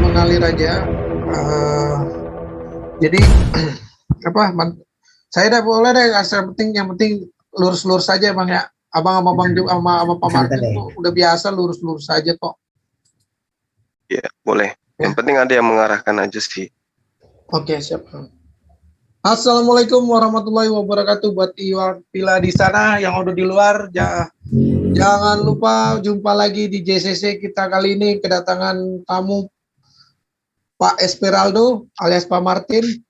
mengalir aja. Jadi apa? Saya dah boleh deh. Yang penting lurus-lurus saja bang ya. Abang sama bang juga sama Pak Martin tuh udah biasa lurus-lurus saja kok. Ya boleh. Yang penting ada yang mengarahkan aja sih. Oke, siap. Assalamualaikum warahmatullahi wabarakatuh buat Iwapila di sana yang udah di luar. Jangan lupa jumpa lagi di JCC kita kali ini kedatangan tamu Pak Esperaldo alias Pak Martin.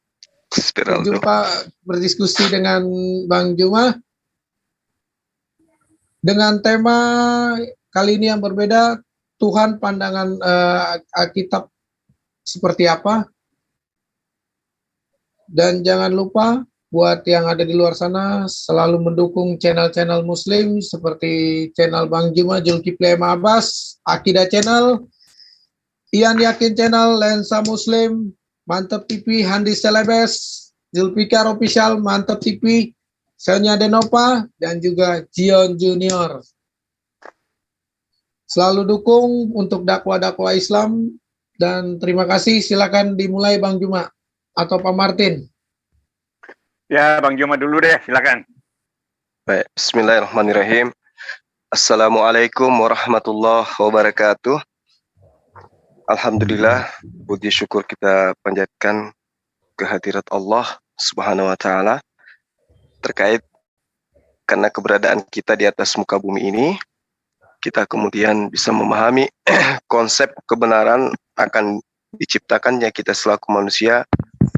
Berjumpa berdiskusi dengan Bang Juma dengan tema kali ini yang berbeda, Tuhan pandangan Alkitab seperti apa. Dan jangan lupa buat yang ada di luar sana selalu mendukung channel-channel Muslim seperti channel Bang Juma, Zulkifli Abbas, Akidah Channel, Ian Yakin Channel, Lensa Muslim, Mantap TV, Handi Celebes, Zulfikar Official, Mantap TV, Sonya Denova, dan juga Jion Junior. Selalu dukung untuk dakwah-dakwah Islam, dan terima kasih. Silakan dimulai Bang Juma atau Pak Martin. Ya, Bang Juma dulu deh, silakan. Baik, bismillahirrahmanirrahim. Assalamualaikum warahmatullahi wabarakatuh. Alhamdulillah, puji syukur kita panjatkan kehadirat Allah Subhanahu wa taala terkait karena keberadaan kita di atas muka bumi ini, kita kemudian bisa memahami konsep kebenaran akan diciptakannya kita selaku manusia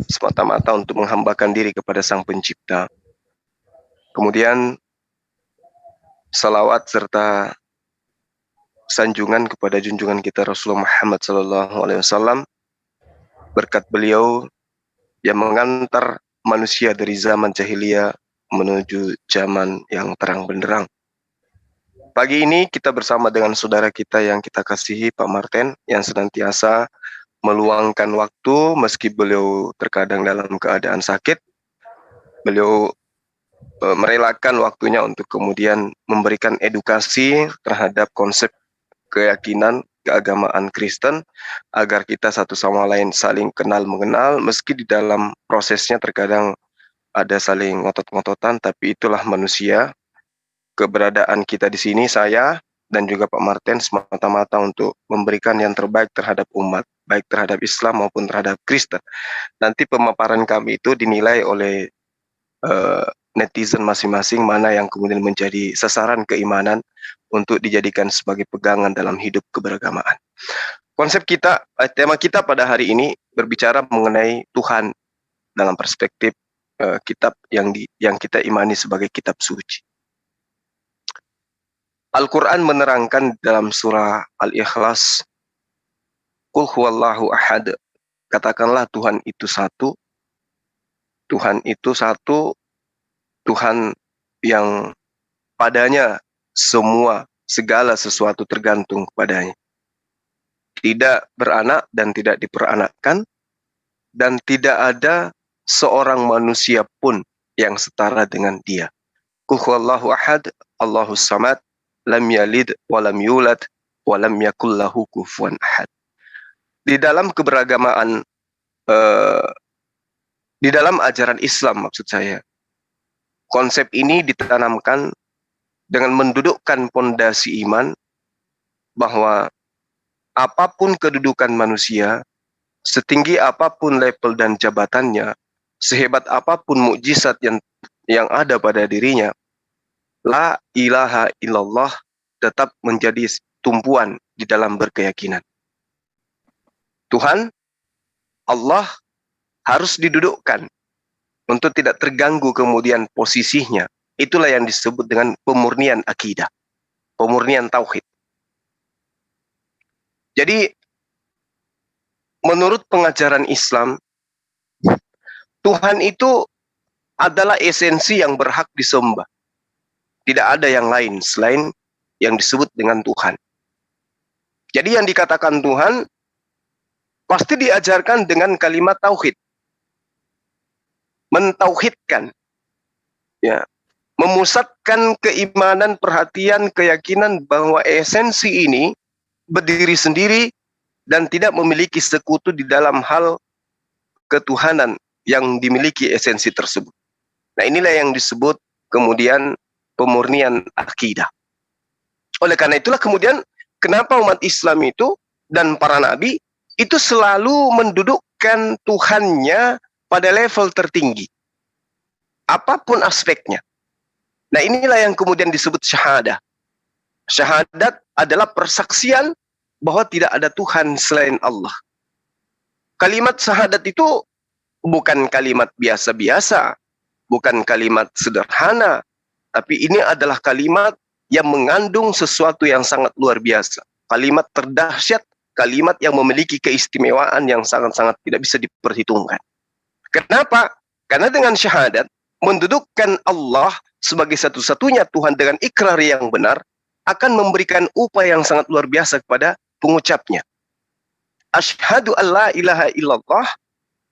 semata-mata untuk menghambakan diri kepada Sang Pencipta. Kemudian salawat serta sanjungan kepada junjungan kita Rasulullah Muhammad SAW, berkat beliau yang mengantar manusia dari zaman jahiliyah menuju zaman yang terang benderang. Pagi ini kita bersama dengan saudara kita yang kita kasihi, Pak Martin, yang senantiasa meluangkan waktu meski beliau terkadang dalam keadaan sakit. Beliau merelakan waktunya untuk kemudian memberikan edukasi terhadap konsep keyakinan keagamaan Kristen agar kita satu sama lain saling kenal mengenal, meski di dalam prosesnya terkadang ada saling ngotot-ngototan, tapi itulah manusia. Keberadaan kita di sini, saya dan juga Pak Martin, semata-mata untuk memberikan yang terbaik terhadap umat, baik terhadap Islam maupun terhadap Kristen. Nanti pemaparan kami itu dinilai oleh netizen masing-masing mana yang kemudian menjadi sasaran keimanan untuk dijadikan sebagai pegangan dalam hidup keberagamaan. Konsep kita, tema kita pada hari ini berbicara mengenai Tuhan dalam perspektif kitab yang kita imani sebagai kitab suci. Al-Quran menerangkan dalam surah Al-Ikhlas, Qul huwallahu ahad, katakanlah Tuhan itu satu. Tuhan itu satu, Tuhan yang padanya segala sesuatu tergantung kepadanya. Tidak beranak dan tidak diperanakkan, dan tidak ada seorang manusia pun yang setara dengan dia. Qul huwallahu ahad, Allahus samad, lam yalid walam yulad walam yakul lahu kufuwan ahad. Di dalam keberagamaan, di dalam ajaran Islam maksud saya, konsep ini ditanamkan dengan mendudukkan pondasi iman bahwa apapun kedudukan manusia, setinggi apapun level dan jabatannya, sehebat apapun mukjizat yang ada pada dirinya, la ilaha illallah tetap menjadi tumpuan di dalam berkeyakinan. Tuhan, Allah harus didudukkan untuk tidak terganggu kemudian posisinya. Itulah yang disebut dengan pemurnian akidah, pemurnian tauhid. Jadi, menurut pengajaran Islam, Tuhan itu adalah esensi yang berhak disembah. Tidak ada yang lain selain yang disebut dengan Tuhan. Jadi yang dikatakan Tuhan pasti diajarkan dengan kalimat tauhid. Mentauhidkan. Ya, memusatkan keimanan, perhatian, keyakinan bahwa esensi ini berdiri sendiri, dan tidak memiliki sekutu di dalam hal ketuhanan yang dimiliki esensi tersebut. Nah, inilah yang disebut kemudian pemurnian akidah. Oleh karena itulah kemudian kenapa umat Islam itu dan para nabi itu selalu mendudukkan Tuhannya pada level tertinggi, apapun aspeknya. Nah, inilah yang kemudian disebut syahadah. Syahadat adalah persaksian bahwa tidak ada Tuhan selain Allah. Kalimat syahadat itu bukan kalimat biasa-biasa, bukan kalimat sederhana, tapi ini adalah kalimat yang mengandung sesuatu yang sangat luar biasa. Kalimat terdahsyat, kalimat yang memiliki keistimewaan yang sangat-sangat tidak bisa diperhitungkan. Kenapa? Karena dengan syahadat, mendudukkan Allah sebagai satu-satunya Tuhan dengan ikrar yang benar, akan memberikan upaya yang sangat luar biasa kepada pengucapnya. Asyhadu an la ilaha illallah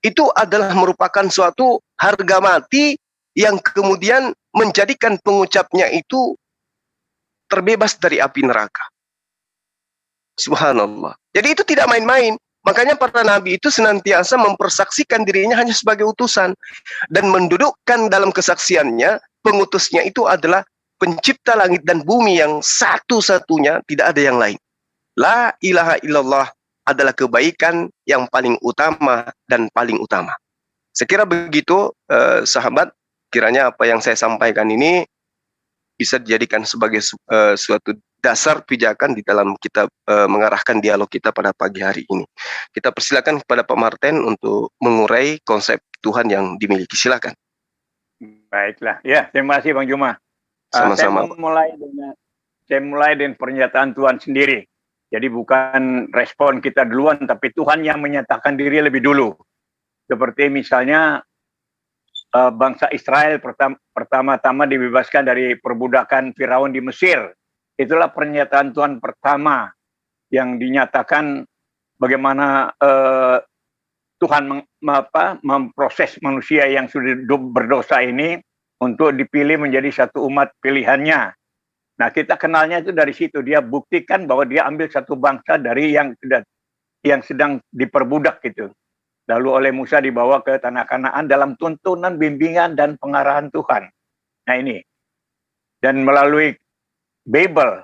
itu adalah merupakan suatu harga mati yang kemudian menjadikan pengucapnya itu terbebas dari api neraka. Subhanallah. Jadi itu tidak main-main. Makanya para nabi itu senantiasa mempersaksikan dirinya hanya sebagai utusan dan mendudukkan dalam kesaksiannya pengutusnya itu adalah pencipta langit dan bumi yang satu-satunya, tidak ada yang lain. La ilaha illallah adalah kebaikan yang paling utama dan paling utama. Sekira begitu, sahabat, kiranya apa yang saya sampaikan ini bisa dijadikan sebagai suatu dasar pijakan di dalam kita mengarahkan dialog kita pada pagi hari ini. Kita persilakan kepada Pak Martin untuk mengurai konsep Tuhan yang dimiliki. Silakan. Baiklah, ya terima kasih Bang Juma. Sama-sama. Saya mulai dengan pernyataan Tuhan sendiri. Jadi bukan respon kita duluan, tapi Tuhan yang menyatakan diri lebih dulu. Seperti misalnya bangsa Israel pertama-tama dibebaskan dari perbudakan Firaun di Mesir. Itulah pernyataan Tuhan pertama yang dinyatakan bagaimana Tuhan memproses manusia yang sudah berdosa ini untuk dipilih menjadi satu umat pilihannya. Nah, kita kenalnya itu dari situ. Dia buktikan bahwa dia ambil satu bangsa dari yang sedang diperbudak gitu. Lalu oleh Musa dibawa ke tanah Kanaan dalam tuntunan, bimbingan, dan pengarahan Tuhan. Nah ini. Dan melalui Bible,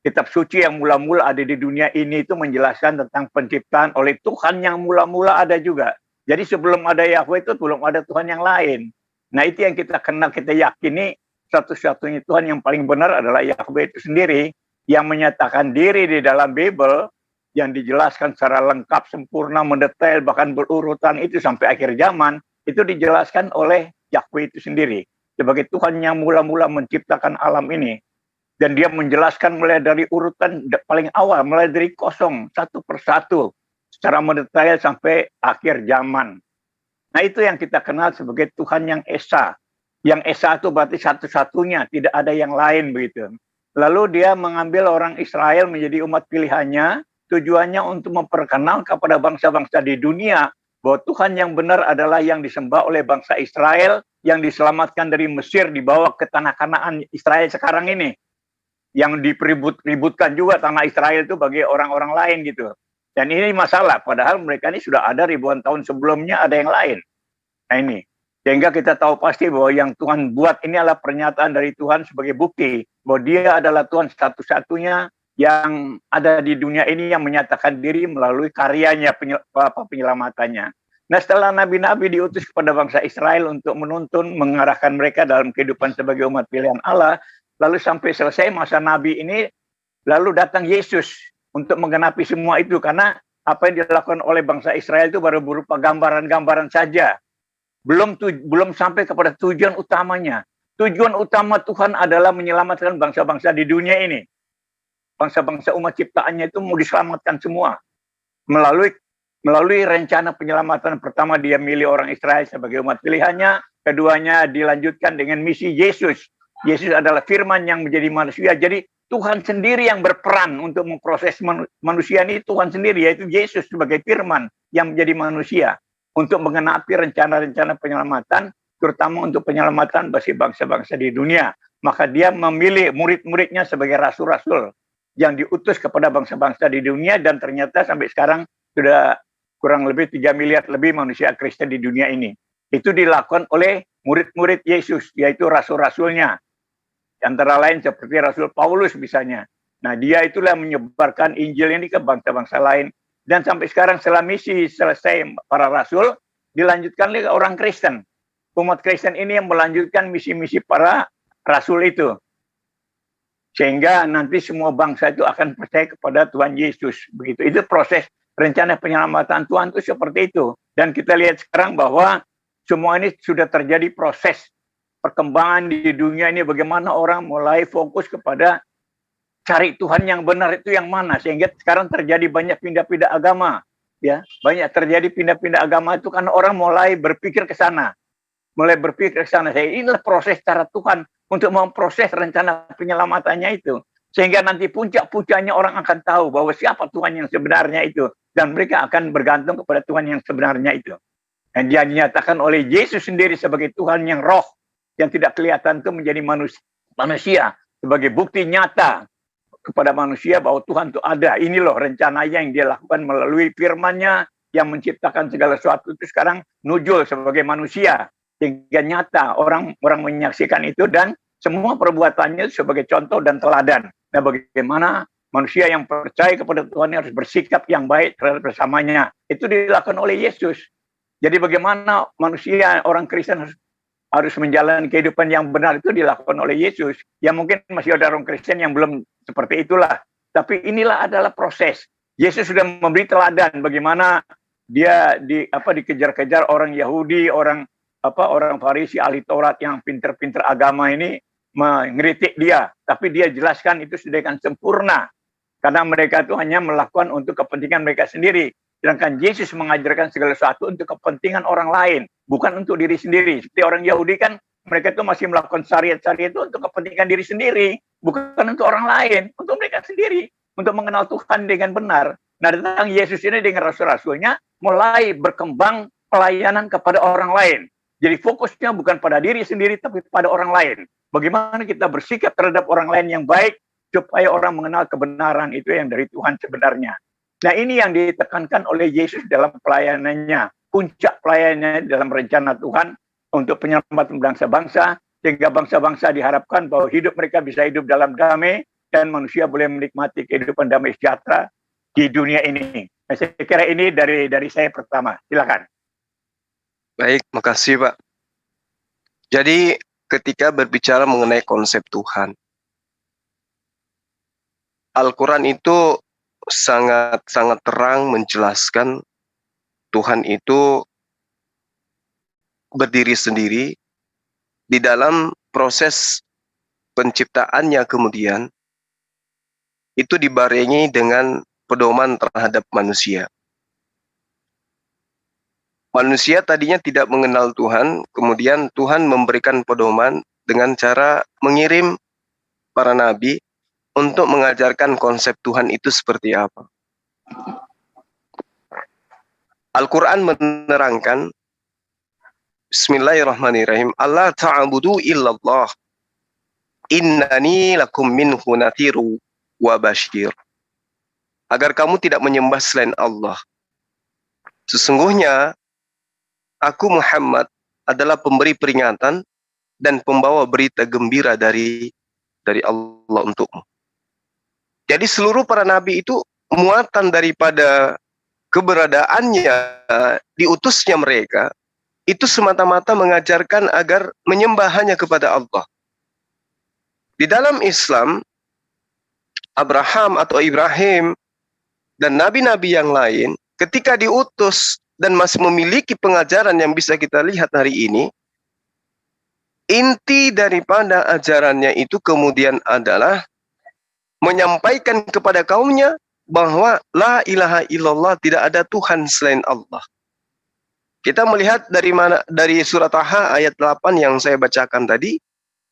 kitab suci yang mula-mula ada di dunia ini itu menjelaskan tentang penciptaan oleh Tuhan yang mula-mula ada juga. Jadi sebelum ada Yahweh itu belum ada Tuhan yang lain. Nah itu yang kita kenal, kita yakini satu-satunya Tuhan yang paling benar adalah Yahweh itu sendiri yang menyatakan diri di dalam Bible yang dijelaskan secara lengkap, sempurna, mendetail, bahkan berurutan itu sampai akhir zaman, itu dijelaskan oleh Yahweh itu sendiri sebagai Tuhan yang mula-mula menciptakan alam ini. Dan dia menjelaskan mulai dari urutan paling awal, mulai dari kosong, satu persatu, secara mendetail sampai akhir zaman. Nah itu yang kita kenal sebagai Tuhan yang Esa. Yang Esa itu berarti satu-satunya, tidak ada yang lain begitu. Lalu dia mengambil orang Israel menjadi umat pilihannya, tujuannya untuk memperkenalkan kepada bangsa-bangsa di dunia bahwa Tuhan yang benar adalah yang disembah oleh bangsa Israel, yang diselamatkan dari Mesir, dibawa ke tanah Kanaan Israel sekarang ini. Yang diperibut-ributkan juga tanah Israel itu bagi orang-orang lain gitu. Dan ini masalah, padahal mereka ini sudah ada ribuan tahun sebelumnya ada yang lain. Nah ini. Sehingga kita tahu pasti bahwa yang Tuhan buat ini adalah pernyataan dari Tuhan sebagai bukti bahwa dia adalah Tuhan satu-satunya yang ada di dunia ini yang menyatakan diri melalui karyanya, penyelamatannya. Nah setelah nabi-nabi diutus kepada bangsa Israel untuk menuntun, mengarahkan mereka dalam kehidupan sebagai umat pilihan Allah, lalu sampai selesai masa nabi ini, lalu datang Yesus untuk menggenapi semua itu. Karena apa yang dilakukan oleh bangsa Israel itu baru berupa gambaran-gambaran saja. Belum sampai kepada tujuan utamanya. Tujuan utama Tuhan adalah menyelamatkan bangsa-bangsa di dunia ini. Bangsa-bangsa umat ciptaannya itu mau diselamatkan semua. Melalui rencana penyelamatan pertama dia milih orang Israel sebagai umat pilihannya. Keduanya dilanjutkan dengan misi Yesus. Yesus adalah firman yang menjadi manusia. Jadi Tuhan sendiri yang berperan untuk memproses manusia ini. Tuhan sendiri, yaitu Yesus sebagai firman yang menjadi manusia. Untuk menggenapi rencana-rencana penyelamatan, terutama untuk penyelamatan bagi bangsa-bangsa di dunia. Maka dia memilih murid-muridnya sebagai rasul-rasul. yang diutus kepada bangsa-bangsa di dunia, dan ternyata sampai sekarang sudah kurang lebih 3 miliar lebih manusia Kristen di dunia ini. Itu dilakukan oleh murid-murid Yesus, yaitu rasul-rasulnya. Antara lain seperti Rasul Paulus misalnya. Nah, dia itulah menyebarkan Injil ini ke bangsa-bangsa lain. Dan sampai sekarang setelah misi selesai para rasul, dilanjutkan oleh orang Kristen. Umat Kristen ini yang melanjutkan misi-misi para rasul itu. Sehingga nanti semua bangsa itu akan percaya kepada Tuhan Yesus. Begitu. Itu proses rencana penyelamatan Tuhan itu seperti itu. Dan kita lihat sekarang bahwa semua ini sudah terjadi proses perkembangan di dunia ini, bagaimana orang mulai fokus kepada cari Tuhan yang benar itu yang mana, sehingga sekarang terjadi banyak pindah-pindah agama, ya, banyak terjadi pindah-pindah agama itu karena orang mulai berpikir ke sana, Inilah proses cara Tuhan untuk memproses rencana penyelamatannya itu, sehingga nanti puncak-puncaknya orang akan tahu bahwa siapa Tuhan yang sebenarnya itu, dan mereka akan bergantung kepada Tuhan yang sebenarnya itu. Dan dia dinyatakan oleh Yesus sendiri sebagai Tuhan yang roh, yang tidak kelihatan itu menjadi manusia sebagai bukti nyata kepada manusia bahwa Tuhan itu ada. Ini loh rencananya yang dia lakukan melalui firman-Nya yang menciptakan segala sesuatu itu sekarang nujul sebagai manusia, sehingga nyata orang menyaksikan itu, dan semua perbuatannya sebagai contoh dan teladan. Nah, bagaimana manusia yang percaya kepada Tuhan harus bersikap yang baik terhadap bersamanya, itu dilakukan oleh Yesus. Jadi bagaimana manusia, orang Kristen harus menjalani kehidupan yang benar, itu dilakukan oleh Yesus. Ya mungkin masih ada orang Kristen yang belum seperti itulah. Tapi inilah adalah proses. Yesus sudah memberi teladan bagaimana dia dikejar-kejar orang Yahudi, orang Farisi, ahli Taurat yang pinter-pinter agama ini mengkritik dia. Tapi dia jelaskan itu sudah akan sempurna. Karena mereka itu hanya melakukan untuk kepentingan mereka sendiri. Sedangkan Yesus mengajarkan segala sesuatu untuk kepentingan orang lain, bukan untuk diri sendiri. Seperti orang Yahudi kan, mereka itu masih melakukan syariat-syariat itu untuk kepentingan diri sendiri, bukan untuk orang lain, untuk mereka sendiri, untuk mengenal Tuhan dengan benar. Nah, datang Yesus ini dengan rasul-rasulnya mulai berkembang pelayanan kepada orang lain. Jadi fokusnya bukan pada diri sendiri, tapi pada orang lain. Bagaimana kita bersikap terhadap orang lain yang baik, supaya orang mengenal kebenaran itu yang dari Tuhan sebenarnya. Nah, ini yang ditekankan oleh Yesus dalam pelayanannya. Puncak pelayanannya dalam rencana Tuhan untuk penyelamatan bangsa-bangsa, sehingga bangsa-bangsa diharapkan bahwa hidup mereka bisa hidup dalam damai, dan manusia boleh menikmati kehidupan damai sejahtera di dunia ini. Nah, saya kira ini dari saya pertama. Silakan. Baik, makasih Pak. Jadi ketika berbicara mengenai konsep Tuhan, Al-Quran itu sangat terang menjelaskan Tuhan itu berdiri sendiri di dalam proses penciptaannya, kemudian itu dibarengi dengan pedoman terhadap manusia. Manusia tadinya tidak mengenal Tuhan, kemudian Tuhan memberikan pedoman dengan cara mengirim para nabi untuk mengajarkan konsep Tuhan itu seperti apa. Al-Quran menerangkan, Bismillahirrahmanirrahim, Allah ta'budu illallah, innani lakum minhu nathiru wa bashir. Agar kamu tidak menyembah selain Allah. Sesungguhnya, aku Muhammad adalah pemberi peringatan dan pembawa berita gembira dari Allah untukmu. Jadi seluruh para nabi itu muatan daripada keberadaannya, diutusnya mereka, itu semata-mata mengajarkan agar menyembah hanya kepada Allah. Di dalam Islam, Abraham atau Ibrahim dan nabi-nabi yang lain, ketika diutus dan masih memiliki pengajaran yang bisa kita lihat hari ini, inti daripada ajarannya itu kemudian adalah menyampaikan kepada kaumnya bahwa la ilaha illallah, tidak ada Tuhan selain Allah. Kita melihat dari surat Taha ayat 8 yang saya bacakan tadi,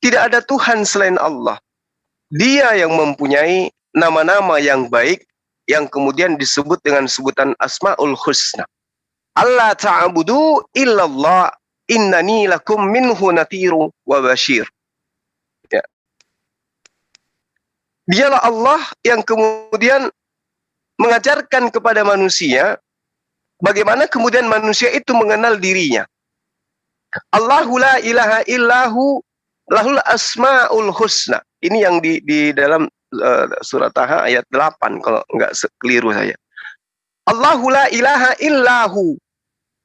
tidak ada Tuhan selain Allah. Dia yang mempunyai nama-nama yang baik yang kemudian disebut dengan sebutan Asmaul Husna. Allah ta'budu illallah, innani lakum minhu nathiru wa bashir. Ya. Dialah Allah yang kemudian mengajarkan kepada manusia bagaimana kemudian manusia itu mengenal dirinya. Allahu la ilaha illahu lahul asmaul husna. Ini yang di dalam surat Taha ayat 8 kalau enggak keliru saya. Allahu la ilaha illahu.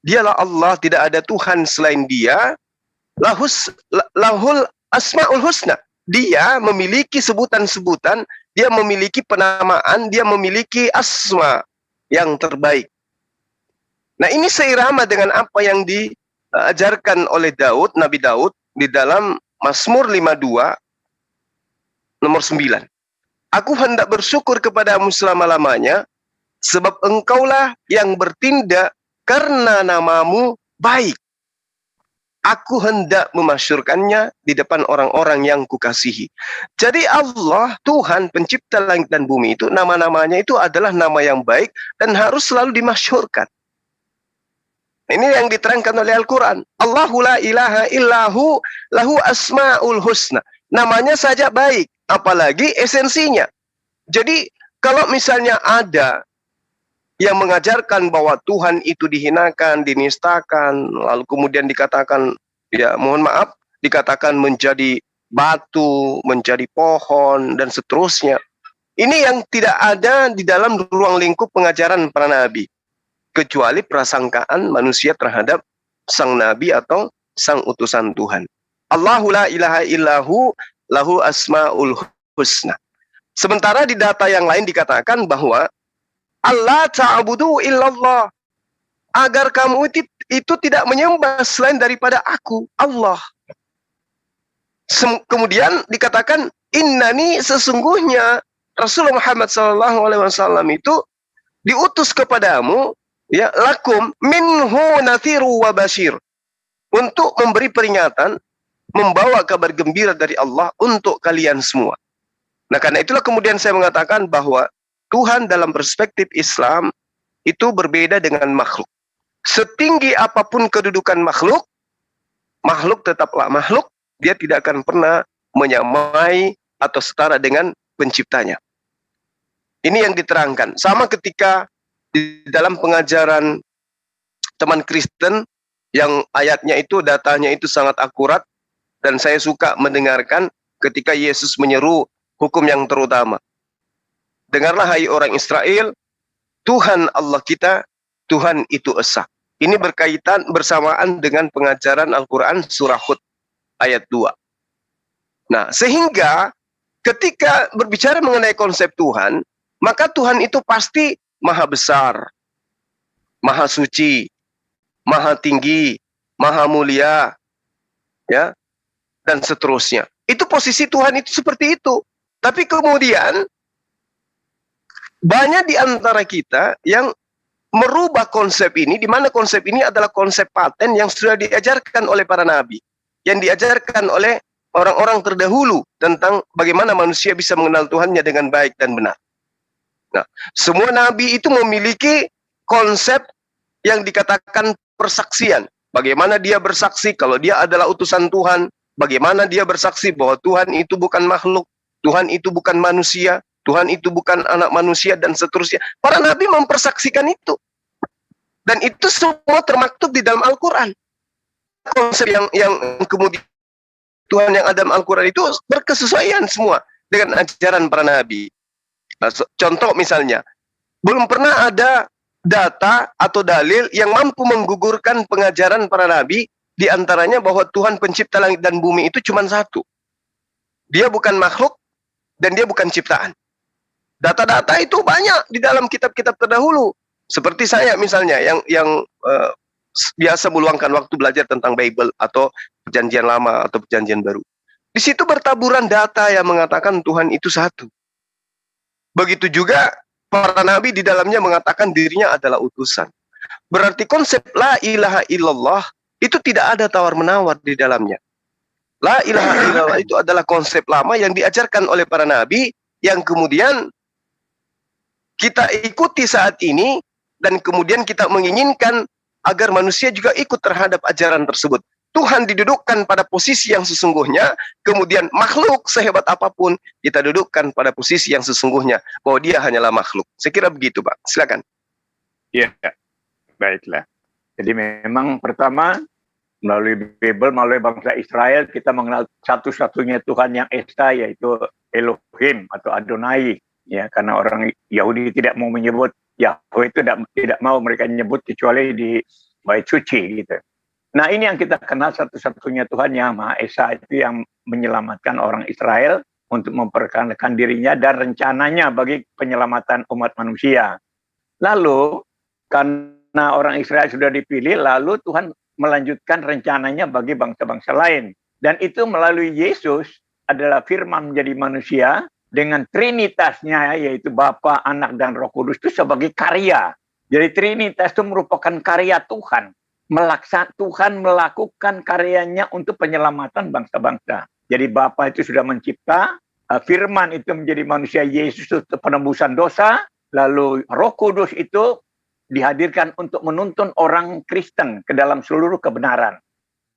Dialah Allah, tidak ada Tuhan selain Dia. Lahul asmaul husna. Dia memiliki sebutan-sebutan, dia memiliki penamaan, dia memiliki asma yang terbaik. Nah, ini seirama dengan apa yang diajarkan oleh Daud, Nabi Daud di dalam Mazmur 52 nomor 9. Aku hendak bersyukur kepadamu selama-lamanya, sebab engkaulah yang bertindak karena namamu baik. Aku hendak memasyurkannya di depan orang-orang yang kukasihi. Jadi Allah, Tuhan pencipta langit dan bumi itu, nama-namanya itu adalah nama yang baik dan harus selalu dimasyurkan. Ini yang diterangkan oleh Al-Quran. Allahu la ilaha illahu lahu asma'ul husna. Namanya saja baik, apalagi esensinya. Jadi kalau misalnya ada yang mengajarkan bahwa Tuhan itu dihinakan, dinistakan, lalu kemudian dikatakan, ya mohon maaf, dikatakan menjadi batu, menjadi pohon, dan seterusnya. Ini yang tidak ada di dalam ruang lingkup pengajaran para nabi, kecuali prasangkaan manusia terhadap sang nabi atau sang utusan Tuhan. Allahu la ilaha illahu lahu asma'ul husna. Sementara di data yang lain dikatakan bahwa Allah ta'budu illallah, agar kamu itu tidak menyembah selain daripada aku, Allah. Kemudian dikatakan, innani, sesungguhnya Rasulullah Muhammad SAW itu diutus kepadamu, ya, lakum minhu nathiru wa bashir, untuk memberi peringatan, membawa kabar gembira dari Allah untuk kalian semua. Nah, karena itulah kemudian saya mengatakan bahwa Tuhan dalam perspektif Islam itu berbeda dengan makhluk. Setinggi apapun kedudukan makhluk, makhluk tetaplah makhluk, dia tidak akan pernah menyamai atau setara dengan penciptanya. Ini yang diterangkan. Sama ketika di dalam pengajaran teman Kristen yang ayatnya itu, datanya itu sangat akurat, dan saya suka mendengarkan ketika Yesus menyeru hukum yang terutama. Dengarlah hai orang Israel, Tuhan Allah kita, Tuhan itu esa. Ini berkaitan bersamaan dengan pengajaran Al-Quran surah Hud ayat 2. Nah, sehingga ketika berbicara mengenai konsep Tuhan, maka Tuhan itu pasti maha besar, maha suci, maha tinggi, maha mulia, ya, dan seterusnya. Itu posisi Tuhan itu seperti itu. Tapi kemudian banyak di antara kita yang merubah konsep ini, di mana konsep ini adalah konsep paten yang sudah diajarkan oleh para nabi, yang diajarkan oleh orang-orang terdahulu tentang bagaimana manusia bisa mengenal Tuhannya dengan baik dan benar. Nah, semua nabi itu memiliki konsep yang dikatakan persaksian. Bagaimana dia bersaksi kalau dia adalah utusan Tuhan, bagaimana dia bersaksi bahwa Tuhan itu bukan makhluk, Tuhan itu bukan manusia, Tuhan itu bukan anak manusia, dan seterusnya. Para nabi mempersaksikan itu. Dan itu semua termaktub di dalam Al-Quran. Konsep yang kemudian Tuhan yang ada dalam Al-Quran itu berkesesuaian semua dengan ajaran para nabi. Nah, contoh misalnya, belum pernah ada data atau dalil yang mampu menggugurkan pengajaran para nabi, di antaranya bahwa Tuhan pencipta langit dan bumi itu cuma satu. Dia bukan makhluk, dan dia bukan ciptaan. Data-data itu banyak di dalam kitab-kitab terdahulu. Seperti saya misalnya yang biasa meluangkan waktu belajar tentang Bible atau Perjanjian Lama atau Perjanjian Baru. Di situ bertaburan data yang mengatakan Tuhan itu satu. Begitu juga para nabi di dalamnya mengatakan dirinya adalah utusan. Berarti konsep la ilaha illallah itu tidak ada tawar-menawar di dalamnya. La ilaha illallah itu adalah konsep lama yang diajarkan oleh para nabi, yang kemudian kita ikuti saat ini, dan kemudian kita menginginkan agar manusia juga ikut terhadap ajaran tersebut. Tuhan didudukkan pada posisi yang sesungguhnya, kemudian makhluk sehebat apapun kita dudukkan pada posisi yang sesungguhnya, bahwa dia hanyalah makhluk. Saya kira begitu, Pak. Silakan. Ya, baiklah. Jadi memang pertama, melalui Bible, melalui bangsa Israel, kita mengenal satu-satunya Tuhan yang esa, yaitu Elohim atau Adonai. Ya, karena orang Yahudi tidak mau menyebut Yahweh, itu tidak mau mereka menyebut kecuali di bait suci gitu. Nah, ini yang kita kenal satu-satunya Tuhan yang Maha Esa, itu yang menyelamatkan orang Israel untuk memperkenalkan dirinya dan rencananya bagi penyelamatan umat manusia. Lalu, karena orang Israel sudah dipilih, lalu Tuhan melanjutkan rencananya bagi bangsa-bangsa lain. Dan itu melalui Yesus adalah firman menjadi manusia dengan trinitasnya, yaitu Bapa, Anak, dan Roh Kudus itu sebagai karya. Jadi trinitas itu merupakan karya Tuhan. Tuhan melakukan karyanya untuk penyelamatan bangsa-bangsa. Jadi Bapa itu sudah mencipta, firman itu menjadi manusia, Yesus untuk penebusan dosa, lalu Roh Kudus itu dihadirkan untuk menuntun orang Kristen ke dalam seluruh kebenaran.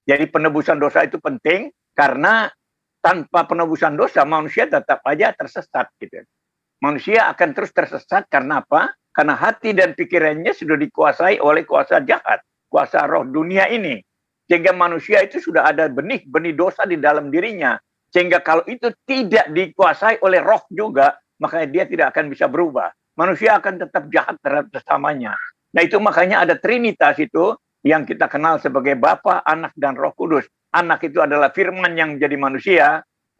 Jadi penebusan dosa itu penting, karena tanpa penebusan dosa manusia tetap aja tersesat gitu. Manusia akan terus tersesat karena apa? Karena hati dan pikirannya sudah dikuasai oleh kuasa jahat, kuasa roh dunia ini. Sehingga manusia itu sudah ada benih-benih dosa di dalam dirinya. Sehingga kalau itu tidak dikuasai oleh roh juga, maka dia tidak akan bisa berubah. Manusia akan tetap jahat terhadap sesamanya. Nah, itu makanya ada Trinitas itu yang kita kenal sebagai Bapa, Anak, dan Roh Kudus. Anak itu adalah firman yang menjadi manusia.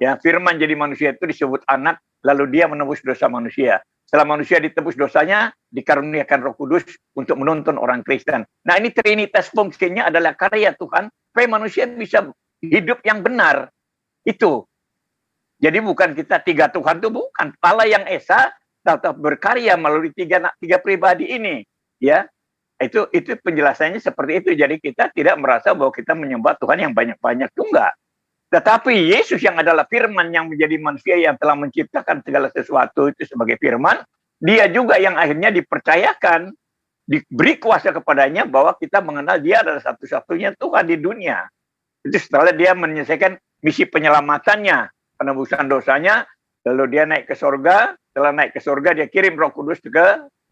Ya, firman jadi manusia itu disebut anak, lalu dia menebus dosa manusia. Setelah manusia ditebus dosanya, dikaruniakan Roh Kudus untuk menuntun orang Kristen. Nah, ini Trinitas fungsinya adalah karya Tuhan supaya manusia bisa hidup yang benar. Itu. Jadi bukan kita tiga Tuhan, itu bukan. Allah yang esa tetap berkarya melalui tiga pribadi ini. Ya, itu penjelasannya seperti itu. Jadi kita tidak merasa bahwa kita menyembah Tuhan yang banyak-banyak, itu enggak. Tetapi Yesus yang adalah firman yang menjadi manusia yang telah menciptakan segala sesuatu itu sebagai firman, dia juga yang akhirnya dipercayakan, diberi kuasa kepadanya bahwa kita mengenal dia adalah satu-satunya Tuhan di dunia. Itu setelah dia menyelesaikan misi penyelamatannya, penebusan dosanya, lalu dia naik ke surga, setelah naik ke surga dia kirim Roh Kudus ke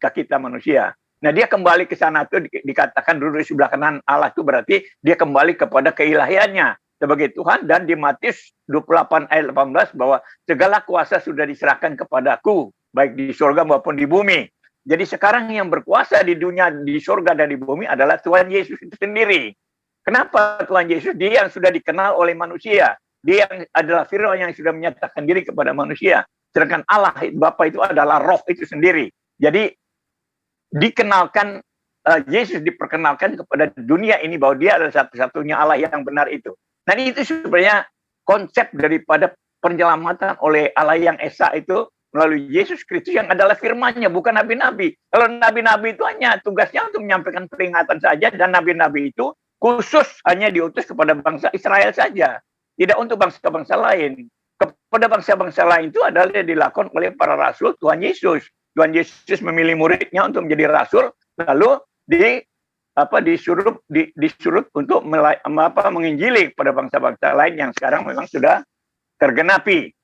kita manusia. Nah, dia kembali ke sana itu dikatakan duduk di sebelah kanan Allah, itu berarti dia kembali kepada keilahiannya sebagai Tuhan. Dan di Matius 28 ayat 18 bahwa segala kuasa sudah diserahkan kepadaku, baik di surga maupun di bumi. Jadi sekarang yang berkuasa di dunia, di surga dan di bumi adalah Tuhan Yesus itu sendiri. Kenapa Tuhan Yesus? Dia yang sudah dikenal oleh manusia. Dia yang adalah firman yang sudah menyatakan diri kepada manusia. Sedangkan Allah Bapa itu adalah roh itu sendiri. Jadi dikenalkan, Yesus diperkenalkan kepada dunia ini bahwa dia adalah satu-satunya Allah yang benar itu. Nah, itu sebenarnya konsep daripada penyelamatan oleh Allah yang esa itu melalui Yesus Kristus yang adalah firman-Nya, bukan nabi-nabi. Kalau nabi-nabi itu hanya tugasnya untuk menyampaikan peringatan saja, dan nabi-nabi itu khusus hanya diutus kepada bangsa Israel saja, tidak untuk bangsa-bangsa lain. Kepada bangsa-bangsa lain itu adalah dilakukan oleh para rasul Tuhan Yesus. Tuhan Yesus memilih muridnya untuk menjadi rasul, lalu disuruh untuk menginjili kepada bangsa-bangsa lain yang sekarang memang sudah tergenapi.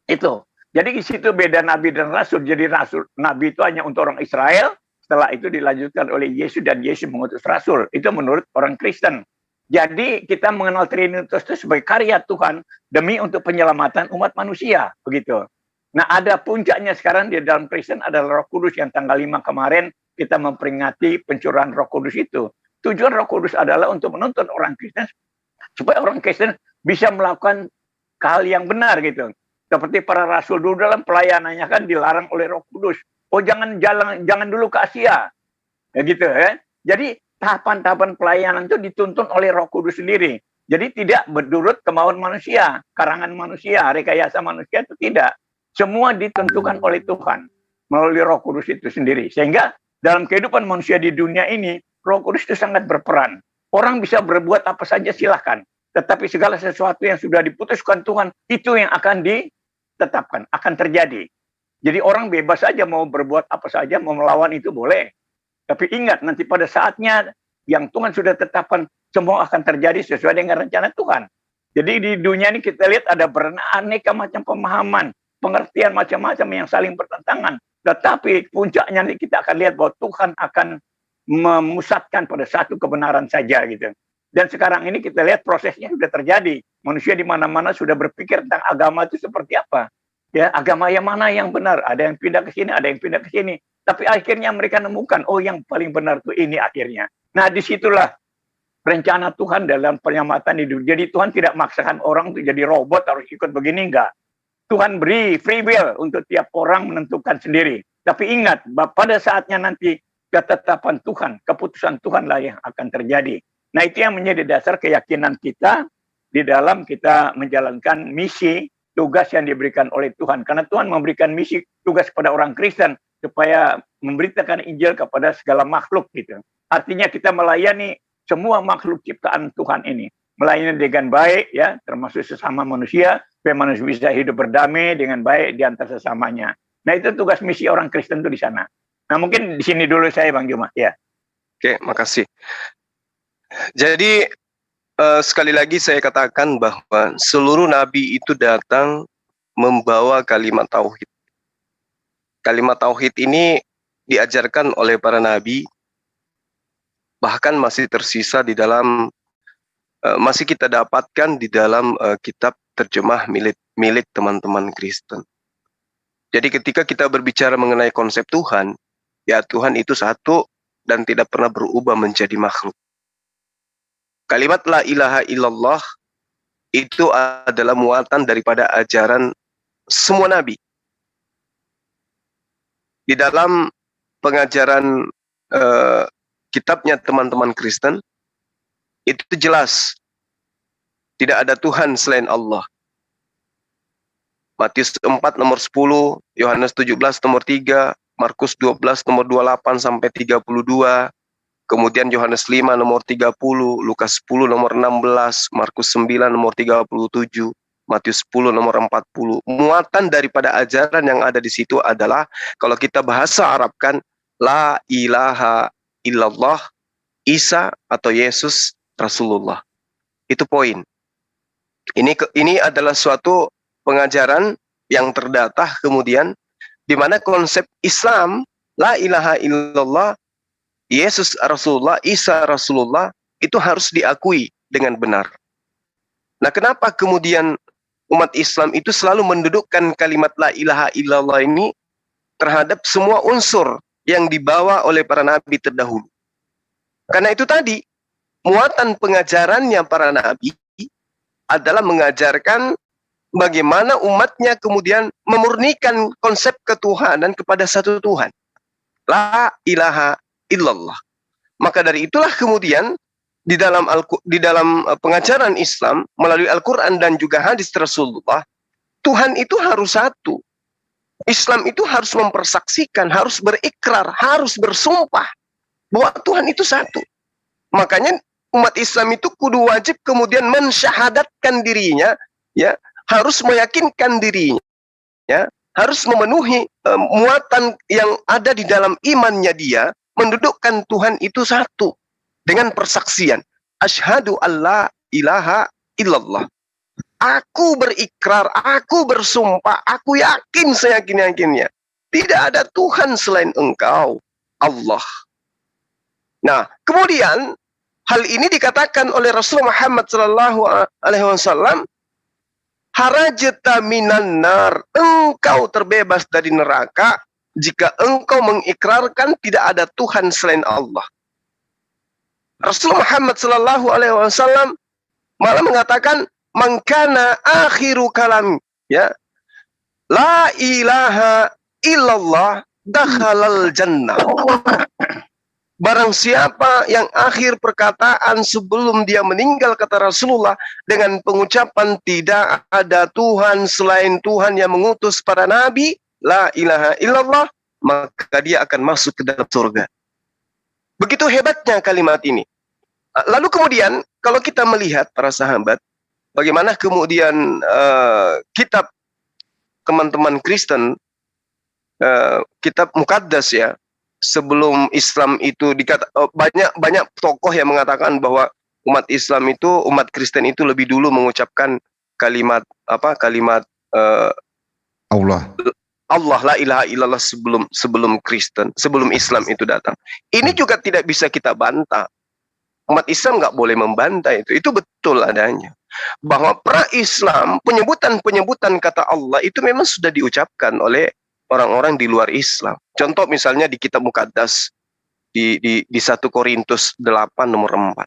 Itu. Jadi di situ beda nabi dan rasul. Jadi rasul, nabi itu hanya untuk orang Israel. Setelah itu dilanjutkan oleh Yesus dan Yesus mengutus rasul. Itu menurut orang Kristen. Jadi kita mengenal Trinitas itu sebagai karya Tuhan demi untuk penyelamatan umat manusia, begitu. Nah, ada puncaknya sekarang di dalam Kristen adalah Roh Kudus yang tanggal 5 kemarin kita memperingati pencurahan Roh Kudus itu. Tujuan Roh Kudus adalah untuk menuntun orang Kristen supaya orang Kristen bisa melakukan hal yang benar gitu. Seperti para rasul dulu dalam pelayanannya kan dilarang oleh Roh Kudus. Oh, jangan dulu ke Asia. Ya gitu ya. Jadi tahapan-tahapan pelayanan itu dituntun oleh Roh Kudus sendiri. Jadi tidak menurut kemauan manusia, karangan manusia, rekayasa manusia, itu tidak. Semua ditentukan oleh Tuhan melalui Roh Kudus itu sendiri. Sehingga dalam kehidupan manusia di dunia ini, Roh Kudus itu sangat berperan. Orang bisa berbuat apa saja silahkan. Tetapi segala sesuatu yang sudah diputuskan Tuhan, itu yang akan ditetapkan, akan terjadi. Jadi orang bebas saja mau berbuat apa saja, mau melawan itu boleh. Tapi ingat, nanti pada saatnya yang Tuhan sudah tetapkan, semua akan terjadi sesuai dengan rencana Tuhan. Jadi di dunia ini kita lihat ada beraneka macam pemahaman, pengertian macam-macam yang saling bertentangan. Tetapi puncaknya kita akan lihat bahwa Tuhan akan memusatkan pada satu kebenaran saja gitu. Dan sekarang ini kita lihat prosesnya sudah terjadi. Manusia di mana-mana sudah berpikir tentang agama itu seperti apa. Ya, agama yang mana yang benar? Ada yang pindah ke sini, ada yang pindah ke sini. Tapi akhirnya mereka nemukan, oh yang paling benar itu ini akhirnya. Nah, disitulah rencana Tuhan dalam penyamatan hidup. Jadi Tuhan tidak memaksakan orang untuk jadi robot harus ikut begini, enggak. Tuhan beri free will untuk tiap orang menentukan sendiri. Tapi ingat, pada saatnya nanti ketetapan Tuhan, keputusan Tuhanlah yang akan terjadi. Nah, itu yang menjadi dasar keyakinan kita di dalam kita menjalankan misi, tugas yang diberikan oleh Tuhan. Karena Tuhan memberikan misi, tugas kepada orang Kristen supaya memberitakan Injil kepada segala makhluk gitu. Artinya kita melayani semua makhluk ciptaan Tuhan ini. Melayani dengan baik, ya, termasuk sesama manusia, supaya manusia bisa hidup berdamai dengan baik di antara sesamanya. Nah, itu tugas misi orang Kristen itu di sana. Nah, mungkin di sini dulu saya, Bang Juma. Ya. Oke, makasih. Jadi, sekali lagi saya katakan bahwa seluruh nabi itu datang membawa kalimat tauhid. Kalimat tauhid ini diajarkan oleh para nabi, bahkan masih tersisa di dalam masih kita dapatkan di dalam kitab terjemah milik teman-teman Kristen. Jadi ketika kita berbicara mengenai konsep Tuhan, ya Tuhan itu satu dan tidak pernah berubah menjadi makhluk. Kalimat la ilaha illallah itu adalah muatan daripada ajaran semua nabi. Di dalam pengajaran kitabnya teman-teman Kristen, itu jelas tidak ada Tuhan selain Allah. Matius 4 nomor 10, Yohanes 17 nomor 3, Markus 12 nomor 28 sampai 32, kemudian Yohanes 5 nomor 30, Lukas 10 nomor 16, Markus 9 nomor 37, Matius 10 nomor 40. Muatan daripada ajaran yang ada di situ adalah, kalau kita bahasa Arabkan, la ilaha illallah, Isa atau Yesus Rasulullah. Itu poin. Ini adalah suatu pengajaran yang terdatah kemudian, di mana konsep Islam, la ilaha illallah, Yesus Rasulullah, Isa Rasulullah, itu harus diakui dengan benar. Nah, kenapa kemudian umat Islam itu selalu mendudukkan kalimat la ilaha illallah ini terhadap semua unsur yang dibawa oleh para nabi terdahulu? Karena itu tadi, muatan pengajarannya para nabi adalah mengajarkan bagaimana umatnya kemudian memurnikan konsep ketuhanan kepada satu Tuhan. La ilaha illallah. Maka dari itulah kemudian di dalam pengajaran Islam melalui Al-Quran dan juga hadis Rasulullah, Tuhan itu harus satu. Islam itu harus mempersaksikan, harus berikrar, harus bersumpah bahwa Tuhan itu satu. Makanya umat Islam itu kudu wajib kemudian mensyahadatkan dirinya, ya, harus meyakinkan dirinya, ya, harus memenuhi muatan yang ada di dalam imannya dia, mendudukkan Tuhan itu satu dengan persaksian. Asyhadu alla ilaha illallah. Aku berikrar, aku bersumpah, aku yakin seyakin-yakinnya. Tidak ada Tuhan selain Engkau, Allah. Nah, kemudian hal ini dikatakan oleh Rasulullah Muhammad SAW, harajta minan nar, engkau terbebas dari neraka jika engkau mengikrarkan tidak ada Tuhan selain Allah. Rasulullah Muhammad SAW malah mengatakan, mangkana akhiru kalam, ya, la ilaha illallah dakhalal jannah. Barang siapa yang akhir perkataan sebelum dia meninggal, kata Rasulullah, dengan pengucapan tidak ada Tuhan selain Tuhan yang mengutus para nabi, la ilaha illallah, maka dia akan masuk ke dalam surga. Begitu hebatnya kalimat ini. Lalu kemudian kalau kita melihat para sahabat, bagaimana kemudian kitab teman-teman Kristen, kitab Mukaddas, ya, sebelum Islam itu banyak tokoh yang mengatakan bahwa umat Islam itu, umat Kristen itu lebih dulu mengucapkan kalimat Allah. Allah, la ilaha illallah sebelum Kristen, sebelum Islam itu datang. Ini juga tidak bisa kita bantah. Umat Islam nggak boleh membantah itu. Itu betul adanya. Bahwa pra-Islam, penyebutan kata Allah itu memang sudah diucapkan oleh orang-orang di luar Islam. Contoh misalnya di kitab Mukaddas, di 1 Korintus 8 nomor 4.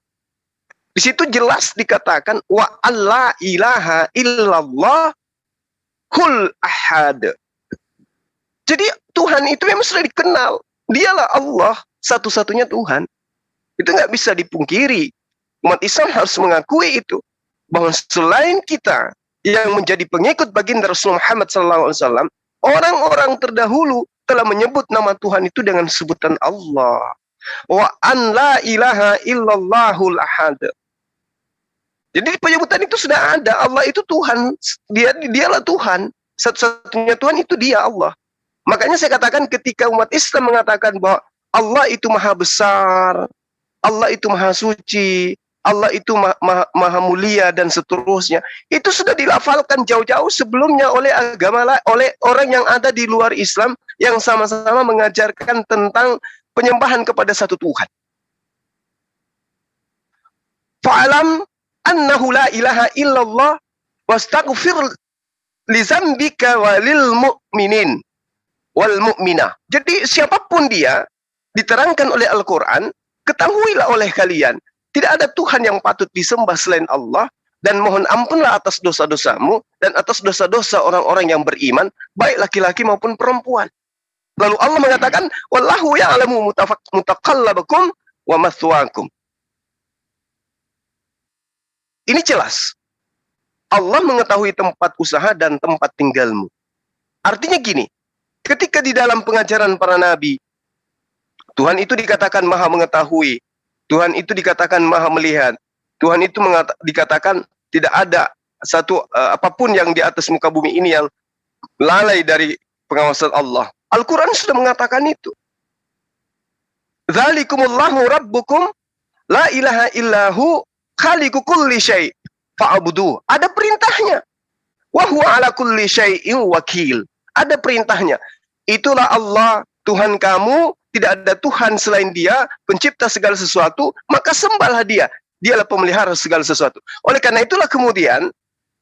Di situ jelas dikatakan, wa alla ilaha illallah hul ahad. Jadi Tuhan itu memang sudah dikenal. Dialah Allah, satu-satunya Tuhan. Itu nggak bisa dipungkiri. Umat Islam harus mengakui itu. Bahwa selain kita yang menjadi pengikut baginda Rasulullah Muhammad SAW, orang-orang terdahulu telah menyebut nama Tuhan itu dengan sebutan Allah. Wa an la ilaha illallahul ahad. Jadi penyebutan itu sudah ada. Allah itu Tuhan. Dialah Tuhan. Satu-satunya Tuhan itu dia, Allah. Makanya saya katakan ketika umat Islam mengatakan bahwa Allah itu maha besar, Allah itu maha suci, Allah itu maha mulia dan seterusnya, itu sudah dilafalkan jauh-jauh sebelumnya oleh oleh orang yang ada di luar Islam yang sama-sama mengajarkan tentang penyembahan kepada satu Tuhan. Fa'alam annahu la ilaha illallah wastaghfir li dzambika walil mu'minin wal mu'minah. Jadi siapapun dia, diterangkan oleh Al-Quran, ketahuilah oleh kalian, tidak ada Tuhan yang patut disembah selain Allah, dan mohon ampunlah atas dosa-dosamu, dan atas dosa-dosa orang-orang yang beriman, baik laki-laki maupun perempuan. Lalu Allah mengatakan, wallahu ya'lamu mutaqallabakum wa mathwaakum. Ini jelas. Allah mengetahui tempat usaha dan tempat tinggalmu. Artinya gini, ketika di dalam pengajaran para nabi, Tuhan itu dikatakan maha mengetahui, Tuhan itu dikatakan maha melihat, Tuhan itu dikatakan tidak ada satu apapun yang di atas muka bumi ini yang lalai dari pengawasan Allah. Al-Quran sudah mengatakan itu. Dzalikumullahu rabbukum la ilaha illahu khaliqu kulli syai' fa'budu. Ada perintahnya. Wa huwa ala kulli syai'in wakil. Ada perintahnya. Itulah Allah, Tuhan kamu, tidak ada Tuhan selain Dia, pencipta segala sesuatu, maka sembahlah Dia. Dialah pemelihara segala sesuatu. Oleh karena itulah kemudian,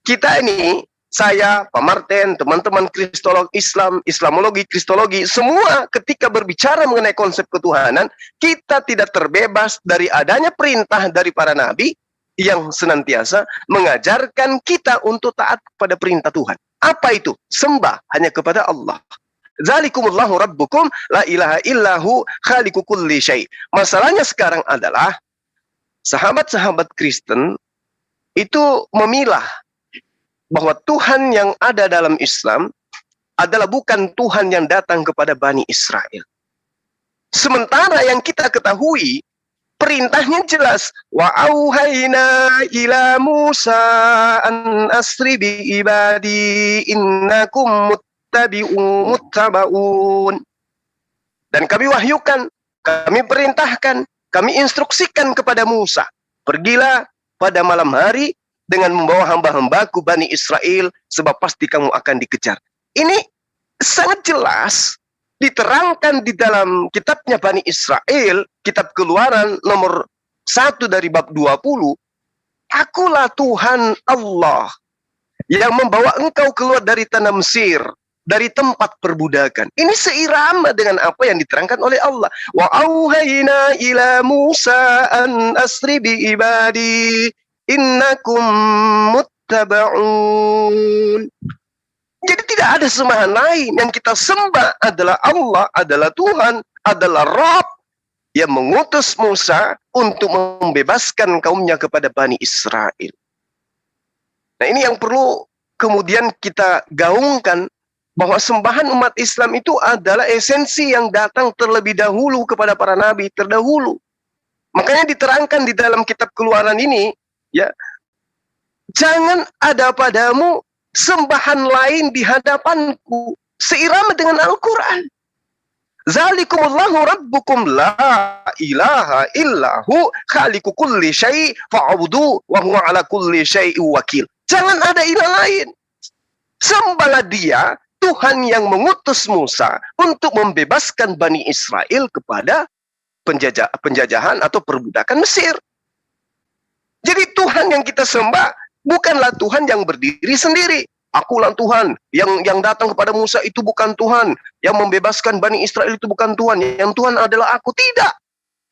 kita ini, saya, Pak Martin, teman-teman kristolog Islam, Islamologi, Kristologi, semua ketika berbicara mengenai konsep ketuhanan, kita tidak terbebas dari adanya perintah dari para nabi yang senantiasa mengajarkan kita untuk taat kepada perintah Tuhan. Apa itu? Sembah hanya kepada Allah. Dzalikumullahu rabbukum la ilaha illahu khaliqu kulli syai'. Masalahnya sekarang adalah sahabat-sahabat Kristen itu memilah bahwa Tuhan yang ada dalam Islam adalah bukan Tuhan yang datang kepada Bani Israel. Sementara yang kita ketahui perintahnya jelas, wa auhayna ila Musa an asri bi ibadi innakum muttaba'un. Dan kami wahyukan, kami perintahkan, kami instruksikan kepada Musa, pergilah pada malam hari dengan membawa hamba-hambaku Bani Israel, sebab pasti kamu akan dikejar. Ini sangat jelas diterangkan di dalam kitabnya Bani Israel, kitab Keluaran nomor 1 dari bab 20. Akulah Tuhan Allah yang membawa engkau keluar dari tanah Mesir, dari tempat perbudakan. Ini seirama dengan apa yang diterangkan oleh Allah. Wa auhayna ila Musa an asri bi ibadi innakum muttaba'un. Jadi tidak ada sembahan lain. Yang kita sembah adalah Allah, adalah Tuhan, adalah Rabb yang mengutus Musa untuk membebaskan kaumnya kepada Bani Israel. Nah, ini yang perlu kemudian kita gaungkan, bahwa sembahan umat Islam itu adalah esensi yang datang terlebih dahulu kepada para nabi terdahulu. Makanya diterangkan di dalam kitab Keluaran ini, ya, jangan ada padamu sembahan lain di hadapanku, seirama dengan Al-Quran. Zalikumullahu rabbukum la ilaha illahu khaliqu kulli syai' fa'budu wa huwa ala kulli syai'in wakil. Jangan ada ilah lain. Sembahlah Dia, Tuhan yang mengutus Musa untuk membebaskan Bani Israel kepada penjajahan atau perbudakan Mesir. Jadi Tuhan yang kita sembah bukanlah Tuhan yang berdiri sendiri. Akulah Tuhan, yang datang kepada Musa itu bukan Tuhan, yang membebaskan Bani Israel itu bukan Tuhan, yang Tuhan adalah aku. Tidak.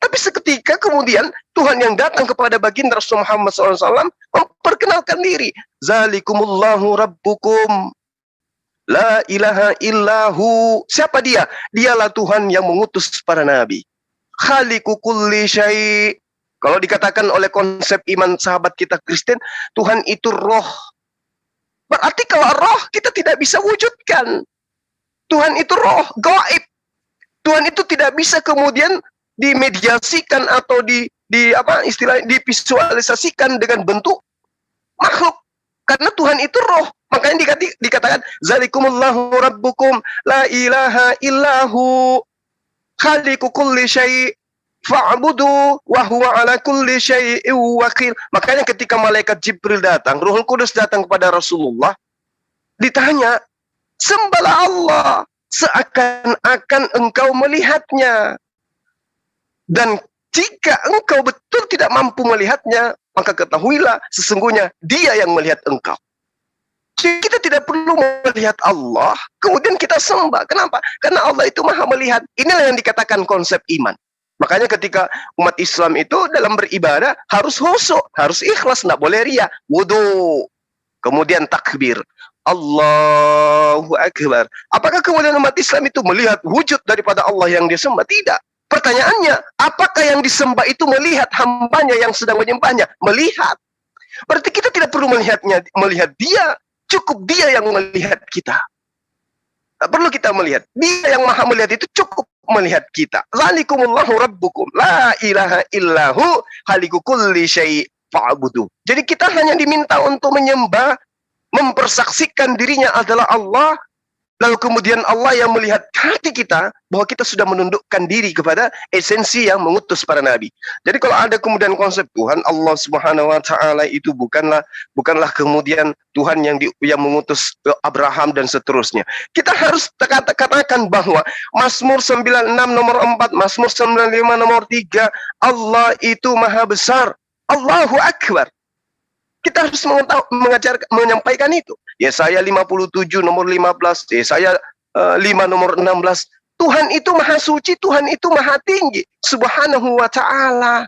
Tapi seketika kemudian Tuhan yang datang kepada baginda Rasul Muhammad SAW memperkenalkan diri. Zalikumullahu rabbukum la ilaha illahu. Siapa Dia? Dialah Tuhan yang mengutus para nabi. Khaliqu kulli syai'. Kalau dikatakan oleh konsep iman sahabat kita Kristen, Tuhan itu roh. Berarti kalau roh kita tidak bisa wujudkan. Tuhan itu roh, gaib. Tuhan itu tidak bisa kemudian dimediasikan atau divisualisasikan dengan bentuk makhluk. Karena Tuhan itu roh. Makanya dikatakan zalikumullahu rabbukum la ilaha illahu khaliqu kulli syai' fa'budu wa huwa ala kulli syai'in wakil. Makanya ketika malaikat Jibril datang, Ruhul Kudus datang kepada Rasulullah, ditanya, sembahlah Allah seakan-akan engkau melihatnya. Dan jika engkau betul tidak mampu melihatnya, maka ketahuilah sesungguhnya Dia yang melihat engkau. Jadi kita tidak perlu melihat Allah, kemudian kita sembah. Kenapa? Karena Allah itu maha melihat. Inilah yang dikatakan konsep iman. Makanya ketika umat Islam itu dalam beribadah harus khusyuk, harus ikhlas, tidak boleh riya. Wudu, kemudian takbir, Allahu Akbar. Apakah kemudian umat Islam itu melihat wujud daripada Allah yang disembah? Tidak. Pertanyaannya, apakah yang disembah itu melihat hambanya yang sedang menyembahnya? Melihat. Berarti kita tidak perlu melihat Dia, cukup Dia yang melihat kita. Tak perlu kita melihat. Dia yang maha melihat itu cukup melihat kita. Zalikumullahu rabbukum la ilaha illahu khaliqu kulli syai' fa'budu. Jadi kita hanya diminta untuk menyembah, mempersaksikan dirinya adalah Allah, lalu kemudian Allah yang melihat hati kita bahwa kita sudah menundukkan diri kepada esensi yang mengutus para nabi. Jadi kalau ada kemudian konsep Tuhan Allah Subhanahu wa taala itu bukanlah kemudian Tuhan yang mengutus Abraham dan seterusnya. Kita harus katakan bahwa Mazmur 96 nomor 4, Mazmur 95 nomor 3, Allah itu maha besar. Allahu Akbar. Kita harus menyampaikan itu. Yesaya 57 nomor 15, Yesaya 5 nomor 16. Tuhan itu maha suci, Tuhan itu maha tinggi, subhanahu wa ta'ala.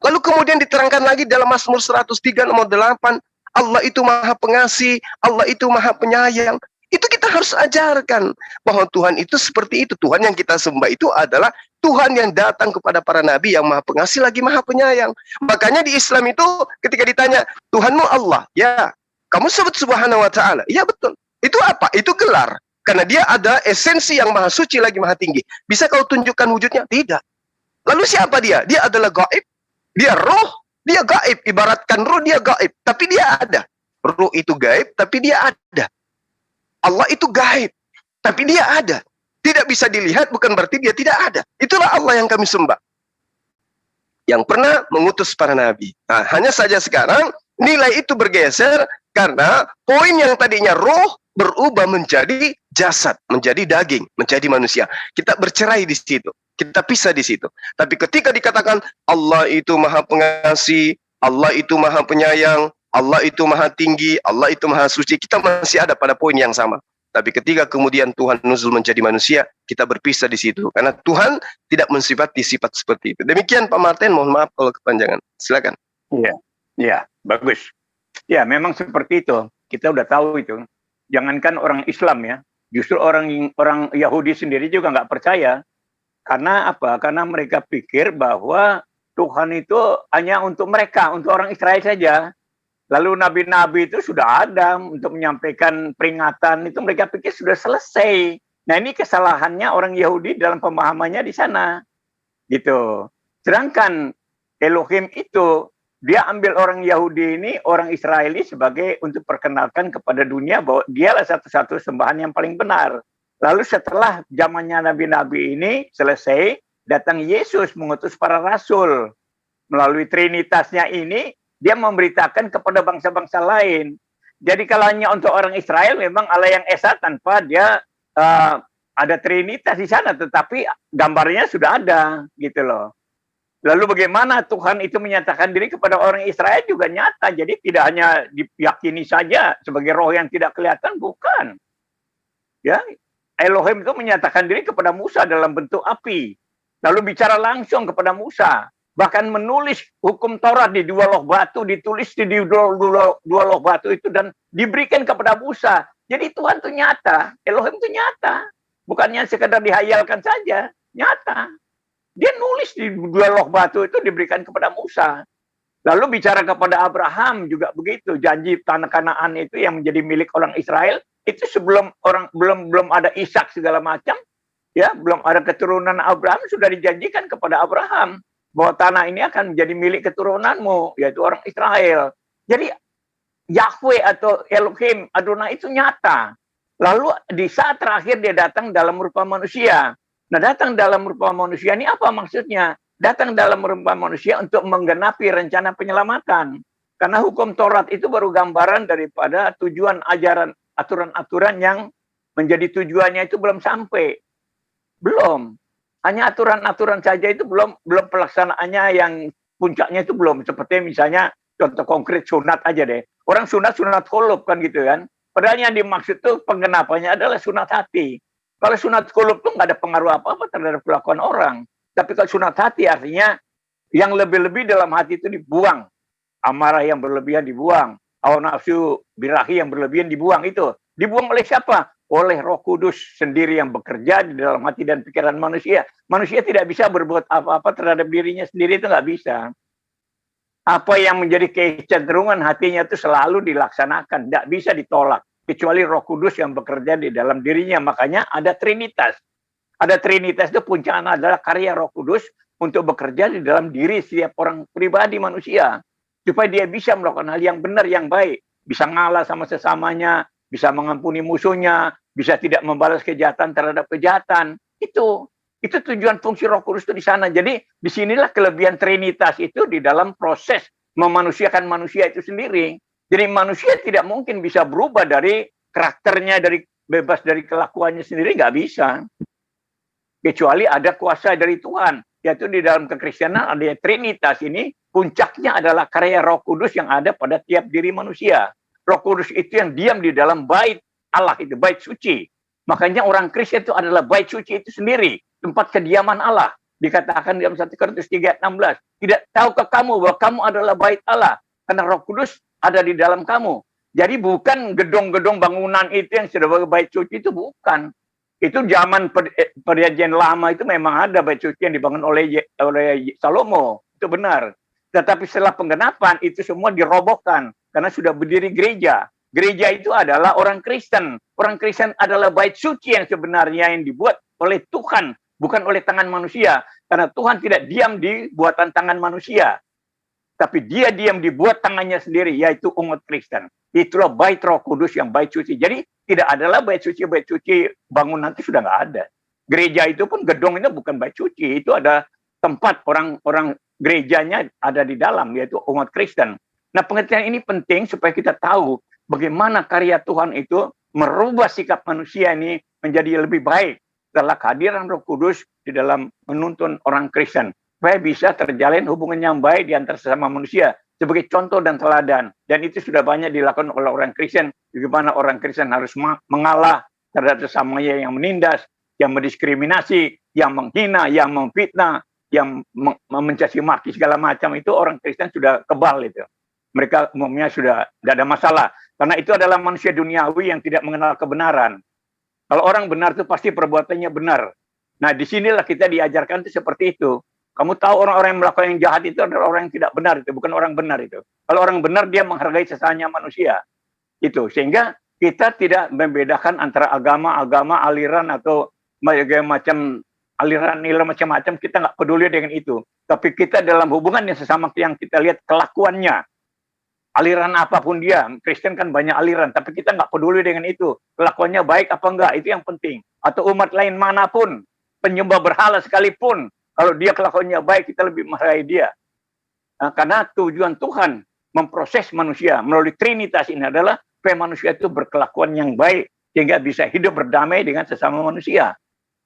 Lalu kemudian diterangkan lagi dalam Mazmur 103 nomor 8, Allah itu maha pengasih, Allah itu maha penyayang. Itu kita harus ajarkan bahwa Tuhan itu seperti itu. Tuhan yang kita sembah itu adalah Tuhan yang datang kepada para nabi yang maha pengasih lagi maha penyayang. Makanya di Islam itu ketika ditanya, Tuhanmu Allah, ya. Kamu sebut subhanahu wa ta'ala. Iya betul. Itu apa? Itu gelar. Karena Dia ada esensi yang maha suci lagi maha tinggi. Bisa kau tunjukkan wujudnya? Tidak. Lalu siapa Dia? Dia adalah gaib. Dia roh. Dia gaib. Ibaratkan roh, Dia gaib. Tapi Dia ada. Roh itu gaib, tapi Dia ada. Allah itu gaib, tapi Dia ada. Tidak bisa dilihat bukan berarti Dia tidak ada. Itulah Allah yang kami sembah, yang pernah mengutus para nabi. Nah, hanya saja sekarang nilai itu bergeser karena poin yang tadinya roh berubah menjadi jasad, menjadi daging, menjadi manusia. Kita bercerai di situ, kita pisah di situ. Tapi ketika dikatakan Allah itu maha pengasih, Allah itu maha penyayang, Allah itu maha tinggi, Allah itu maha suci, kita masih ada pada poin yang sama. Tapi ketika kemudian Tuhan nuzul menjadi manusia, kita berpisah di situ. Karena Tuhan tidak mensifati sifat seperti itu. Demikian Pak Martin, mohon maaf kalau kepanjangan. Silakan. Iya, bagus. Ya, memang seperti itu. Kita udah tahu itu. Jangankan orang Islam ya, justru orang Yahudi sendiri juga nggak percaya. Karena apa? Karena mereka pikir bahwa Tuhan itu hanya untuk mereka, untuk orang Israel saja. Lalu nabi-nabi itu sudah ada untuk menyampaikan peringatan, itu mereka pikir sudah selesai. Nah, ini kesalahannya orang Yahudi dalam pemahamannya di sana. Gitu. Sedangkan Elohim itu, dia ambil orang Yahudi ini, orang Israeli sebagai untuk perkenalkan kepada dunia bahwa dialah satu-satu sembahan yang paling benar. Lalu setelah zamannya nabi-nabi ini selesai, datang Yesus mengutus para rasul. Melalui trinitasnya ini, dia memberitakan kepada bangsa-bangsa lain. Jadi kalau hanya untuk orang Israel, memang Allah yang Esa tanpa dia ada trinitas di sana, tetapi gambarnya sudah ada, gitu loh. Lalu bagaimana Tuhan itu menyatakan diri kepada orang Israel juga nyata. Jadi tidak hanya diyakini saja sebagai roh yang tidak kelihatan, bukan. Ya, Elohim itu menyatakan diri kepada Musa dalam bentuk api. Lalu bicara langsung kepada Musa. Bahkan menulis hukum Taurat di dua loh batu, ditulis di dua loh batu itu dan diberikan kepada Musa. Jadi Tuhan itu nyata, Elohim itu nyata. Bukannya sekedar dihayalkan saja, nyata. Dia nulis di dua loh batu itu diberikan kepada Musa. Lalu bicara kepada Abraham juga begitu. Janji tanah Kanaan itu yang menjadi milik orang Israel itu sebelum belum ada Ishak segala macam, ya belum ada keturunan Abraham sudah dijanjikan kepada Abraham bahwa tanah ini akan menjadi milik keturunanmu, yaitu orang Israel. Jadi Yahweh atau Elohim Adonai itu nyata. Lalu di saat terakhir dia datang dalam rupa manusia. Nah, datang dalam rupa manusia ini apa maksudnya? Datang dalam rupa manusia untuk menggenapi rencana penyelamatan. Karena hukum Taurat itu baru gambaran daripada tujuan ajaran, aturan-aturan yang menjadi tujuannya itu belum sampai. Belum. Hanya aturan-aturan saja itu belum pelaksanaannya yang puncaknya itu belum. Seperti misalnya contoh konkret sunat aja deh. Orang sunat qulub kan gitu kan. Padahal yang dimaksud itu penggenapannya adalah sunat hati. Kalau sunat qulub itu nggak ada pengaruh apa-apa terhadap kelakuan orang. Tapi kalau sunat hati artinya yang lebih-lebih dalam hati itu dibuang. Amarah yang berlebihan dibuang. Hawa nafsu birahi yang berlebihan dibuang itu. Dibuang oleh siapa? Oleh Roh Kudus sendiri yang bekerja di dalam hati dan pikiran manusia. Manusia tidak bisa berbuat apa-apa terhadap dirinya sendiri, itu nggak bisa. Apa yang menjadi kecenderungan hatinya itu selalu dilaksanakan. Tidak bisa ditolak. Kecuali Roh Kudus yang bekerja di dalam dirinya. Makanya ada Trinitas. Ada Trinitas itu puncaknya adalah karya Roh Kudus untuk bekerja di dalam diri setiap orang pribadi manusia. Supaya dia bisa melakukan hal yang benar, yang baik. Bisa ngalah sama sesamanya, bisa mengampuni musuhnya, bisa tidak membalas kejahatan terhadap kejahatan. Itu tujuan fungsi Roh Kudus itu di sana. Jadi disinilah kelebihan Trinitas itu di dalam proses memanusiakan manusia itu sendiri. Jadi manusia tidak mungkin bisa berubah dari karakternya, dari bebas dari kelakuannya sendiri, nggak bisa. Kecuali ada kuasa dari Tuhan. Yaitu di dalam kekristenan ada Trinitas ini, puncaknya adalah karya Roh Kudus yang ada pada tiap diri manusia. Roh Kudus itu yang diam di dalam bait Allah, itu bait suci. Makanya orang Kristen itu adalah bait suci itu sendiri, tempat kediaman Allah. Dikatakan dalam 1 Korintus 3:16, tidak tahukah kamu bahwa kamu adalah bait Allah? Karena Roh Kudus ada di dalam kamu. Jadi bukan gedung-gedung bangunan itu yang sebagai bait suci, itu bukan. Itu zaman perjanjian lama itu memang ada bait suci yang dibangun oleh Salomo. Itu benar. Tetapi setelah penggenapan itu semua dirobohkan karena sudah berdiri gereja. Gereja itu adalah orang Kristen. Orang Kristen adalah bait suci yang sebenarnya yang dibuat oleh Tuhan, bukan oleh tangan manusia. Karena Tuhan tidak diam di buatan tangan manusia. Tapi dia diam dibuat tangannya sendiri, yaitu umat Kristen. Itulah bait Roh Kudus yang bait suci. Jadi tidak adalah bait suci bangunan itu sudah nggak ada. Gereja itu pun gedung itu bukan bait suci, itu ada tempat orang gerejanya ada di dalam, yaitu umat Kristen. Nah, pengertian ini penting supaya kita tahu bagaimana karya Tuhan itu merubah sikap manusia ini menjadi lebih baik setelah kehadiran Roh Kudus di dalam menuntun orang Kristen. Supaya bisa terjalin hubungan yang baik di antara sesama manusia sebagai contoh dan teladan. Dan itu sudah banyak dilakukan oleh orang Kristen. Bagaimana orang Kristen harus mengalah terhadap sesamanya yang menindas, yang mendiskriminasi, yang menghina, yang memfitnah, yang mencaci maki segala macam. Itu orang Kristen sudah kebal itu. Mereka umumnya sudah tidak ada masalah. Karena itu adalah manusia duniawi yang tidak mengenal kebenaran. Kalau orang benar itu pasti perbuatannya benar. Nah, disinilah kita diajarkan itu seperti itu. Kamu tahu orang-orang yang melakukan yang jahat itu adalah orang yang tidak benar, itu bukan orang benar itu. Kalau orang benar dia menghargai sesama manusia. Itu sehingga kita tidak membedakan antara agama, aliran atau macam aliran macam-macam, kita nggak peduli dengan itu. Tapi kita dalam hubungan yang sesama yang kita lihat kelakuannya. aliran apapun dia. Kristen kan banyak aliran, tapi kita nggak peduli dengan itu. Kelakuannya baik apa enggak, itu yang penting. Atau umat lain manapun, penyembah berhala sekalipun, kalau dia kelakuannya baik, kita lebih menghargai dia. Nah, karena tujuan Tuhan memproses manusia melalui Trinitas ini adalah supaya manusia itu berkelakuan yang baik, sehingga bisa hidup berdamai dengan sesama manusia.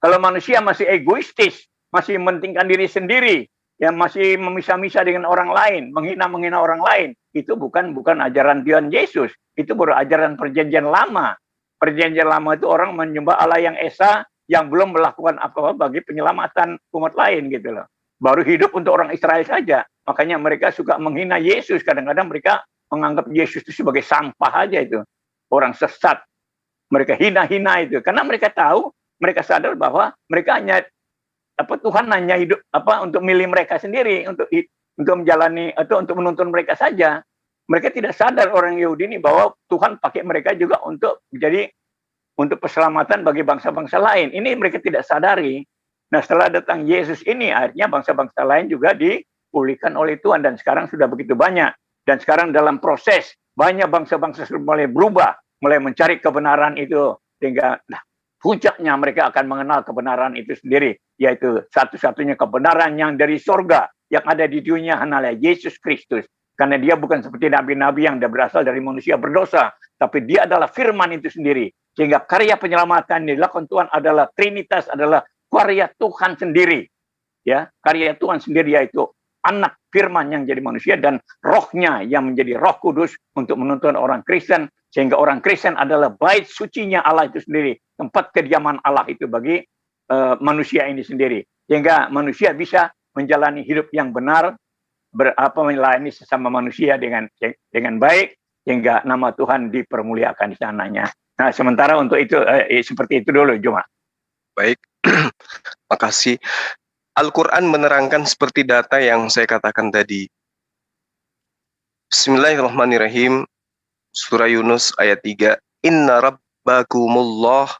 Kalau manusia masih egoistis, masih mementingkan diri sendiri, yang masih memisah-misah dengan orang lain, menghina orang lain, itu bukan ajaran Tuhan Yesus, itu baru ajaran perjanjian lama. Perjanjian lama itu orang menyembah Allah yang esa, yang belum melakukan apa-apa bagi penyelamatan umat lain gitu loh. Baru hidup untuk orang Israel saja. Makanya mereka suka menghina Yesus. Kadang-kadang mereka menganggap Yesus itu sebagai sampah aja itu. Orang sesat. Mereka hina-hina itu. Karena mereka tahu, mereka sadar bahwa mereka hanya Tuhan hanya hidup untuk milih mereka sendiri, untuk menjalani atau untuk menuntun mereka saja. Mereka tidak sadar orang Yahudi ini bahwa Tuhan pakai mereka juga untuk keselamatan bagi bangsa-bangsa lain. Ini mereka tidak sadari. Nah, setelah datang Yesus ini, akhirnya bangsa-bangsa lain juga dipulihkan oleh Tuhan, dan sekarang sudah begitu banyak. Dan sekarang dalam proses, banyak bangsa-bangsa sudah mulai berubah, mulai mencari kebenaran itu, sehingga puncaknya mereka akan mengenal kebenaran itu sendiri, yaitu satu-satunya kebenaran yang dari sorga, yang ada di dunia hanyalah Yesus Kristus. Karena dia bukan seperti nabi-nabi yang berasal dari manusia berdosa, tapi dia adalah firman itu sendiri. Sehingga karya penyelamatan yang dilakukan Tuhan adalah Trinitas, adalah karya Tuhan sendiri. Ya, karya Tuhan sendiri, yaitu anak firman yang jadi manusia dan rohnya yang menjadi Roh Kudus untuk menuntun orang Kristen, sehingga orang Kristen adalah bait sucinya Allah itu sendiri, tempat kediaman Allah itu bagi manusia ini sendiri, sehingga manusia bisa menjalani hidup yang benar, melayani sesama manusia dengan baik, sehingga nama Tuhan dipermuliakan di sananya. Nah, sementara untuk itu seperti itu dulu, Juma. Baik, makasih. Al-Quran menerangkan seperti data yang saya katakan tadi. Bismillahirrahmanirrahim. Surah Yunus ayat 3. Inna rabbakumullah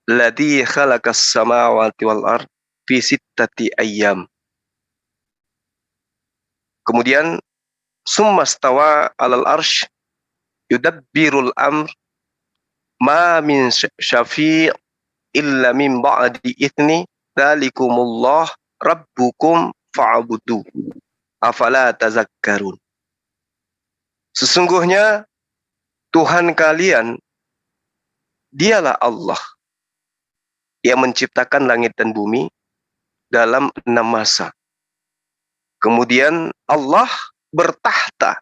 ladzi khalaqas samawati wal ard fi sittati ayyam. Kemudian summa stawa 'alal arsy yudabbirul amr ma min syafi' illa min ba'di idzni dzalikumullah rabbukum fa'budu afala tazakkarun. Sesungguhnya Tuhan kalian dialah Allah yang menciptakan langit dan bumi dalam 6 masa. Kemudian Allah bertahta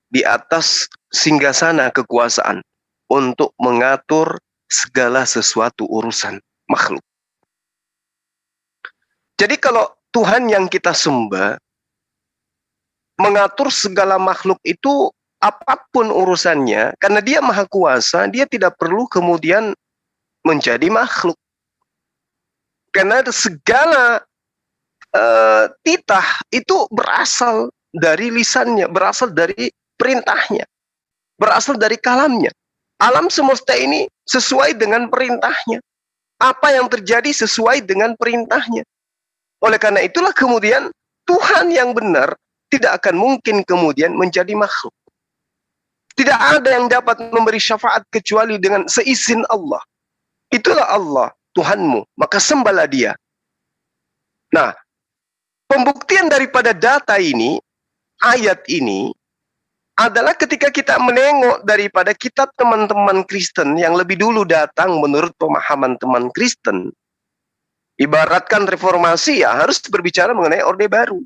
di atas singgasana kekuasaan untuk mengatur segala sesuatu urusan makhluk. Jadi kalau Tuhan yang kita sembah mengatur segala makhluk itu apapun urusannya, karena dia maha kuasa, dia tidak perlu kemudian menjadi makhluk. Karena segala titah itu berasal dari lisannya, berasal dari perintahnya, berasal dari kalamnya. Alam semesta ini sesuai dengan perintahnya. Apa yang terjadi sesuai dengan perintahnya. Oleh karena itulah kemudian Tuhan yang benar tidak akan mungkin kemudian menjadi makhluk. Tidak ada yang dapat memberi syafaat kecuali dengan seizin Allah. Itulah Allah, Tuhanmu, maka sembahlah dia. Nah, pembuktian daripada data ini, ayat ini, adalah ketika kita menengok daripada kitab teman-teman Kristen yang lebih dulu datang menurut pemahaman teman Kristen. Ibaratkan reformasi ya harus berbicara mengenai Orde Baru.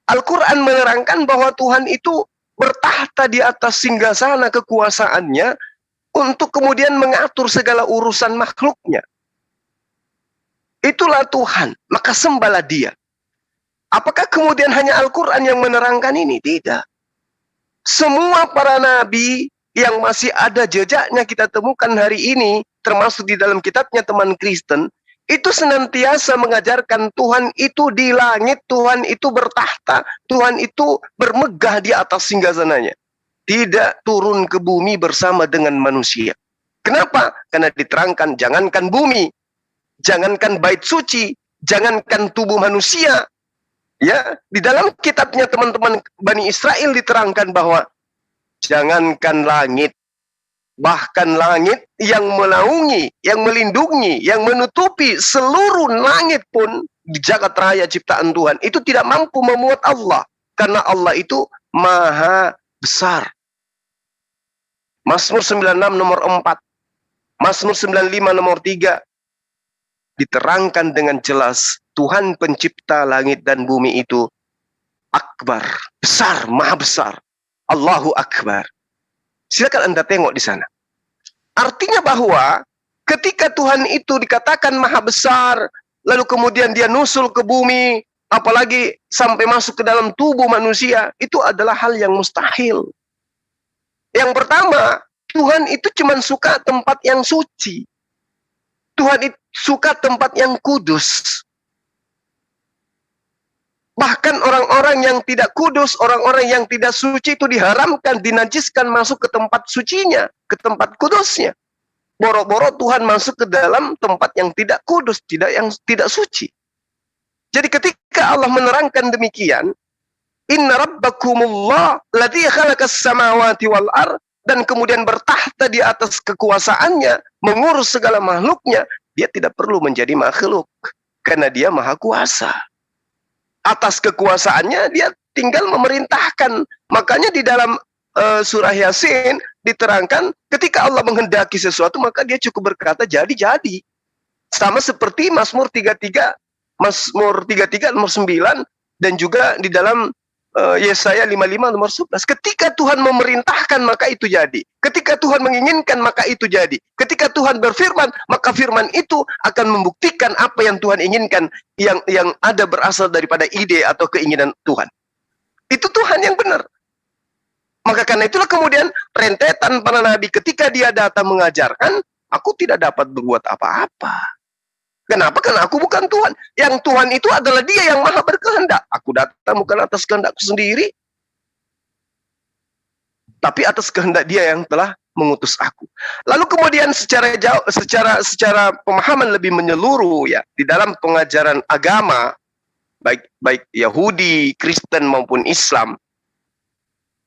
Al-Quran menerangkan bahwa Tuhan itu bertahta di atas singgasana kekuasaannya untuk kemudian mengatur segala urusan makhluknya. Itulah Tuhan, maka sembahlah dia. Apakah kemudian hanya Al-Quran yang menerangkan ini? Tidak. Semua para nabi yang masih ada jejaknya kita temukan hari ini, termasuk di dalam kitabnya teman Kristen, itu senantiasa mengajarkan Tuhan itu di langit, Tuhan itu bertahta, Tuhan itu bermegah di atas singgasananya. Tidak turun ke bumi bersama dengan manusia. Kenapa? Karena diterangkan, jangankan bumi, jangankan bait suci, jangankan tubuh manusia, Ya, di dalam kitabnya teman-teman Bani Israel diterangkan bahwa jangankan langit, bahkan langit yang menaungi, yang melindungi, yang menutupi seluruh langit pun di jagat raya ciptaan Tuhan itu tidak mampu memuat Allah, karena Allah itu maha besar. Mazmur 96 nomor 4, Mazmur 95 nomor 3 diterangkan dengan jelas Tuhan pencipta langit dan bumi itu akbar, besar, maha besar. Allahu akbar. Silakan Anda tengok di sana. Artinya bahwa ketika Tuhan itu dikatakan maha besar, lalu kemudian dia nusul ke bumi, apalagi sampai masuk ke dalam tubuh manusia, itu adalah hal yang mustahil. Yang pertama, Tuhan itu cuma suka tempat yang suci. Tuhan itu suka tempat yang kudus. Bahkan orang-orang yang tidak kudus, orang-orang yang tidak suci itu diharamkan, dinajiskan masuk ke tempat sucinya, ke tempat kudusnya. Boro-boro Tuhan masuk ke dalam tempat yang tidak kudus, yang tidak suci. Jadi ketika Allah menerangkan demikian, Inna rabbakumullah ladzi khalaqas samawati wal ard, dan kemudian bertahta di atas kekuasaannya, mengurus segala makhluknya, dia tidak perlu menjadi makhluk, karena dia maha kuasa. Atas kekuasaannya dia tinggal memerintahkan. Makanya di dalam surah Yasin diterangkan ketika Allah menghendaki sesuatu maka dia cukup berkata jadi. Sama seperti Mazmur 33 nomor 9 dan juga di dalam Yesaya 55 nomor 11. Ketika Tuhan memerintahkan maka itu jadi. Ketika Tuhan menginginkan maka itu jadi. Ketika Tuhan berfirman maka firman itu akan membuktikan apa yang Tuhan inginkan, yang ada berasal daripada ide atau keinginan Tuhan. Itu Tuhan yang benar. Maka karena itulah kemudian rentetan para nabi ketika dia datang mengajarkan, aku tidak dapat berbuat apa-apa. Kenapa? Karena aku bukan Tuhan. Yang Tuhan itu adalah dia yang maha berkehendak. Aku datang bukan atas kehendakku sendiri, tapi atas kehendak dia yang telah mengutus aku. Lalu kemudian secara pemahaman lebih menyeluruh ya, di dalam pengajaran agama, baik Yahudi, Kristen maupun Islam,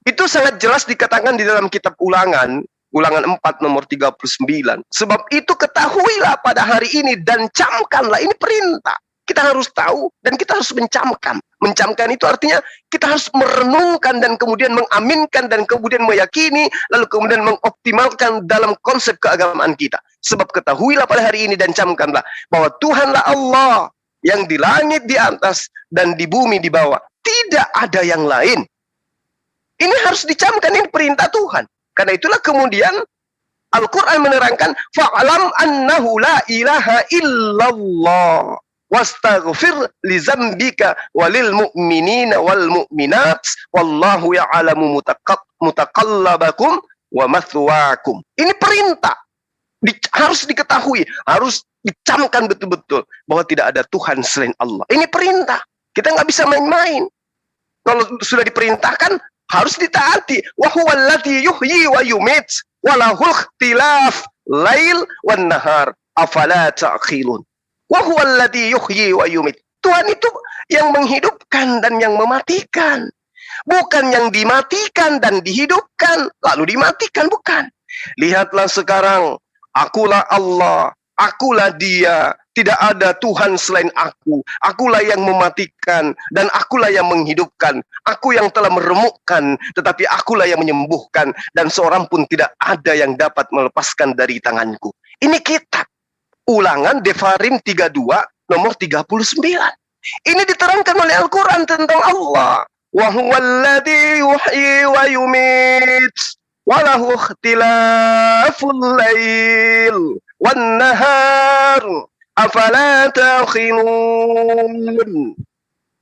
itu sangat jelas dikatakan di dalam kitab Ulangan 4 nomor 39. Sebab itu ketahuilah pada hari ini dan camkanlah. Ini perintah. Kita harus tahu dan kita harus mencamkan. Mencamkan itu artinya kita harus merenungkan dan kemudian mengaminkan dan kemudian meyakini, lalu kemudian mengoptimalkan dalam konsep keagamaan kita. Sebab ketahuilah pada hari ini dan camkanlah bahwa Tuhanlah Allah yang di langit di atas dan di bumi di bawah. Tidak ada yang lain. Ini harus dicamkan, ini perintah Tuhan. Karena itulah kemudian Al-Quran menerangkan fa'alam annahu la ilaha illallah wastaghfir li zambika walil mu'minina wal mu'minat wallahu ya'lamu mutaqallabakum wa mathwakum. Ini perintah. Harus diketahui, harus dicamkan betul-betul bahwa tidak ada Tuhan selain Allah. Ini perintah. Kita nggak bisa main-main. Kalau sudah diperintahkan harus ditaati. Wa huwal ladzi yuhyi wa yumit wa lahul ikhtilaf lail wan nahar afala ta'qilun. Wa huwal ladzi yuhyi wa yumit. Tuhan itu yang menghidupkan dan yang mematikan. Bukan yang dimatikan dan dihidupkan lalu dimatikan, bukan. Lihatlah sekarang, akulah Allah, akulah Dia. Tidak ada Tuhan selain aku. Akulah yang mematikan dan akulah yang menghidupkan. Aku yang telah meremukkan, tetapi akulah yang menyembuhkan. Dan seorang pun tidak ada yang dapat melepaskan dari tanganku. Ini kitab Ulangan Devarim 32 nomor 39. Ini diterangkan oleh Al-Quran tentang Allah. Wa huwallazi yuhyi wa yumit wa lahu ikhtilaful lail wan nahar afala ta'qilun.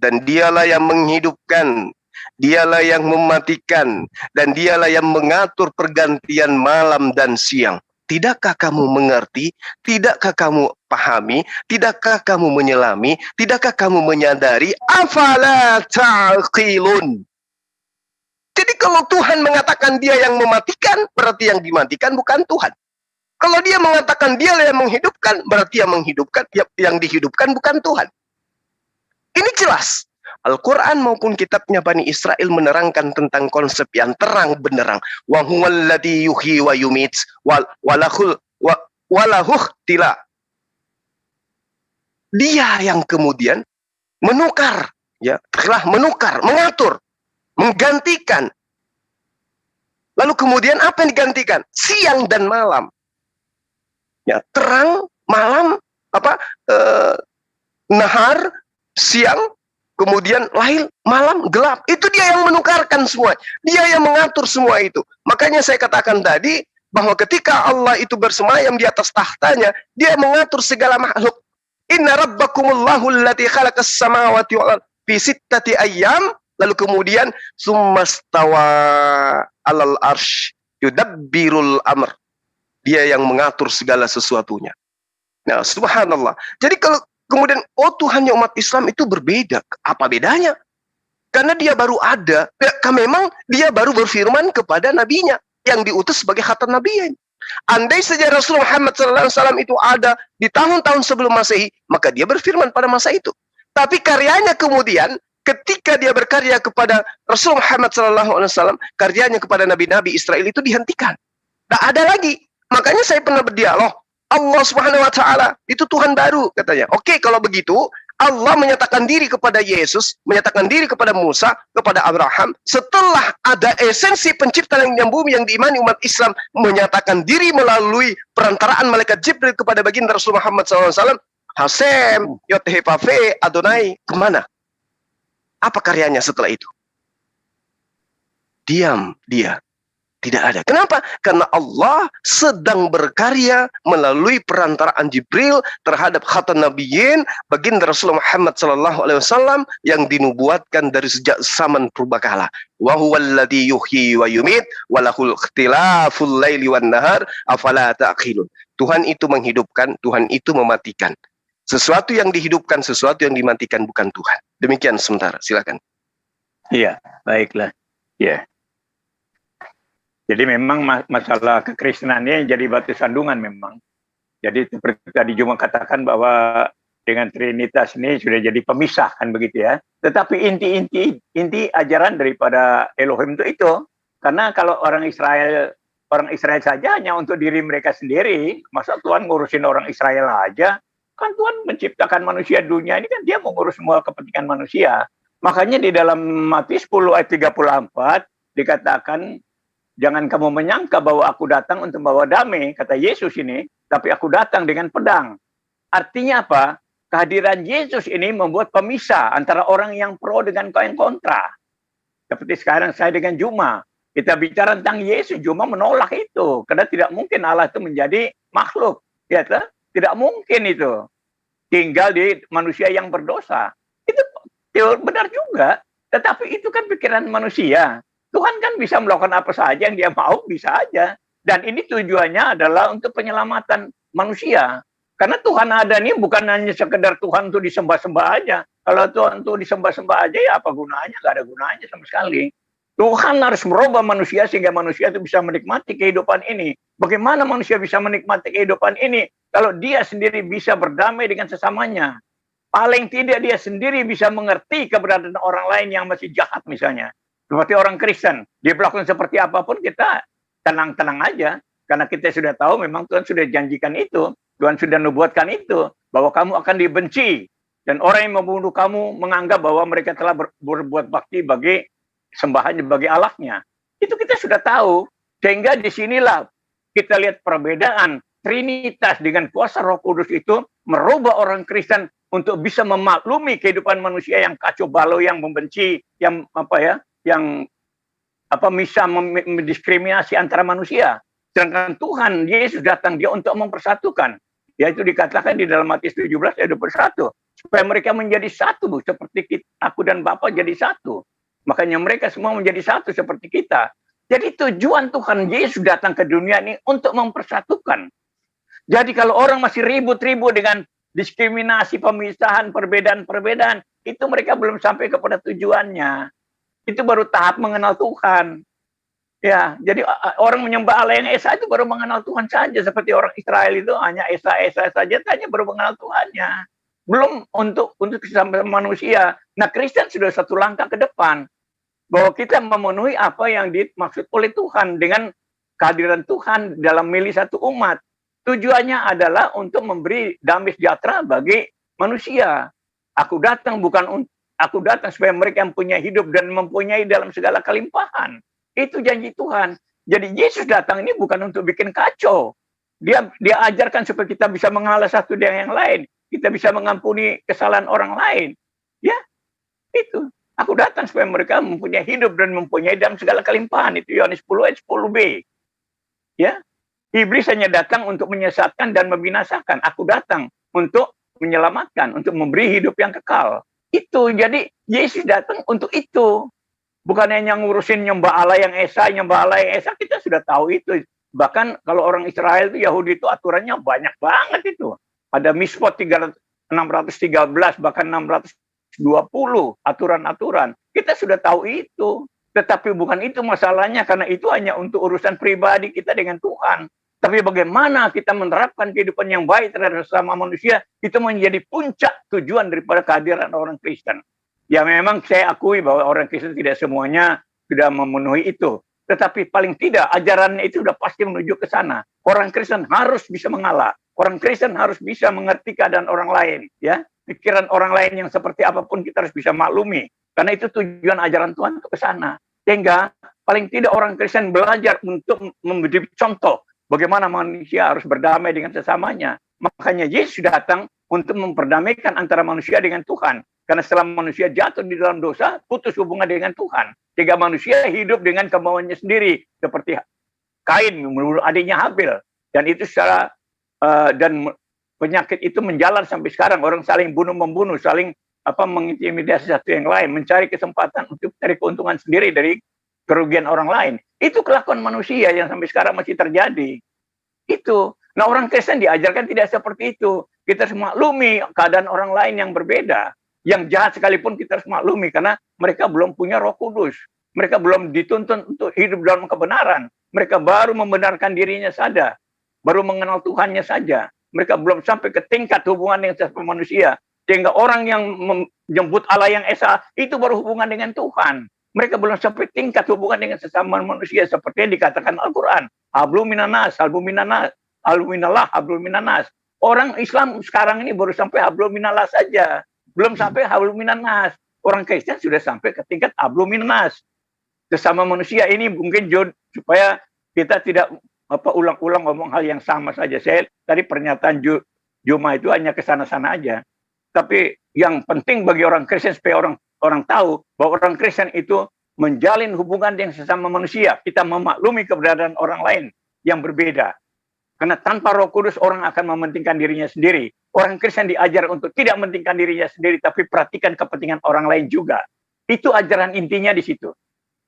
Dan dialah yang menghidupkan, dialah yang mematikan, dan dialah yang mengatur pergantian malam dan siang. Tidakkah kamu mengerti? Tidakkah kamu pahami? Tidakkah kamu menyelami? Tidakkah kamu menyadari? Afala ta'qilun. Jadi kalau Tuhan mengatakan dia yang mematikan, berarti yang dimatikan bukan Tuhan. Kalau dia mengatakan dia yang menghidupkan, berarti yang menghidupkan, yang dihidupkan bukan Tuhan. Ini jelas. Al-Quran maupun kitabnya Bani Israel menerangkan tentang konsep yang terang benderang. Wa huwallazi yuhyi wa yumit walahuh tila. Dia yang kemudian menukar, ya, telah menukar, mengatur, menggantikan. Lalu kemudian apa yang digantikan? Siang dan malam. Ya, terang, malam, nahar, siang, kemudian lail, malam, gelap. Itu dia yang menukarkan semua. Dia yang mengatur semua itu. Makanya saya katakan tadi, bahwa ketika Allah itu bersemayam di atas tahtanya, dia mengatur segala makhluk. Inna rabbakumullahu allati khalaqas samawati wal ardi fi sittati ayyam. Lalu kemudian summastawa alal arsh yudabbirul amr. Dia yang mengatur segala sesuatunya. Nah, subhanallah. Jadi kalau kemudian, oh Tuhannya umat Islam itu berbeda. Apa bedanya? Karena dia baru ada. Ya, memang dia baru berfirman kepada nabinya yang diutus sebagai khatam nabiyin. Andai saja Rasulullah Muhammad SAW itu ada di tahun-tahun sebelum Masehi, maka dia berfirman pada masa itu. Tapi karyanya kemudian, ketika dia berkarya kepada Rasulullah Muhammad SAW, karyanya kepada nabi-nabi Israel itu dihentikan. Tak ada lagi. Makanya saya pernah berdialog. Allah Subhanahu wa Ta'ala itu Tuhan baru, katanya. Oke, kalau begitu, Allah menyatakan diri kepada Yesus, menyatakan diri kepada Musa, kepada Abraham, setelah ada esensi penciptaan yang bumi yang diimani umat Islam, menyatakan diri melalui perantaraan malaikat Jibril kepada baginda Rasul Muhammad SAW, Hasem, Yotehepafe, Adonai, kemana? Apa karyanya setelah itu? Diam dia. Tidak ada. Kenapa? Karena Allah sedang berkarya melalui perantaraan Jibril terhadap khatam nabiyyin baginda Rasulullah Muhammad SAW yang dinubuatkan dari sejak zaman purbakala. Wa huwallazi yuhyi wa yumit wa lahul ikhtilaful laili wan nahar afala ta'qilun. Tuhan itu menghidupkan, Tuhan itu mematikan. Sesuatu yang dihidupkan, sesuatu yang dimatikan bukan Tuhan. Demikian sementara. Silakan. Iya, baiklah. Ya. Jadi memang masalah kekristenan ini jadi batu sandungan memang. Jadi seperti tadi Juma katakan bahwa dengan Trinitas ini sudah jadi pemisah kan begitu ya. Tetapi inti ajaran daripada Elohim itu. Karena kalau orang Israel saja hanya untuk diri mereka sendiri, masa Tuhan ngurusin orang Israel aja? Kan Tuhan menciptakan manusia dunia ini kan dia mengurus semua kepentingan manusia. Makanya di dalam Matius 10 ayat 34 dikatakan, jangan kamu menyangka bahwa aku datang untuk membawa damai, kata Yesus ini, tapi aku datang dengan pedang. Artinya apa? Kehadiran Yesus ini membuat pemisah antara orang yang pro dengan yang kontra. Seperti sekarang saya dengan Juma, kita bicara tentang Yesus, Juma menolak itu. Karena tidak mungkin Allah itu menjadi makhluk. Ya, tidak mungkin itu. Tinggal di manusia yang berdosa. Itu benar juga. Tetapi itu kan pikiran manusia. Tuhan kan bisa melakukan apa saja yang dia mau, bisa aja. Dan ini tujuannya adalah untuk penyelamatan manusia. Karena Tuhan ada nih bukan hanya sekedar Tuhan untuk disembah-sembah aja. Kalau Tuhan untuk disembah-sembah aja, ya apa gunanya? Gak ada gunanya sama sekali. Tuhan harus merubah manusia sehingga manusia itu bisa menikmati kehidupan ini. Bagaimana manusia bisa menikmati kehidupan ini kalau dia sendiri bisa berdamai dengan sesamanya? Paling tidak dia sendiri bisa mengerti keberadaan orang lain yang masih jahat misalnya. Seperti orang Kristen, dia berlaku seperti apapun kita tenang-tenang aja. Karena kita sudah tahu memang Tuhan sudah janjikan itu. Tuhan sudah nubuatkan itu. Bahwa kamu akan dibenci. Dan orang yang membunuh kamu menganggap bahwa mereka telah berbuat bakti bagi sembahan, bagi Allahnya. Itu kita sudah tahu. Sehingga disinilah kita lihat perbedaan Trinitas dengan kuasa Roh Kudus itu merubah orang Kristen untuk bisa memaklumi kehidupan manusia yang kacau balau, yang membenci, yang bisa mendiskriminasi antara manusia. Sedangkan Tuhan Yesus datang dia untuk mempersatukan. Yaitu dikatakan di dalam Matius 17 ayat 21. Supaya mereka menjadi satu, seperti aku dan Bapa jadi satu. Makanya mereka semua menjadi satu seperti kita. Jadi tujuan Tuhan Yesus datang ke dunia ini untuk mempersatukan. Jadi kalau orang masih ribut-ribut dengan diskriminasi, pemisahan, perbedaan-perbedaan, itu mereka belum sampai kepada tujuannya. Itu baru tahap mengenal Tuhan. Ya, jadi orang menyembah Allah yang Esa itu baru mengenal Tuhan saja. Seperti orang Israel itu hanya Esa saja, hanya baru mengenal Tuhannya. belum untuk sesama manusia. Nah, Kristen sudah satu langkah ke depan, bahwa kita memenuhi apa yang dimaksud oleh Tuhan dengan kehadiran Tuhan dalam milih satu umat. Tujuannya adalah untuk memberi damai sejahtera bagi manusia. Aku datang supaya mereka mempunyai hidup dan mempunyai dalam segala kelimpahan. Itu janji Tuhan. Jadi Yesus datang ini bukan untuk bikin kacau. Dia ajarkan supaya kita bisa mengalah satu dengan yang lain. Kita bisa mengampuni kesalahan orang lain. Ya, itu. Aku datang supaya mereka mempunyai hidup dan mempunyai dalam segala kelimpahan. Itu Yohanes 10 ayat 10b. Ya, iblis hanya datang untuk menyesatkan dan membinasakan. Aku datang untuk menyelamatkan, untuk memberi hidup yang kekal. Itu, jadi Yesus datang untuk itu. Bukan hanya ngurusin nyembah Allah yang esa, kita sudah tahu itu. Bahkan kalau orang Israel itu, Yahudi itu aturannya banyak banget itu. Ada Mishpot 613, bahkan 620 aturan-aturan. Kita sudah tahu itu. Tetapi bukan itu masalahnya, karena itu hanya untuk urusan pribadi kita dengan Tuhan. Tapi bagaimana kita menerapkan kehidupan yang baik terhadap sesama manusia, itu menjadi puncak tujuan daripada kehadiran orang Kristen. Ya memang saya akui bahwa orang Kristen tidak semuanya sudah memenuhi itu. Tetapi paling tidak ajarannya itu sudah pasti menuju ke sana. Orang Kristen harus bisa mengalah. Orang Kristen harus bisa mengerti keadaan orang lain. Ya, pikiran orang lain yang seperti apapun kita harus bisa maklumi. Karena itu tujuan ajaran Tuhan itu ke sana. Sehingga paling tidak orang Kristen belajar untuk menjadi contoh bagaimana manusia harus berdamai dengan sesamanya. Makanya Yesus datang untuk memperdamaikan antara manusia dengan Tuhan. Karena setelah manusia jatuh di dalam dosa, putus hubungan dengan Tuhan. Sehingga manusia hidup dengan kemauannya sendiri. Seperti Kain membunuh adiknya Habil. Dan itu secara dan penyakit itu menjalar sampai sekarang. Orang saling bunuh-membunuh, saling mengintimidasi satu yang lain, mencari kesempatan untuk mencari keuntungan sendiri dari kerugian orang lain. Itu kelakuan manusia yang sampai sekarang masih terjadi. Itu. Nah, orang Kristen diajarkan tidak seperti itu. Kita harus maklumi keadaan orang lain yang berbeda. Yang jahat sekalipun kita harus maklumi, karena mereka belum punya Roh Kudus. Mereka belum dituntun untuk hidup dalam kebenaran. Mereka baru membenarkan dirinya saja. Baru mengenal Tuhannya saja. Mereka belum sampai ke tingkat hubungan dengan sesama manusia. Sehingga orang yang menyebut Allah yang esa, itu baru hubungan dengan Tuhan. Mereka belum sampai tingkat hubungan dengan sesama manusia. Seperti yang dikatakan Al-Quran. Hablum minanas, hablum minanas, hablum minallah, hablum minanas. Orang Islam sekarang ini baru sampai hablum minallah saja. Belum sampai hablum minanas. Orang Kristen sudah sampai ke tingkat hablum minanas. Sesama manusia ini mungkin supaya kita tidak ulang-ulang ngomong hal yang sama saja. Saya tadi pernyataan Juma itu hanya ke sana-sana aja. Tapi yang penting bagi orang Kristen supaya orang tahu bahwa orang Kristen itu menjalin hubungan dengan sesama manusia. Kita memaklumi keberadaan orang lain yang berbeda. Karena tanpa Roh Kudus orang akan mementingkan dirinya sendiri. Orang Kristen diajar untuk tidak mementingkan dirinya sendiri, tapi perhatikan kepentingan orang lain juga. Itu ajaran intinya di situ.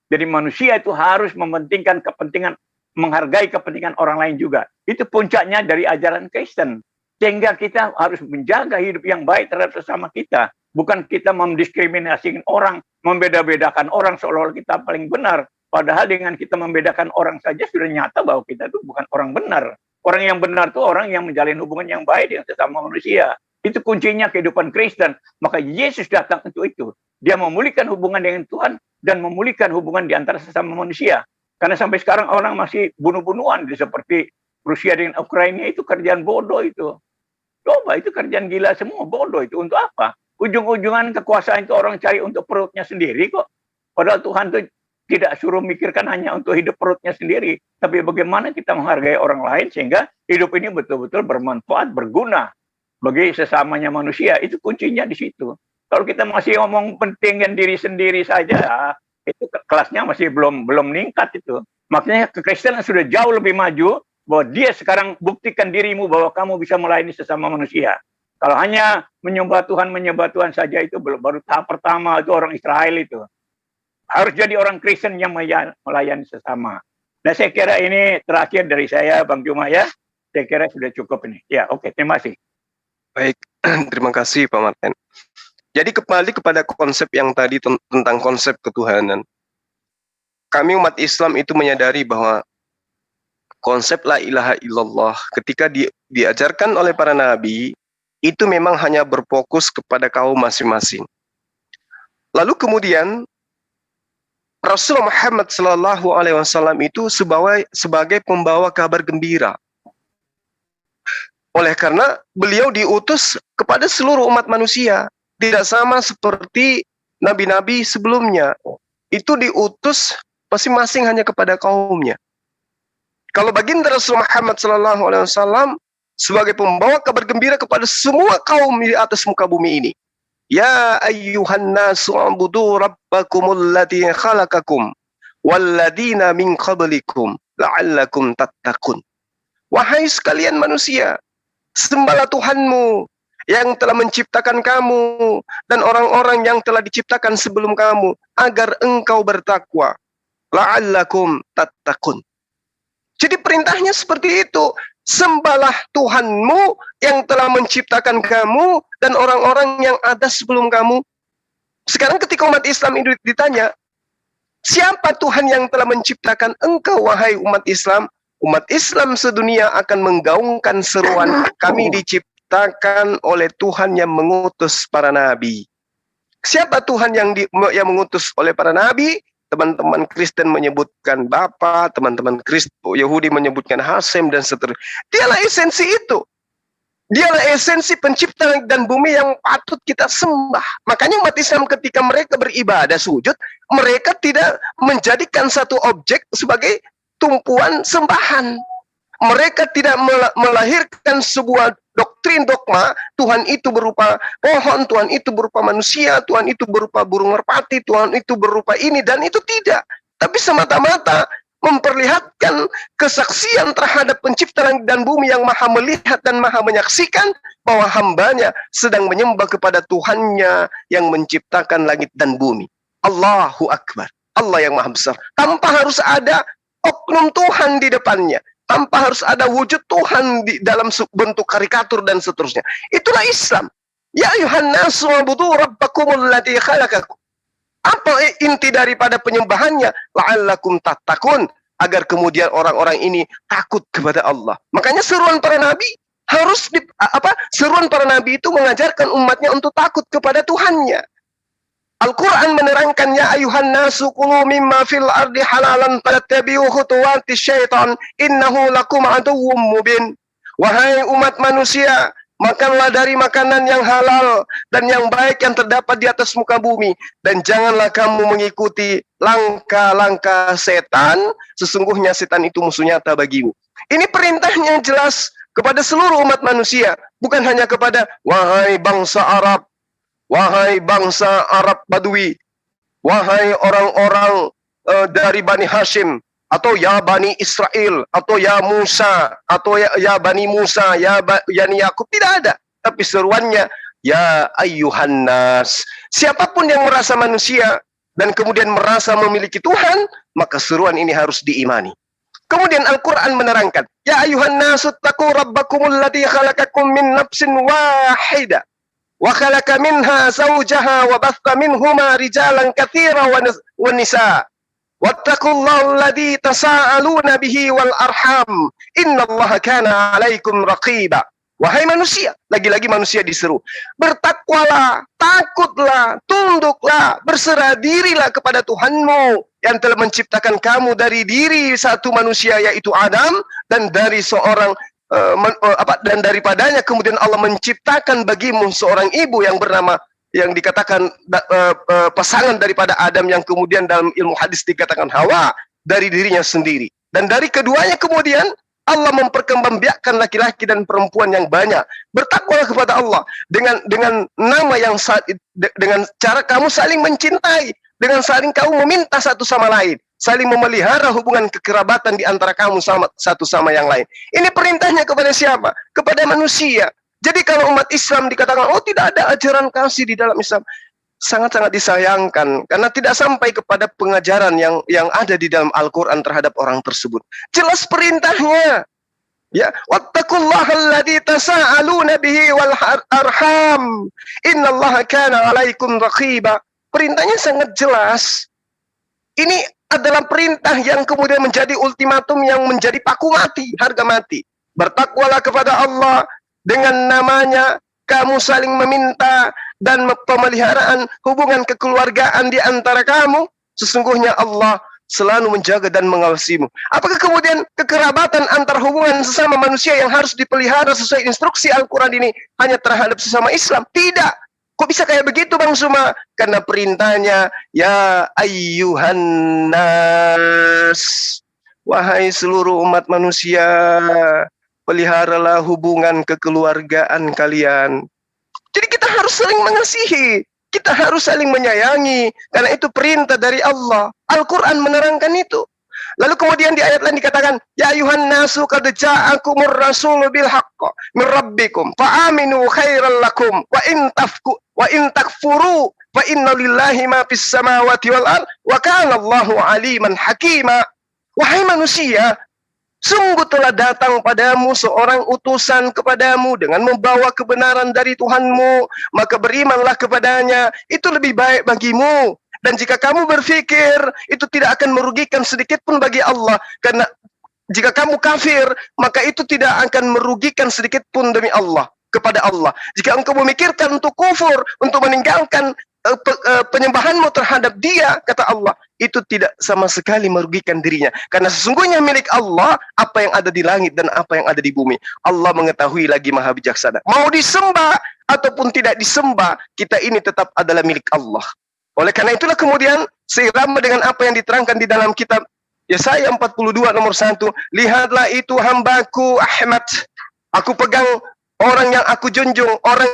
Jadi manusia itu harus mementingkan kepentingan, menghargai kepentingan orang lain juga. Itu puncaknya dari ajaran Kristen. Sehingga kita harus menjaga hidup yang baik terhadap sesama kita. Bukan kita mendiskriminasikan orang, membeda-bedakan orang seolah-olah kita paling benar. Padahal dengan kita membedakan orang saja sudah nyata bahwa kita itu bukan orang benar. Orang yang benar itu orang yang menjalin hubungan yang baik dengan sesama manusia. Itu kuncinya kehidupan Kristen. Maka Yesus datang untuk itu. Dia memulihkan hubungan dengan Tuhan dan memulihkan hubungan di antara sesama manusia. Karena sampai sekarang orang masih bunuh-bunuhan seperti Rusia dengan Ukraina, itu kerjaan bodoh itu. Coba, itu kerjaan gila semua, bodoh itu. Untuk apa? Ujung-ujungan kekuasaan itu orang cari untuk perutnya sendiri kok. Padahal Tuhan itu tidak suruh mikirkan hanya untuk hidup perutnya sendiri. Tapi bagaimana kita menghargai orang lain sehingga hidup ini betul-betul bermanfaat, berguna bagi sesamanya manusia. Itu kuncinya di situ. Kalau kita masih ngomong pentingin diri sendiri saja, itu kelasnya masih belum meningkat itu. Makanya kekristenan sudah jauh lebih maju, bahwa dia sekarang buktikan dirimu bahwa kamu bisa melayani sesama manusia. Kalau hanya menyembah Tuhan saja itu baru tahap pertama, itu orang Israel itu. Harus jadi orang Kristen yang melayani sesama. Nah, saya kira ini terakhir dari saya, Bang Juma ya. Saya kira sudah cukup ini. Ya, oke, terima kasih. Baik, terima kasih Pak Martin. Jadi kembali kepada konsep yang tadi tentang konsep ketuhanan. Kami umat Islam itu menyadari bahwa konsep la ilaha illallah ketika diajarkan oleh para nabi itu memang hanya berfokus kepada kaum masing-masing. Lalu kemudian Rasulullah Muhammad SAW itu sebagai pembawa kabar gembira. Oleh karena beliau diutus kepada seluruh umat manusia, tidak sama seperti nabi-nabi sebelumnya. Itu diutus masing-masing hanya kepada kaumnya. Kalau baginda Rasulullah Muhammad SAW sebagai pembawa kabar gembira kepada semua kaum di atas muka bumi ini. Ya ayyuhan nasu ubudu rabbakumul ladzi khalaqakum walladzina min qablikum la'allakum tattaqun. Wahai sekalian manusia, sembahlah Tuhanmu yang telah menciptakan kamu dan orang-orang yang telah diciptakan sebelum kamu agar engkau bertakwa. La'allakum tattaqun. Jadi perintahnya seperti itu. Sembahlah Tuhanmu yang telah menciptakan kamu dan orang-orang yang ada sebelum kamu. Sekarang ketika umat Islam itu ditanya, siapa Tuhan yang telah menciptakan engkau, wahai umat Islam? Umat Islam sedunia akan menggaungkan seruan, kami diciptakan oleh Tuhan yang mengutus para nabi. Siapa Tuhan yang mengutus oleh para nabi? Teman-teman Kristen menyebutkan Bapa, teman-teman Yahudi menyebutkan Hasem, dan seterusnya. Dialah esensi itu. Dialah esensi pencipta dan bumi yang patut kita sembah. Makanya umat Islam ketika mereka beribadah sujud, mereka tidak menjadikan satu objek sebagai tumpuan sembahan. Mereka tidak melahirkan sebuah doktrin dogma, Tuhan itu berupa pohon, Tuhan itu berupa manusia, Tuhan itu berupa burung merpati, Tuhan itu berupa ini dan itu tidak. Tapi semata-mata memperlihatkan kesaksian terhadap pencipta langit dan bumi yang maha melihat dan maha menyaksikan bahwa hambanya sedang menyembah kepada Tuhannya yang menciptakan langit dan bumi. Allahu Akbar. Allah yang maha besar. Tanpa harus ada oknum Tuhan di depannya. Tanpa harus ada wujud Tuhan di dalam bentuk karikatur dan seterusnya. Itulah Islam. Ya ayuhan nasu ubudu rabbakumul ladzi khalaqakum. Apa inti daripada penyembahannya? La'allakum tattaqun, agar kemudian orang-orang ini takut kepada Allah. Makanya seruan para nabi seruan para nabi itu mengajarkan umatnya untuk takut kepada Tuhannya. Al-Quran menerangkan, ya ayuhan nasu kulu mimma fil ardi halalan falattabi'u khutuwati syaitan innahu lakum aduwwum mubin. Wahai umat manusia, makanlah dari makanan yang halal dan yang baik yang terdapat di atas muka bumi, dan janganlah kamu mengikuti langkah-langkah setan, sesungguhnya setan itu musuh nyata bagimu. Ini perintahnya jelas kepada seluruh umat manusia, bukan hanya kepada wahai bangsa Arab, wahai bangsa Arab Badui, wahai orang-orang dari Bani Hashim, atau ya Bani Israel, atau ya Musa, atau ya Bani Musa, ya Bani Yakub, tidak ada. Tapi seruannya, ya ayyuhan nas. Siapapun yang merasa manusia dan kemudian merasa memiliki Tuhan, maka seruan ini harus diimani. Kemudian Al-Quran menerangkan, ya ayyuhan nasu taqu rabbakumul ladzi khalaqakum min nafsin wahidah wa khalaqa minha zawjaha wa batha minhuma rijalan katsiran wa nisaa wattaqullaha alladzi tasaaluna bihi wal arham innallaha kana 'alaikum raqiba. Wahai manusia, lagi-lagi manusia diseru, bertakwalah, takutlah, tunduklah, berserah dirilah kepada Tuhanmu yang telah menciptakan kamu dari diri satu manusia yaitu Adam, dan dari seorang dan daripadanya kemudian Allah menciptakan bagimu seorang ibu yang bernama, yang dikatakan pasangan daripada Adam, yang kemudian dalam ilmu hadis dikatakan Hawa, dari dirinya sendiri. Dan dari keduanya kemudian Allah memperkembangbiakkan laki-laki dan perempuan yang banyak. Bertakwalah kepada Allah dengan nama yang dengan cara kamu saling mencintai, dengan saling kamu meminta satu sama lain, saling memelihara hubungan kekerabatan di antara kamu sama satu sama yang lain. Ini perintahnya kepada siapa? Kepada manusia. Jadi kalau umat Islam dikatakan, oh tidak ada ajaran kasih di dalam Islam, sangat-sangat disayangkan, karena tidak sampai kepada pengajaran yang ada di dalam Al-Quran terhadap orang tersebut. Jelas perintahnya, ya, wattaqullaha alladzi tasaaluna bihi wal arham innallaha kana 'alaikum raqiba. Perintahnya sangat jelas. Ini adalah perintah yang kemudian menjadi ultimatum, yang menjadi paku mati, harga mati. Bertakwalah kepada Allah dengan namanya, kamu saling meminta dan pemeliharaan hubungan kekeluargaan di antara kamu, sesungguhnya Allah selalu menjaga dan mengawasimu. Apakah kemudian kekerabatan antar hubungan sesama manusia yang harus dipelihara sesuai instruksi Al-Quran ini hanya terhadap sesama Islam? Tidak. Kok bisa kayak begitu Bang Suma? Karena perintahnya, ya ayyuhan nas, wahai seluruh umat manusia, peliharalah hubungan kekeluargaan kalian. Jadi kita harus saling mengasihi, kita harus saling menyayangi, karena itu perintah dari Allah. Al-Quran menerangkan itu. Lalu kemudian di ayat lain dikatakan, ya ayuhan nasu qad ja'akumur rasulu bil haqqi min rabbikum fa aminu khairal lakum wa in takfuru fa inna lillahi ma fis samawati wal ard wa kana Allahu aliman hakima. Wahai manusia, sungguh telah datang padamu seorang utusan kepadamu dengan membawa kebenaran dari Tuhanmu, maka berimanlah kepadanya, itu lebih baik bagimu. Dan jika kamu berpikir, itu tidak akan merugikan sedikit pun bagi Allah. Karena jika kamu kafir, maka itu tidak akan merugikan sedikit pun demi Allah, kepada Allah. Jika engkau memikirkan untuk kufur, untuk meninggalkan penyembahanmu terhadap dia, kata Allah, itu tidak sama sekali merugikan dirinya. Karena sesungguhnya milik Allah apa yang ada di langit dan apa yang ada di bumi. Allah mengetahui lagi maha bijaksana. Mau disembah ataupun tidak disembah, kita ini tetap adalah milik Allah. Oleh karena itulah kemudian seirama dengan apa yang diterangkan di dalam kitab Yesaya 42 nomor 1, lihatlah itu hambaku Ahmad, aku pegang orang yang aku junjung, orang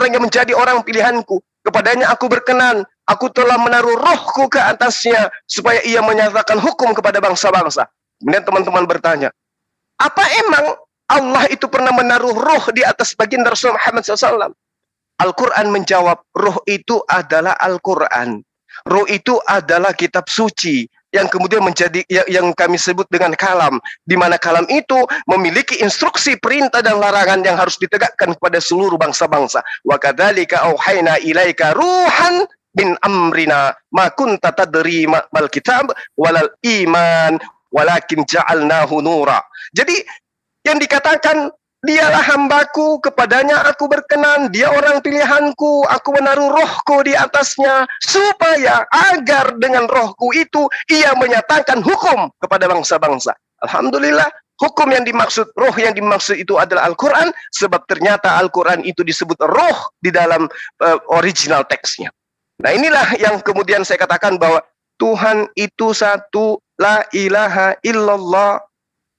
yang menjadi orang pilihanku, kepadanya aku berkenan, aku telah menaruh rohku ke atasnya supaya ia menyatakan hukum kepada bangsa-bangsa. Kemudian teman-teman bertanya, apa emang Allah itu pernah menaruh roh di atas baginda Rasul Muhammad SAW? Al-Quran menjawab, roh itu adalah Al-Quran. Roh itu adalah kitab suci yang kemudian menjadi yang kami sebut dengan kalam, di mana kalam itu memiliki instruksi, perintah dan larangan yang harus ditegakkan kepada seluruh bangsa-bangsa. Wa kadzalika auhayna ilaika ruhan min amrina ma kunta tadri mal kitab walal iman walakin ja'alnahu nura. Jadi yang dikatakan, dialah hambaku, kepadanya aku berkenan, dia orang pilihanku, aku menaruh rohku di atasnya, supaya agar dengan rohku itu ia menyatakan hukum kepada bangsa-bangsa. Alhamdulillah, hukum yang dimaksud, roh yang dimaksud itu adalah Al-Quran, sebab ternyata Al-Quran itu disebut roh di dalam original teksnya. Nah inilah yang kemudian saya katakan bahwa Tuhan itu satu, la ilaha illallah.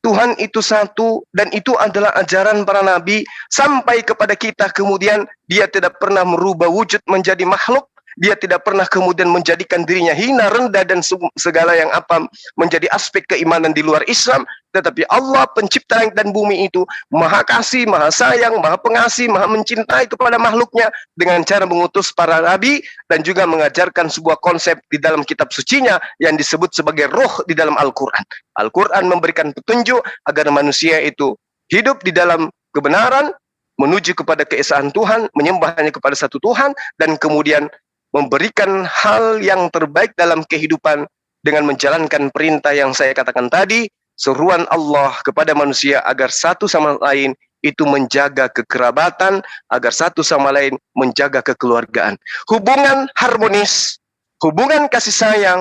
Tuhan itu satu, dan itu adalah ajaran para nabi sampai kepada kita. Kemudian dia tidak pernah merubah wujud menjadi makhluk, dia tidak pernah kemudian menjadikan dirinya hina, rendah, dan segala yang apa menjadi aspek keimanan di luar Islam. Tetapi Allah pencipta langit dan bumi itu maha kasih, maha sayang, maha pengasih, maha mencintai kepada makhluknya dengan cara mengutus para nabi dan juga mengajarkan sebuah konsep di dalam kitab sucinya yang disebut sebagai roh di dalam Al-Quran. Al-Quran memberikan petunjuk agar manusia itu hidup di dalam kebenaran, menuju kepada keesaan Tuhan, menyembah hanya kepada satu Tuhan, dan kemudian memberikan hal yang terbaik dalam kehidupan dengan menjalankan perintah yang saya katakan tadi, seruan Allah kepada manusia agar satu sama lain itu menjaga kekerabatan, agar satu sama lain menjaga kekeluargaan. Hubungan harmonis, hubungan kasih sayang,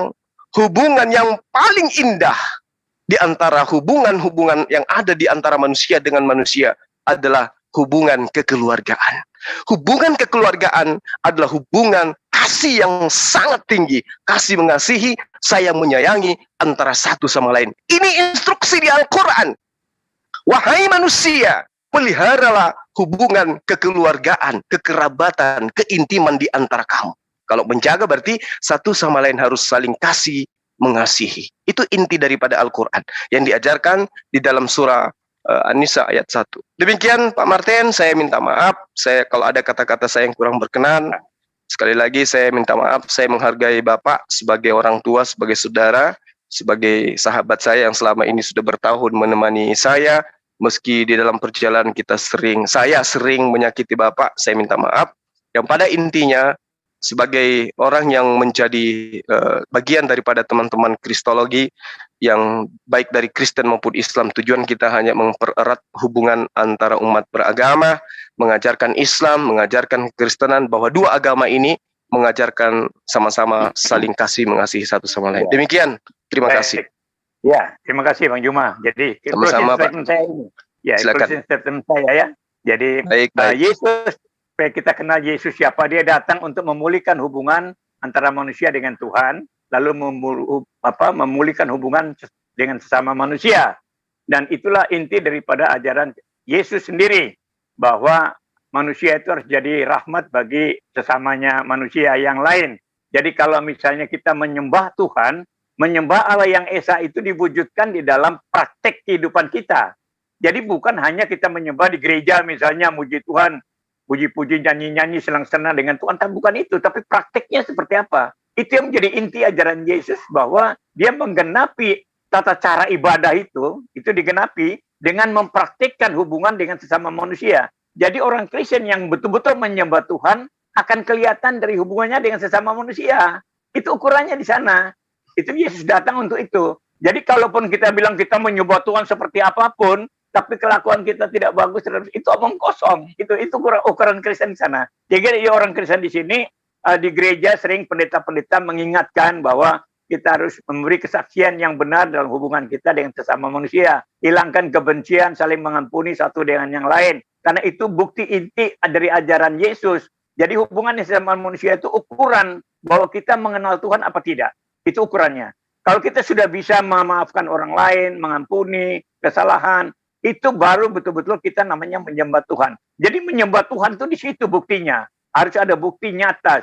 hubungan yang paling indah di antara hubungan-hubungan yang ada di antara manusia dengan manusia adalah hubungan kekeluargaan. Hubungan kekeluargaan adalah hubungan kasih yang sangat tinggi, kasih mengasihi, sayang menyayangi antara satu sama lain. Ini instruksi di Al-Quran. Wahai manusia, peliharalah hubungan kekeluargaan, kekerabatan, keintiman di antara kamu. Kalau menjaga berarti satu sama lain harus saling kasih, mengasihi. Itu inti daripada Al-Quran yang diajarkan di dalam surah An-Nisa ayat 1. Demikian Pak Martin, saya minta maaf kalau ada kata-kata saya yang kurang berkenan. Sekali lagi saya minta maaf, saya menghargai Bapak sebagai orang tua, sebagai saudara, sebagai sahabat saya yang selama ini sudah bertahun menemani saya. Meski di dalam perjalanan saya sering menyakiti Bapak, saya minta maaf. Yang pada intinya, sebagai orang yang menjadi bagian daripada teman-teman Kristologi yang baik dari Kristen maupun Islam, tujuan kita hanya mempererat hubungan antara umat beragama, mengajarkan Islam, mengajarkan Kristenan, bahwa dua agama ini mengajarkan sama-sama saling kasih mengasihi satu sama lain. Demikian, terima kasih. Ya, terima kasih Bang Juma. Jadi Sama-sama, Pak. saya ini. Ya, Silakan. statement saya ya. Jadi Baik. Yesus, supaya kita kenal Yesus siapa, dia datang untuk memulihkan hubungan antara manusia dengan Tuhan, lalu memulihkan hubungan dengan sesama manusia. Dan itulah inti daripada ajaran Yesus sendiri, bahwa manusia itu harus jadi rahmat bagi sesamanya manusia yang lain. Jadi kalau misalnya kita menyembah Tuhan, menyembah Allah yang Esa itu diwujudkan di dalam praktek kehidupan kita. Jadi bukan hanya kita menyembah di gereja misalnya, muji Tuhan, puji-puji, nyanyi-nyanyi, senang-senang dengan Tuhan, kan bukan itu. Tapi prakteknya seperti apa? Itu yang menjadi inti ajaran Yesus, bahwa dia menggenapi tata cara ibadah itu digenapi dengan mempraktikkan hubungan dengan sesama manusia. Jadi orang Kristen yang betul-betul menyembah Tuhan akan kelihatan dari hubungannya dengan sesama manusia. Itu ukurannya di sana. Itu Yesus datang untuk itu. Jadi kalaupun kita bilang kita menyembah Tuhan seperti apapun, tapi kelakuan kita tidak bagus, itu omong kosong. Itu ukuran Kristen di sana. Jadi orang Kristen di sini, di gereja sering pendeta-pendeta mengingatkan bahwa kita harus memberi kesaksian yang benar dalam hubungan kita dengan sesama manusia. Hilangkan kebencian, saling mengampuni satu dengan yang lain. Karena itu bukti inti dari ajaran Yesus. Jadi hubungan sesama manusia itu ukuran bahwa kita mengenal Tuhan apa tidak. Itu ukurannya. Kalau kita sudah bisa memaafkan orang lain, mengampuni kesalahan, itu baru betul-betul kita namanya menyembah Tuhan. Jadi menyembah Tuhan itu di situ buktinya. Harus ada bukti nyata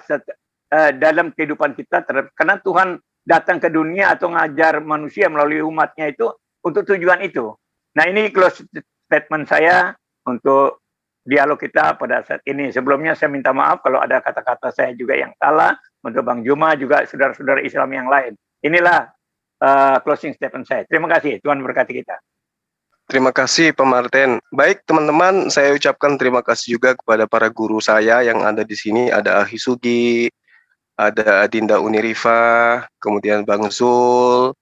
dalam kehidupan kita. Karena Tuhan datang ke dunia atau ngajar manusia melalui umatnya itu untuk tujuan itu. Nah, ini close statement saya untuk dialog kita pada saat ini. Sebelumnya saya minta maaf kalau ada kata-kata saya juga yang salah. Untuk Bang Juma juga saudara-saudara Islam yang lain. Inilah closing statement saya. Terima kasih. Tuhan berkati kita. Terima kasih Pak Martin. Baik teman-teman, saya ucapkan terima kasih juga kepada para guru saya yang ada di sini. Ada Ahi Sugi, ada Adinda Unirifa, kemudian Bang Zul,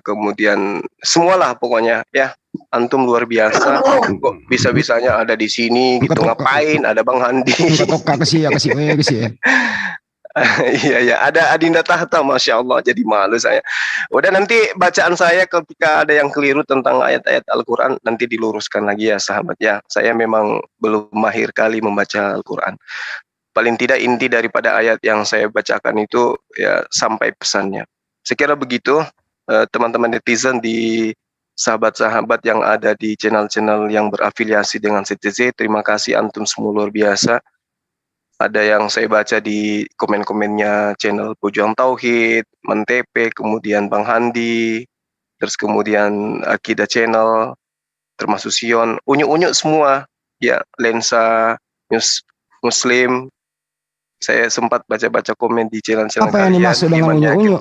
kemudian semualah pokoknya ya. Antum luar biasa. Kok bisa-bisanya ada di sini gitu, ngapain? Ada Bang Handi. Kasih ya. Iya, ada Adinda Tahta, Masya Allah, jadi malu saya. Udah, nanti bacaan saya ketika ada yang keliru tentang ayat-ayat Al-Quran, nanti diluruskan lagi ya sahabat ya. Saya memang belum mahir kali membaca Al-Quran. Paling tidak inti daripada ayat yang saya bacakan itu ya sampai pesannya. Sekira begitu teman-teman netizen di sahabat-sahabat yang ada di channel-channel yang berafiliasi dengan CTZ, terima kasih antum semua luar biasa. Ada yang saya baca di komen-komennya channel Pejuang Tauhid, Mentepe, kemudian Bang Handi, terus kemudian Akidah Channel, termasuk Sion, unyu-unyu semua, ya, Lensa, News Muslim. Saya sempat baca-baca komen di channel-channel apa yang dimaksud dengan unyu-unyu?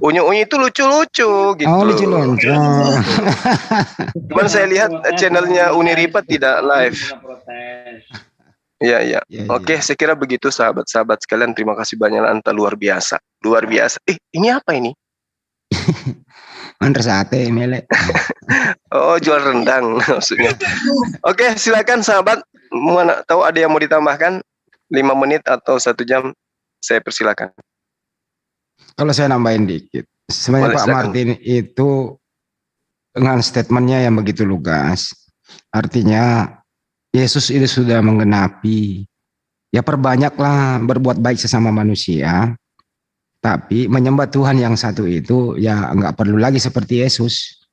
Unyu-unyu itu lucu-lucu gitu. Oh, lucu-lucu. Cuman saya lihat channelnya Uniripa tidak live. Iya. Oke, saya kira begitu sahabat-sahabat sekalian. Terima kasih banyak, Anta luar biasa. Luar biasa. Ini apa ini? Mantra sate, mele. Oh, jual rendang maksudnya. Oke, silakan sahabat. Mana tahu ada yang mau ditambahkan? 5 menit atau 1 jam, saya persilakan. Kalau saya nambahin dikit. Sebenarnya Pak Martin itu dengan statementnya yang begitu lugas. Artinya Yesus itu sudah menggenapi, ya perbanyaklah berbuat baik sesama manusia, tapi menyembah Tuhan yang satu itu ya nggak perlu lagi seperti Yesus,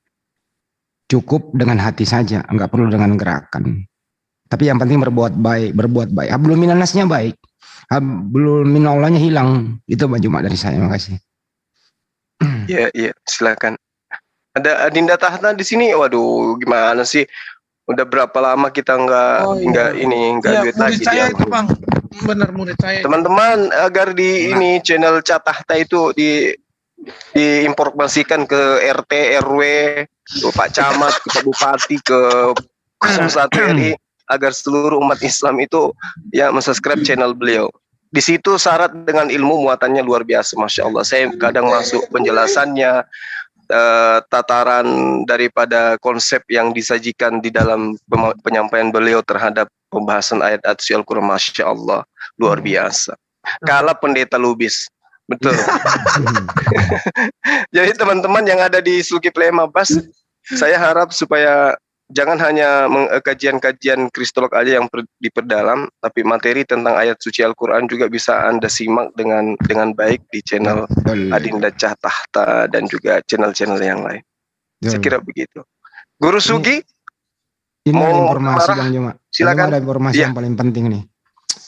cukup dengan hati saja, nggak perlu dengan gerakan. Tapi yang penting berbuat baik. Hablum minannasnya baik, hablum minallahnya hilang. Itu cuma dari saya, makasih. Iya, silakan. Ada Adinda Tahta di sini, waduh gimana sih? Udah berapa lama kita nggak duit lagi saya dia. Itu Bang, benar murid saya. Teman-teman agar di ini channel Catahta itu diinformasikan ke RT, RW, ke Pak Camat, ke Pak Bupati, ke 01 RI agar seluruh umat Islam itu ya mensubscribe channel beliau. di situ syarat dengan ilmu muatannya luar biasa, masya Allah. Saya kadang masuk penjelasannya, tataran daripada konsep yang disajikan di dalam penyampaian beliau terhadap pembahasan ayat-ayat suci Al-Quran, masya Allah, luar biasa. Kalah pendeta Lubis, betul. Jadi teman-teman yang ada di Zulkifli M. Abbas, saya harap supaya jangan hanya kajian-kajian kristolog aja yang diperdalam, tapi materi tentang ayat suci Al-Quran juga bisa Anda simak dengan baik di channel Adinda Cah Tahta dan juga channel-channel yang lain. Saya kira begitu. Guru Sugi, ini mau ada informasi Bang Juma. Silakan. Ada informasi yang paling penting nih.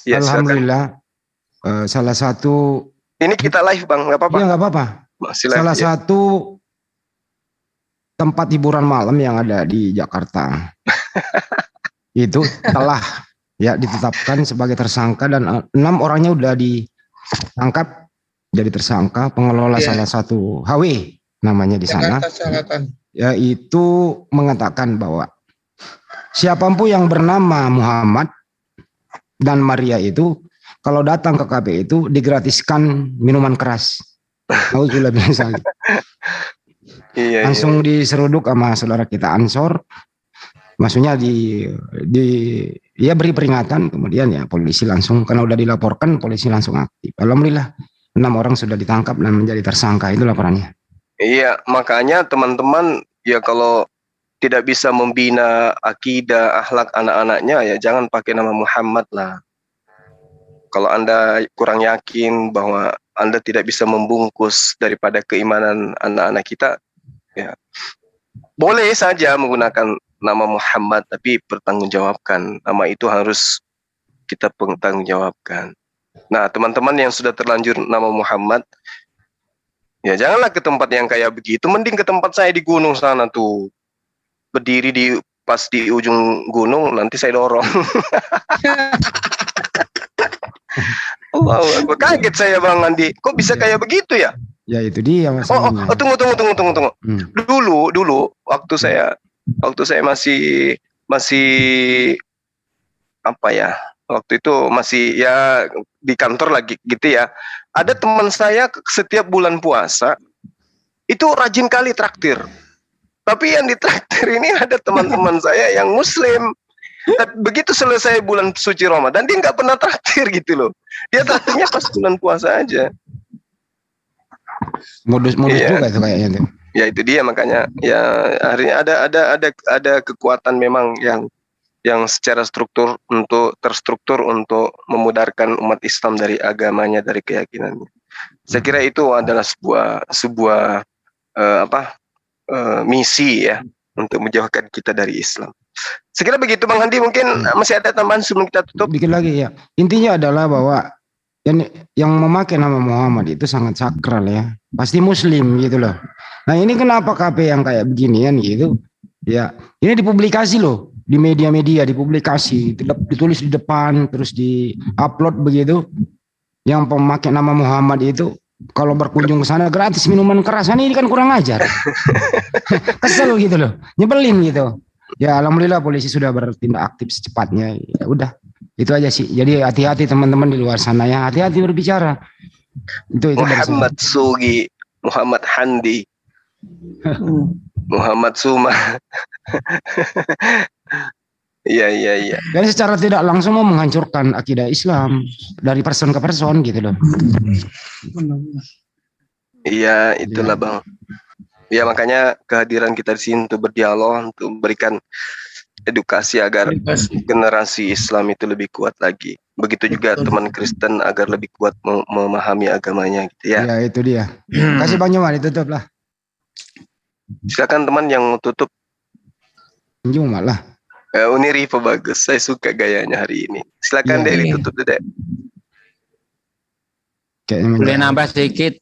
Ya, Alhamdulillah, salah satu. Ini kita live Bang, nggak apa-apa. Iya nggak apa-apa. Salah satu tempat hiburan malam yang ada di Jakarta itu telah ditetapkan sebagai tersangka dan 6 orangnya udah ditangkap jadi tersangka. Pengelola salah satu HW namanya di sana, yaitu mengatakan bahwa siapapun yang bernama Muhammad dan Maria itu kalau datang ke KPI itu digratiskan minuman keras. Auzubillah biasa. Langsung diseruduk sama saudara kita Ansor, maksudnya beri peringatan, kemudian ya polisi langsung, karena udah dilaporkan polisi langsung aktif. Alhamdulillah 6 orang sudah ditangkap dan menjadi tersangka, itu laporannya. Iya, makanya teman-teman ya kalau tidak bisa membina akidah akhlak anak-anaknya ya jangan pakai nama Muhammad lah. Kalau Anda kurang yakin bahwa Anda tidak bisa membungkus daripada keimanan anak-anak kita, ya boleh saja menggunakan nama Muhammad, tapi pertanggungjawabkan. Nama itu harus kita pertanggungjawabkan. Nah, teman-teman yang sudah terlanjur nama Muhammad, ya janganlah ke tempat yang kayak begitu. Mending ke tempat saya di gunung sana tuh. Berdiri pas di ujung gunung, nanti saya dorong. Wow, kaget saya Bang Andi. Kok bisa kayak begitu ya? Ya itu dia masalahnya. Tunggu. Dulu waktu saya masih apa ya? Waktu itu masih ya di kantor lagi gitu ya. Ada teman saya setiap bulan puasa itu rajin kali traktir. Tapi yang ditraktir ini ada teman-teman saya yang Muslim. Begitu selesai bulan suci Ramadan dia nggak pernah traktir gitu loh. Dia traktirnya pas bulan puasa aja. Modus juga itu kayaknya tuh. Ya itu dia, makanya ya akhirnya ada kekuatan memang yang secara terstruktur untuk memudarkan umat Islam dari agamanya, dari keyakinannya. Saya kira itu adalah sebuah misi ya untuk menjauhkan kita dari Islam. Saya kira begitu Bang Handi, mungkin masih ada tambahan sebelum kita tutup? Dikit lagi ya. Intinya adalah bahwa yang memakai nama Muhammad itu sangat sakral ya. Pasti Muslim gitu loh. Nah ini kenapa KP yang kayak beginian gitu? Ya ini dipublikasi loh. Di media-media dipublikasi, ditulis di depan, terus di-upload begitu. Yang pemakai nama Muhammad itu kalau berkunjung ke sana gratis minuman keras. Ini kan kurang ajar. Kesel gitu loh, nyebelin gitu. Ya alhamdulillah polisi sudah bertindak aktif secepatnya. Ya udah, itu aja sih. Jadi hati-hati teman-teman di luar sana ya, hati-hati berbicara. Itu Muhammad Sugi, Muhammad Handi, Muhammad Suma. Iya. Dan secara tidak langsung mau menghancurkan akidah Islam dari person ke person gitu loh. Iya, itulah Bang. Ya makanya kehadiran kita di sini untuk berdialog, untuk memberikan edukasi agar generasi Islam itu lebih kuat lagi. Begitu juga teman Kristen agar lebih kuat memahami agamanya gitu ya. Ya itu dia. Kasih Bang Juma, ditutup lah. Silakan teman yang mau tutup. Juma lah. Ini Riva bagus, saya suka gayanya hari ini. Silakan Dek, ditutup Dek. Boleh nambah sedikit?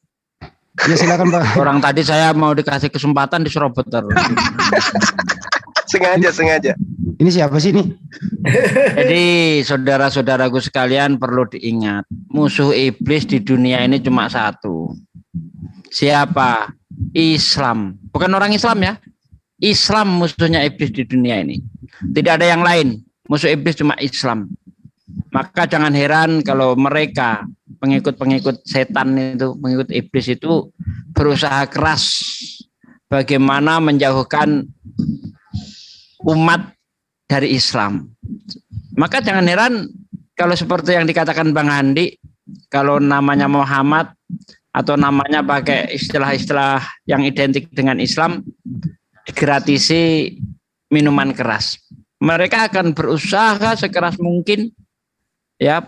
Ya silakan Pak. Orang tadi saya mau dikasih kesempatan diserobot terus. Sengaja. Ini siapa sih ini? Jadi saudara-saudaraku sekalian perlu diingat, musuh iblis di dunia ini cuma satu. Siapa? Islam. Bukan orang Islam ya. Islam musuhnya iblis di dunia ini. Tidak ada yang lain. Musuh iblis cuma Islam. Maka jangan heran kalau mereka pengikut-pengikut setan itu, pengikut iblis itu berusaha keras bagaimana menjauhkan umat dari Islam. Maka jangan heran kalau seperti yang dikatakan Bang Andi, kalau namanya Muhammad atau namanya pakai istilah-istilah yang identik dengan Islam, digratisi minuman keras. Mereka akan berusaha sekeras mungkin ya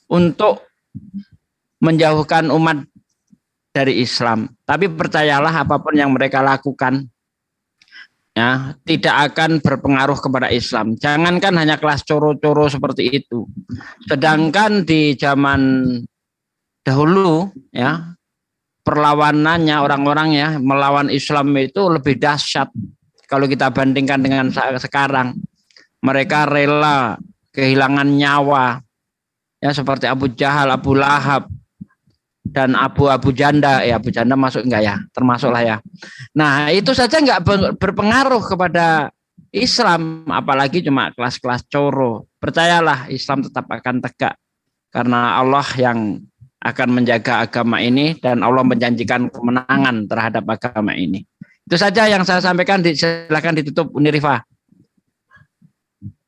untuk menjauhkan umat dari Islam. Tapi percayalah apapun yang mereka lakukan ya tidak akan berpengaruh kepada Islam. Jangankan hanya kelas coro-coro seperti itu. Sedangkan di zaman dahulu ya perlawanannya orang-orang ya melawan Islam itu lebih dahsyat kalau kita bandingkan dengan sekarang. Mereka rela kehilangan nyawa ya seperti Abu Jahal, Abu Lahab dan Abu Janda. Ya Abu Janda masuk enggak ya? Termasuklah ya. Nah, itu saja enggak berpengaruh kepada Islam, apalagi cuma kelas-kelas coro. Percayalah Islam tetap akan tegak karena Allah yang akan menjaga agama ini dan Allah menjanjikan kemenangan terhadap agama ini. Itu saja yang saya sampaikan. Silakan ditutup Unirifa.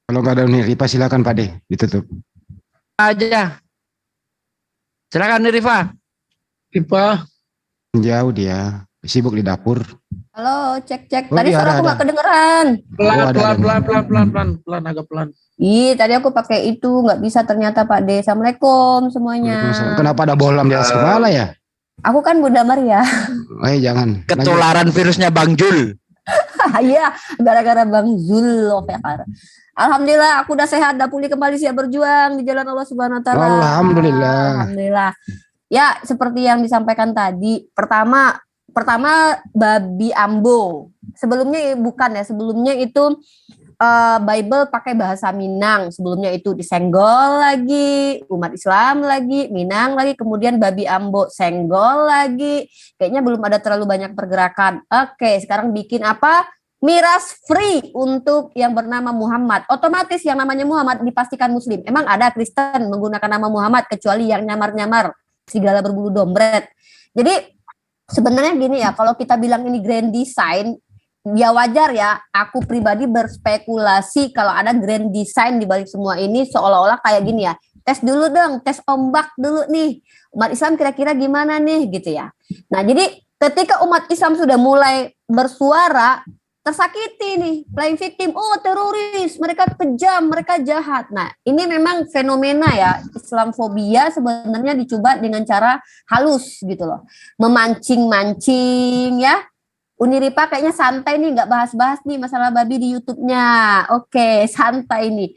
Kalau nggak ada Unirifa silakan Pak De ditutup. Aja. Silakan Unirifa. Rifa. Jauh dia, sibuk di dapur. Halo, cek. Oh, Tadi iya, suara aku ada. nggak kedengeran. Pelan, agak pelan. Ih, tadi aku pakai itu nggak bisa ternyata Pak De. Assalamualaikum semuanya. Kenapa ada bohlam di atas kepala ya? Aku kan Bunda Maria. Jangan. Ketularan virusnya Bang Jul. Iya, gara-gara Bang Zul. Alhamdulillah aku udah sehat, udah pulih kembali, siap berjuang di jalan Allah Subhanahu wa taala. Alhamdulillah. Ya, seperti yang disampaikan tadi, pertama babi ambo. Sebelumnya bukan ya, sebelumnya itu Bible pakai bahasa Minang, sebelumnya itu disenggol lagi, umat Islam lagi, Minang lagi, kemudian babi ambo senggol lagi. Kayaknya belum ada terlalu banyak pergerakan. Oke, sekarang bikin apa? Miras free untuk yang bernama Muhammad. Otomatis yang namanya Muhammad dipastikan Muslim. Emang ada Kristen menggunakan nama Muhammad kecuali yang nyamar-nyamar serigala berbulu dompet. Jadi sebenarnya gini ya, kalau kita bilang ini grand design, ya wajar ya. Aku pribadi berspekulasi kalau ada grand design di balik semua ini, seolah-olah kayak gini ya. Tes dulu dong, tes ombak dulu nih. Umat Islam kira-kira gimana nih gitu ya. Nah, jadi ketika umat Islam sudah mulai bersuara, tersakiti nih, playing victim, oh teroris, mereka kejam, mereka jahat. Nah, ini memang fenomena ya, Islamfobia sebenarnya dicoba dengan cara halus gitu loh. Memancing-mancing ya. Uniripa kayaknya santai nih, nggak bahas-bahas nih masalah babi di YouTube-nya. Oke, santai nih.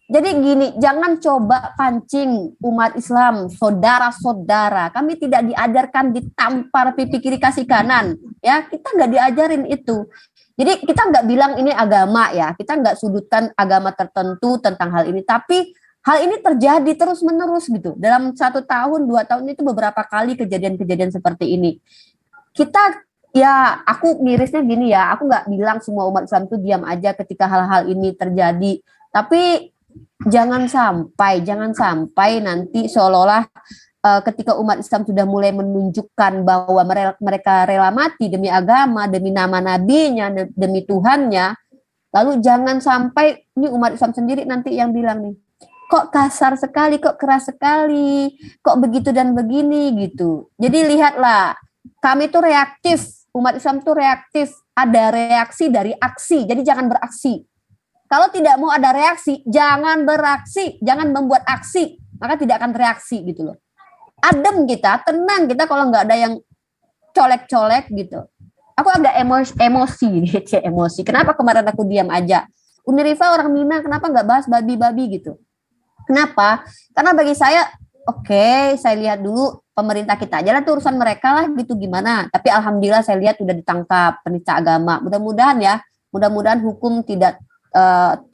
Jadi gini, jangan coba pancing umat Islam, saudara-saudara. Kami tidak diajarkan ditampar pipi kiri kasih kanan. Ya, kita nggak diajarin itu. Jadi kita nggak bilang ini agama ya, kita nggak sudutkan agama tertentu tentang hal ini, tapi hal ini terjadi terus-menerus gitu. Dalam 1 tahun, 2 tahun itu beberapa kali kejadian-kejadian seperti ini. Kita, ya aku mirisnya gini ya, aku nggak bilang semua umat Islam itu diam aja ketika hal-hal ini terjadi, tapi jangan sampai nanti seolah-olah ketika umat Islam sudah mulai menunjukkan bahwa mereka rela mati demi agama, demi nama nabinya, demi Tuhannya, lalu jangan sampai ini umat Islam sendiri nanti yang bilang nih, kok kasar sekali, kok keras sekali, kok begitu dan begini gitu. Jadi lihatlah, kami tuh reaktif, umat Islam tuh reaktif, ada reaksi dari aksi, jadi jangan beraksi. Kalau tidak mau ada reaksi, jangan beraksi, jangan membuat aksi, maka tidak akan reaksi gitu loh. Adem kita, tenang kita kalau nggak ada yang colek-colek gitu. Aku agak emosi. Kenapa kemarin aku diam aja? Unirifa orang Minang, kenapa nggak bahas babi-babi gitu? Kenapa? Karena bagi saya, oke, saya lihat dulu pemerintah kita aja lah, itu urusan mereka lah gitu gimana. Tapi alhamdulillah saya lihat udah ditangkap penista agama. Mudah-mudahan hukum tidak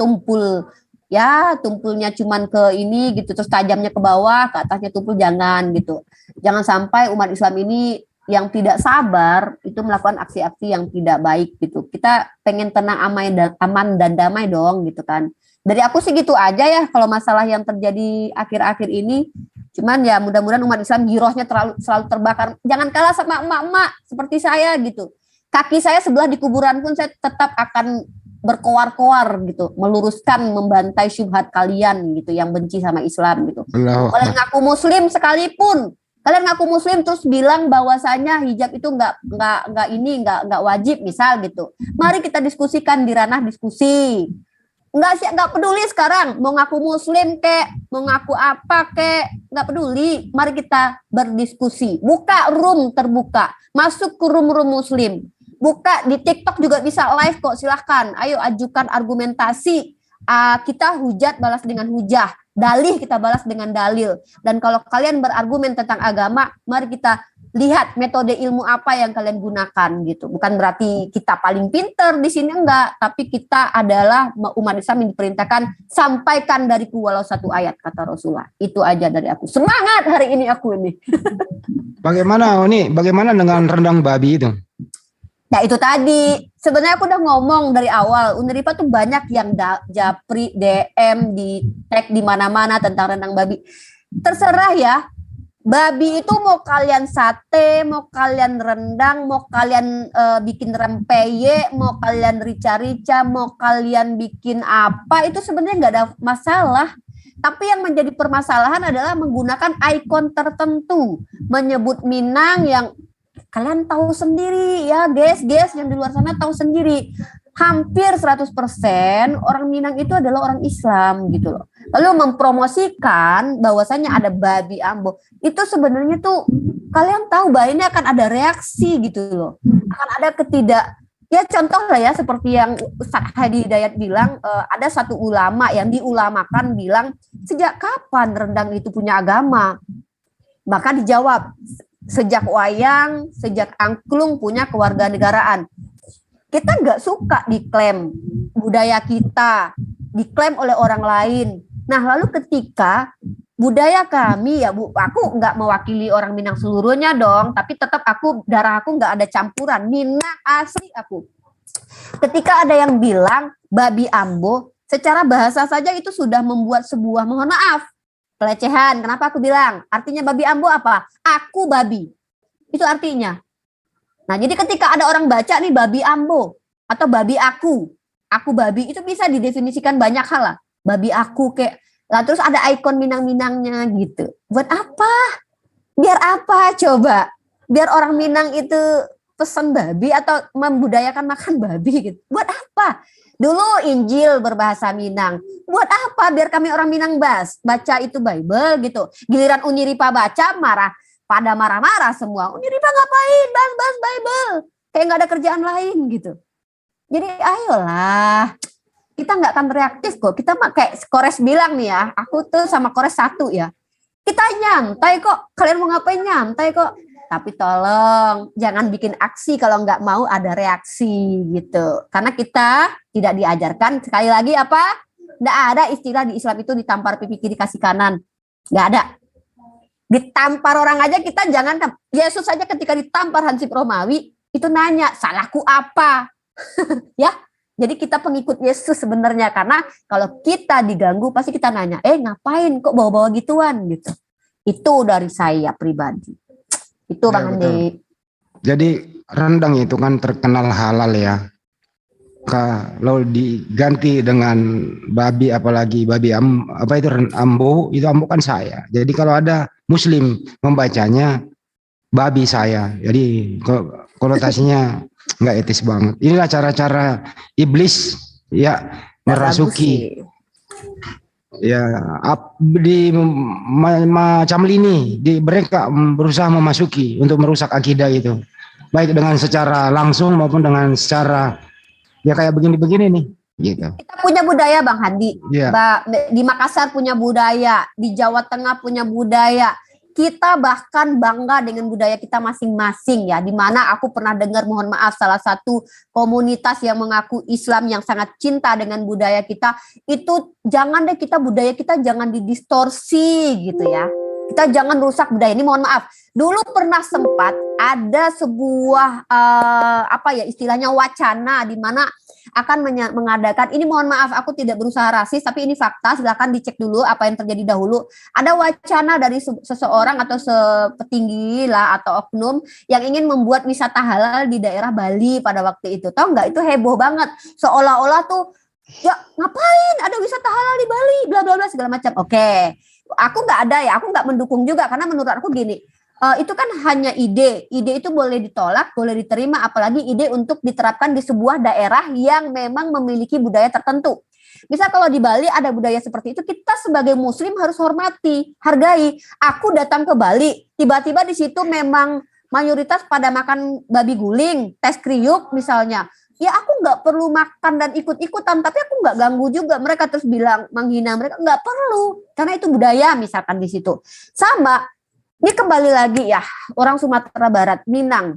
tumpulnya cuman ke ini gitu, terus tajamnya ke bawah, ke atasnya tumpul, jangan gitu. Jangan sampai umat Islam ini yang tidak sabar itu melakukan aksi-aksi yang tidak baik gitu. Kita pengen tenang, aman dan damai dong gitu kan. Dari aku sih gitu aja ya kalau masalah yang terjadi akhir-akhir ini. Cuman ya mudah-mudahan umat Islam girohnya selalu terbakar. Jangan kalah sama emak-emak seperti saya gitu. Kaki saya sebelah di kuburan pun saya tetap akan berkoar-koar gitu, meluruskan, membantai syubhat kalian gitu yang benci sama Islam gitu. Kalian ngaku muslim sekalipun, kalian ngaku muslim terus bilang bahwasanya hijab itu nggak wajib misal gitu. Mari kita diskusikan di ranah diskusi. Nggak peduli sekarang mau ngaku muslim kek, mau ngaku apa kek, nggak peduli. Mari kita berdiskusi. Buka room terbuka, masuk ke room muslim. Buka di TikTok juga bisa live kok, silahkan. Ayo ajukan argumentasi. Kita hujat balas dengan hujah, dalih kita balas dengan dalil. Dan kalau kalian berargumen tentang agama, mari kita lihat metode ilmu apa yang kalian gunakan gitu. Bukan berarti kita paling pinter di sini, enggak, tapi kita adalah umat Islam yang diperintahkan sampaikan dariku walau satu ayat, kata Rasulullah. Itu aja dari aku. Semangat hari ini aku ini. Bagaimana dengan rendang babi itu? Ya itu tadi. Sebenarnya aku udah ngomong dari awal. Unripa tuh banyak yang japri, DM, di tag di mana-mana tentang rendang babi. Terserah ya. Babi itu mau kalian sate, mau kalian rendang, mau kalian bikin rempeye, mau kalian rica-rica, mau kalian bikin apa, itu sebenarnya nggak ada masalah. Tapi yang menjadi permasalahan adalah menggunakan ikon tertentu, menyebut Minang yang kalian tahu sendiri ya, guys yang di luar sana tahu sendiri. Hampir 100% orang Minang itu adalah orang Islam gitu loh. Lalu mempromosikan bahwasanya ada babi Ambo. Itu sebenarnya tuh kalian tahu bahwa ini akan ada reaksi gitu loh. Akan ada ya contoh lah ya seperti yang Ustaz Hadi Hidayat bilang, ada satu ulama yang diulamakan bilang, sejak kapan rendang itu punya agama? Maka dijawab, sejak wayang, sejak angklung punya kewarganegaraan. Kita nggak suka diklaim budaya kita, diklaim oleh orang lain. Nah, lalu ketika budaya kami ya Bu, aku nggak mewakili orang Minang seluruhnya dong, tapi tetap darah aku nggak ada campuran, Minang asli aku. Ketika ada yang bilang babi Ambo, secara bahasa saja itu sudah membuat sebuah, mohon maaf, pelecehan. Kenapa aku bilang? Artinya babi Ambo apa? Aku babi. Itu artinya. Nah, jadi ketika ada orang baca nih babi Ambo atau babi aku babi, itu bisa didefinisikan banyak hal lah. Babi aku kayak, lah terus ada ikon Minang-Minangnya gitu. Buat apa? Biar apa coba? Biar orang Minang itu pesan babi atau membudayakan makan babi gitu. Buat apa? Dulu Injil berbahasa Minang. Buat apa? Biar kami orang Minang baca itu Bible gitu. Giliran Uniripa baca pada marah-marah semua. Uniripa ngapain bahas Bible? Kayak nggak ada kerjaan lain gitu. Jadi ayolah, kita nggak akan reaktif kok. Kita kayak Kores bilang nih ya, aku tuh sama Kores satu ya. Kita nyantai kok. Kalian mau ngapain nyantai kok. Tapi tolong jangan bikin aksi kalau nggak mau ada reaksi gitu. Karena kita tidak diajarkan, sekali lagi apa? Nggak ada istilah di Islam itu ditampar pipi kiri kasih kanan. Nggak ada. Ditampar orang aja kita jangan. Yesus saja ketika ditampar Hansip Romawi itu nanya, salahku apa? Ya, jadi kita pengikut Yesus sebenarnya, karena kalau kita diganggu pasti kita nanya, ngapain kok bawa-bawa gituan gitu. Itu dari saya pribadi. Itu Bang Andi. Jadi rendang itu kan terkenal halal ya. Kalau diganti dengan babi, apalagi babi Ambo, itu Ambo kan saya. Jadi kalau ada Muslim membacanya babi saya, jadi konotasinya nggak etis banget. Inilah cara-cara iblis ya merasuki ya di macam lini, mereka berusaha memasuki untuk merusak akidah itu, baik dengan secara langsung maupun dengan secara ya kayak begini-begini nih gitu. Kita punya budaya Bang Hadi, ya. Di Makassar punya budaya, di Jawa Tengah punya budaya. Kita bahkan bangga dengan budaya kita masing-masing ya. Dimana aku pernah dengar, mohon maaf, salah satu komunitas yang mengaku Islam yang sangat cinta dengan budaya kita, itu jangan deh budaya kita jangan didistorsi gitu ya. Kita jangan rusak budaya. Ini mohon maaf. Dulu pernah sempat ada sebuah istilahnya wacana di mana akan mengadakan, ini mohon maaf aku tidak berusaha rasis tapi ini fakta, silakan dicek dulu apa yang terjadi dahulu. Ada wacana dari seseorang atau sepetinggi lah atau oknum yang ingin membuat wisata halal di daerah Bali pada waktu itu. Tahu nggak, itu heboh banget, seolah-olah tuh ya ngapain ada wisata halal di Bali bla bla bla segala macam. Oke, aku nggak ada ya, aku nggak mendukung juga karena menurut aku gini, itu kan hanya ide itu boleh ditolak, boleh diterima, apalagi ide untuk diterapkan di sebuah daerah yang memang memiliki budaya tertentu. Misal kalau di Bali ada budaya seperti itu, kita sebagai muslim harus hormati, hargai. Aku datang ke Bali, tiba-tiba di situ memang mayoritas pada makan babi guling, tes kriuk misalnya. Ya aku nggak perlu makan dan ikut-ikutan, tapi aku nggak ganggu juga. Mereka terus bilang menghina mereka, nggak perlu, karena itu budaya misalkan di situ. Sama, ini kembali lagi ya, orang Sumatera Barat, Minang.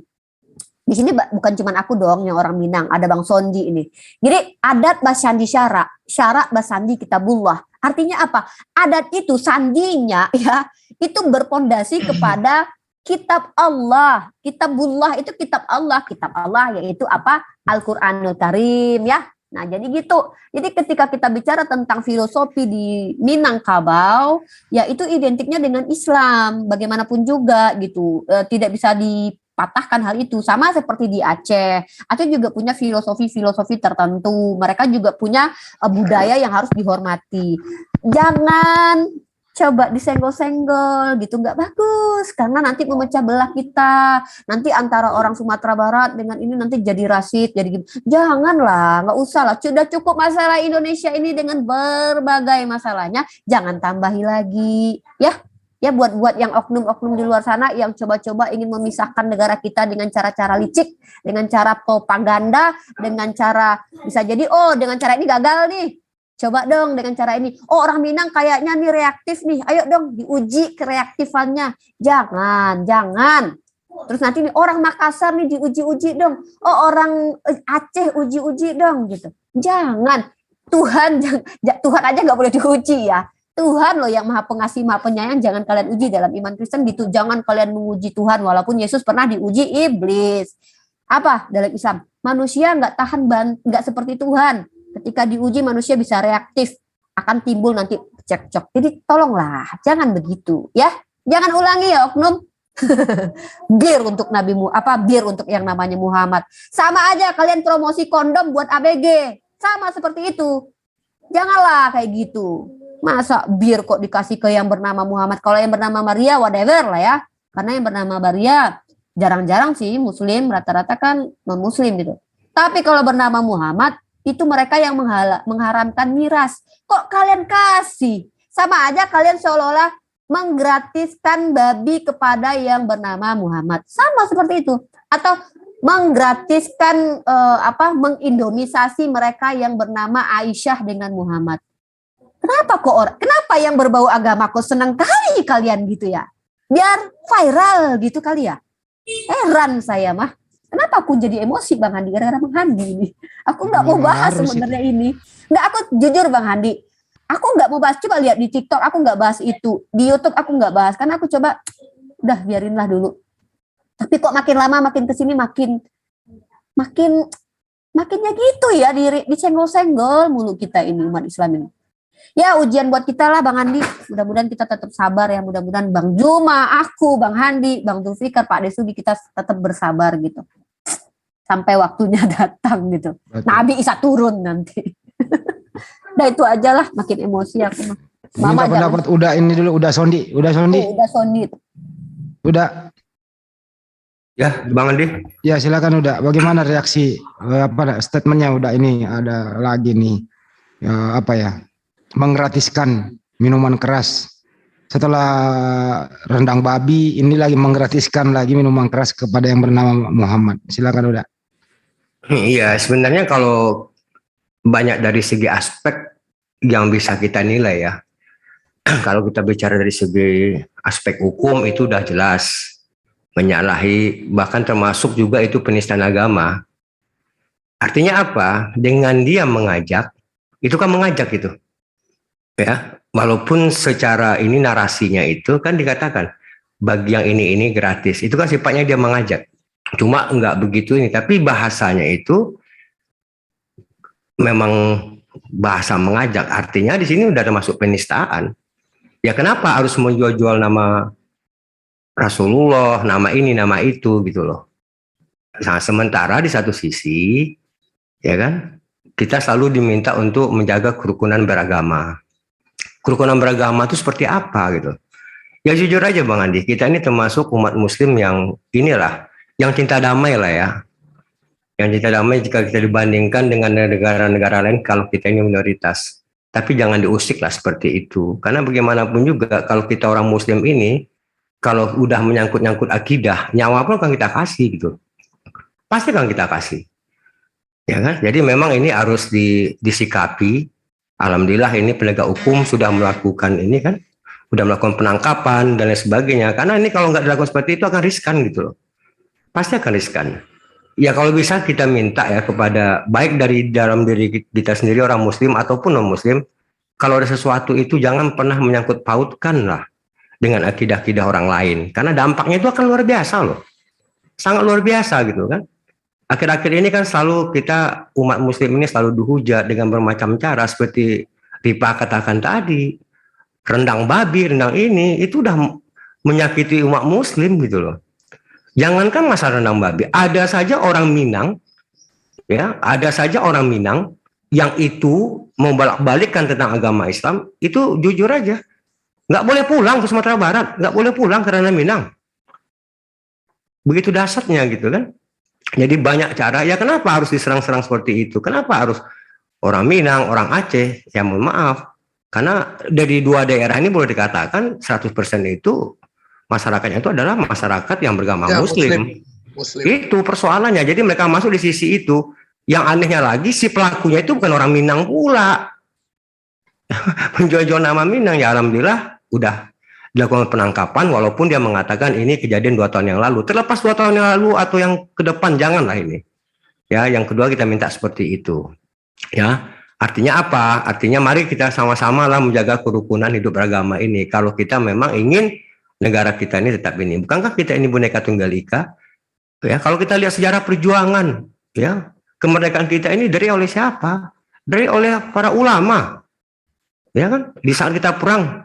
Di sini bukan cuma aku dong yang orang Minang, ada Bang Sondi ini. Jadi adat basandi syarak basandi kitabullah. Artinya apa? Adat itu sandinya ya, itu berpondasi kepada kitab Allah. Kitabullah itu kitab Allah yaitu apa? Al-Qur'anul Karim ya. Nah, jadi gitu. Jadi ketika kita bicara tentang filosofi di Minangkabau, ya itu identiknya dengan Islam. Bagaimanapun juga gitu. Tidak bisa dipatahkan hal itu. Sama seperti di Aceh. Aceh juga punya filosofi-filosofi tertentu. Mereka juga punya budaya yang harus dihormati. Jangan coba disenggol-senggol gitu, nggak bagus karena nanti memecah belah kita, nanti antara orang Sumatera Barat dengan ini nanti jadi rasis, jadi gitu. Janganlah, nggak usah lah, sudah cukup masalah Indonesia ini dengan berbagai masalahnya, jangan tambahi lagi ya buat yang oknum-oknum di luar sana yang coba-coba ingin memisahkan negara kita dengan cara-cara licik, dengan cara propaganda, dengan cara bisa jadi dengan cara ini gagal nih. Coba dong dengan cara ini. Oh, orang Minang kayaknya nih reaktif nih. Ayo dong diuji kereaktifannya. Jangan. Terus nanti nih orang Makassar nih diuji-uji dong. Oh, orang Aceh uji-uji dong gitu. Jangan. Tuhan aja nggak boleh diuji ya. Tuhan loh yang Maha Pengasih, Maha Penyayang, jangan kalian uji dalam iman Kristen gitu. Jangan kalian menguji Tuhan walaupun Yesus pernah diuji iblis. Apa dalam Islam? Manusia nggak seperti Tuhan. Ketika diuji manusia bisa reaktif, akan timbul nanti cekcok. Jadi tolonglah, jangan begitu ya. Jangan ulangi ya oknum. Bir untuk bir untuk yang namanya Muhammad. Sama aja kalian promosi kondom buat ABG. Sama seperti itu. Janganlah kayak gitu. Masa bir kok dikasih ke yang bernama Muhammad? Kalau yang bernama Maria whatever lah ya. Karena yang bernama Maria jarang-jarang sih muslim, rata-rata kan non-muslim gitu. Tapi kalau bernama Muhammad itu mereka yang mengharamkan miras. Kok kalian kasih? Sama aja kalian seolah-olah menggratiskan babi kepada yang bernama Muhammad. Sama seperti itu. Atau menggratiskan mengindomisasi mereka yang bernama Aisyah dengan Muhammad. Kenapa yang berbau agama kok senang kali kalian gitu ya? Biar viral gitu kali ya. Heran saya mah. Kenapa aku jadi emosi Bang Handi gara-gara Bang Handi ini? Aku nggak mau bahas sebenarnya ini. Nggak, aku jujur Bang Handi. Aku nggak mau bahas. Coba lihat di TikTok aku nggak bahas itu. Di YouTube aku nggak bahas karena aku coba udah biarinlah dulu. Tapi kok makin lama makin kesini makinnya gitu ya disenggol-senggol mulu kita ini umat Islam ini. Ya ujian buat kita lah Bang Handi. Mudah-mudahan kita tetap sabar ya. Mudah-mudahan Bang Juma, aku, Bang Handi, Bang Zulfikar, Pak Desugi kita tetap bersabar gitu. Sampai waktunya datang gitu. Betul. Nabi Isa turun nanti. Nah itu aja lah, makin emosi aku mah. Mama pendapat udah ini dulu, udah Sondi. Udah Sondi. Udah. Ya, Bang Andi. Ya silakan udah. Bagaimana reaksi statementnya udah ini ada lagi nih. Menggratiskan minuman keras. Setelah rendang babi, ini lagi menggratiskan lagi minuman keras kepada yang bernama Muhammad. Silakan udah. Iya, sebenarnya kalau banyak dari segi aspek yang bisa kita nilai ya. Kalau kita bicara dari segi aspek hukum itu udah jelas menyalahi, bahkan termasuk juga itu penistaan agama. Artinya apa? Dengan dia mengajak, itu kan mengajak itu. Ya, walaupun secara ini narasinya itu kan dikatakan bagi yang ini gratis. Itu kan sifatnya dia mengajak. Cuma enggak begitu ini, tapi bahasanya itu memang bahasa mengajak. Artinya di sini udah termasuk penistaan. Ya kenapa harus menjual-jual nama Rasulullah, nama ini, nama itu gitu loh. Nah, sementara di satu sisi, ya kan, kita selalu diminta untuk menjaga kerukunan beragama. Kerukunan beragama itu seperti apa gitu? Ya jujur aja Bang Andi, kita ini termasuk umat Muslim yang inilah, yang cinta damai lah ya. Yang cinta damai jika kita dibandingkan dengan negara-negara lain kalau kita ini minoritas. Tapi jangan diusik lah seperti itu. Karena bagaimanapun juga kalau kita orang Muslim ini, kalau udah menyangkut-nyangkut akidah, nyawa pun kan kita kasih gitu. Pasti kan kita kasih. Ya kan? Jadi memang ini harus disikapi. Alhamdulillah ini penegak hukum sudah melakukan ini kan, sudah melakukan penangkapan dan lain sebagainya. Karena ini kalau nggak dilakukan seperti itu akan riskan gitu loh. Pasti akan riskan. Ya kalau bisa kita minta ya kepada baik dari dalam diri kita sendiri orang Muslim ataupun non Muslim, kalau ada sesuatu itu jangan pernah menyangkut pautkan lah dengan akidah-akidah orang lain. Karena dampaknya itu akan luar biasa loh, sangat luar biasa gitu kan. Akhir-akhir ini kan selalu kita umat Muslim ini selalu dihujat dengan bermacam cara seperti Ripa katakan tadi, rendang babi, rendang ini itu udah menyakiti umat Muslim gitu loh. Jangankan masalah rendang babi, ada saja orang Minang, ya, ada saja orang Minang yang itu membolak-balikkan tentang agama Islam itu jujur aja nggak boleh pulang ke Sumatera Barat, nggak boleh pulang karena Minang. Begitu dahsyatnya gitu kan. Jadi banyak cara, ya kenapa harus diserang-serang seperti itu? Kenapa harus orang Minang, orang Aceh? Ya mohon maaf, karena dari dua daerah ini boleh dikatakan 100% itu masyarakatnya itu adalah masyarakat yang beragama ya, Muslim. Itu persoalannya, jadi mereka masuk di sisi itu. Yang anehnya lagi, si pelakunya itu bukan orang Minang pula. Menjual-jual nama Minang, ya alhamdulillah udah dilakukan penangkapan walaupun dia mengatakan ini kejadian 2 tahun yang lalu. Terlepas 2 tahun yang lalu atau yang ke depan janganlah ini. Ya, yang kedua kita minta seperti itu. Ya, artinya apa? Artinya mari kita sama-sama lah menjaga kerukunan hidup beragama ini. Kalau kita memang ingin negara kita ini tetap ini. Bukankah kita ini Bhinneka Tunggal Ika? Ya, kalau kita lihat sejarah perjuangan, ya, kemerdekaan kita ini dari oleh siapa? Dari oleh para ulama. Ya kan? Di saat kita perang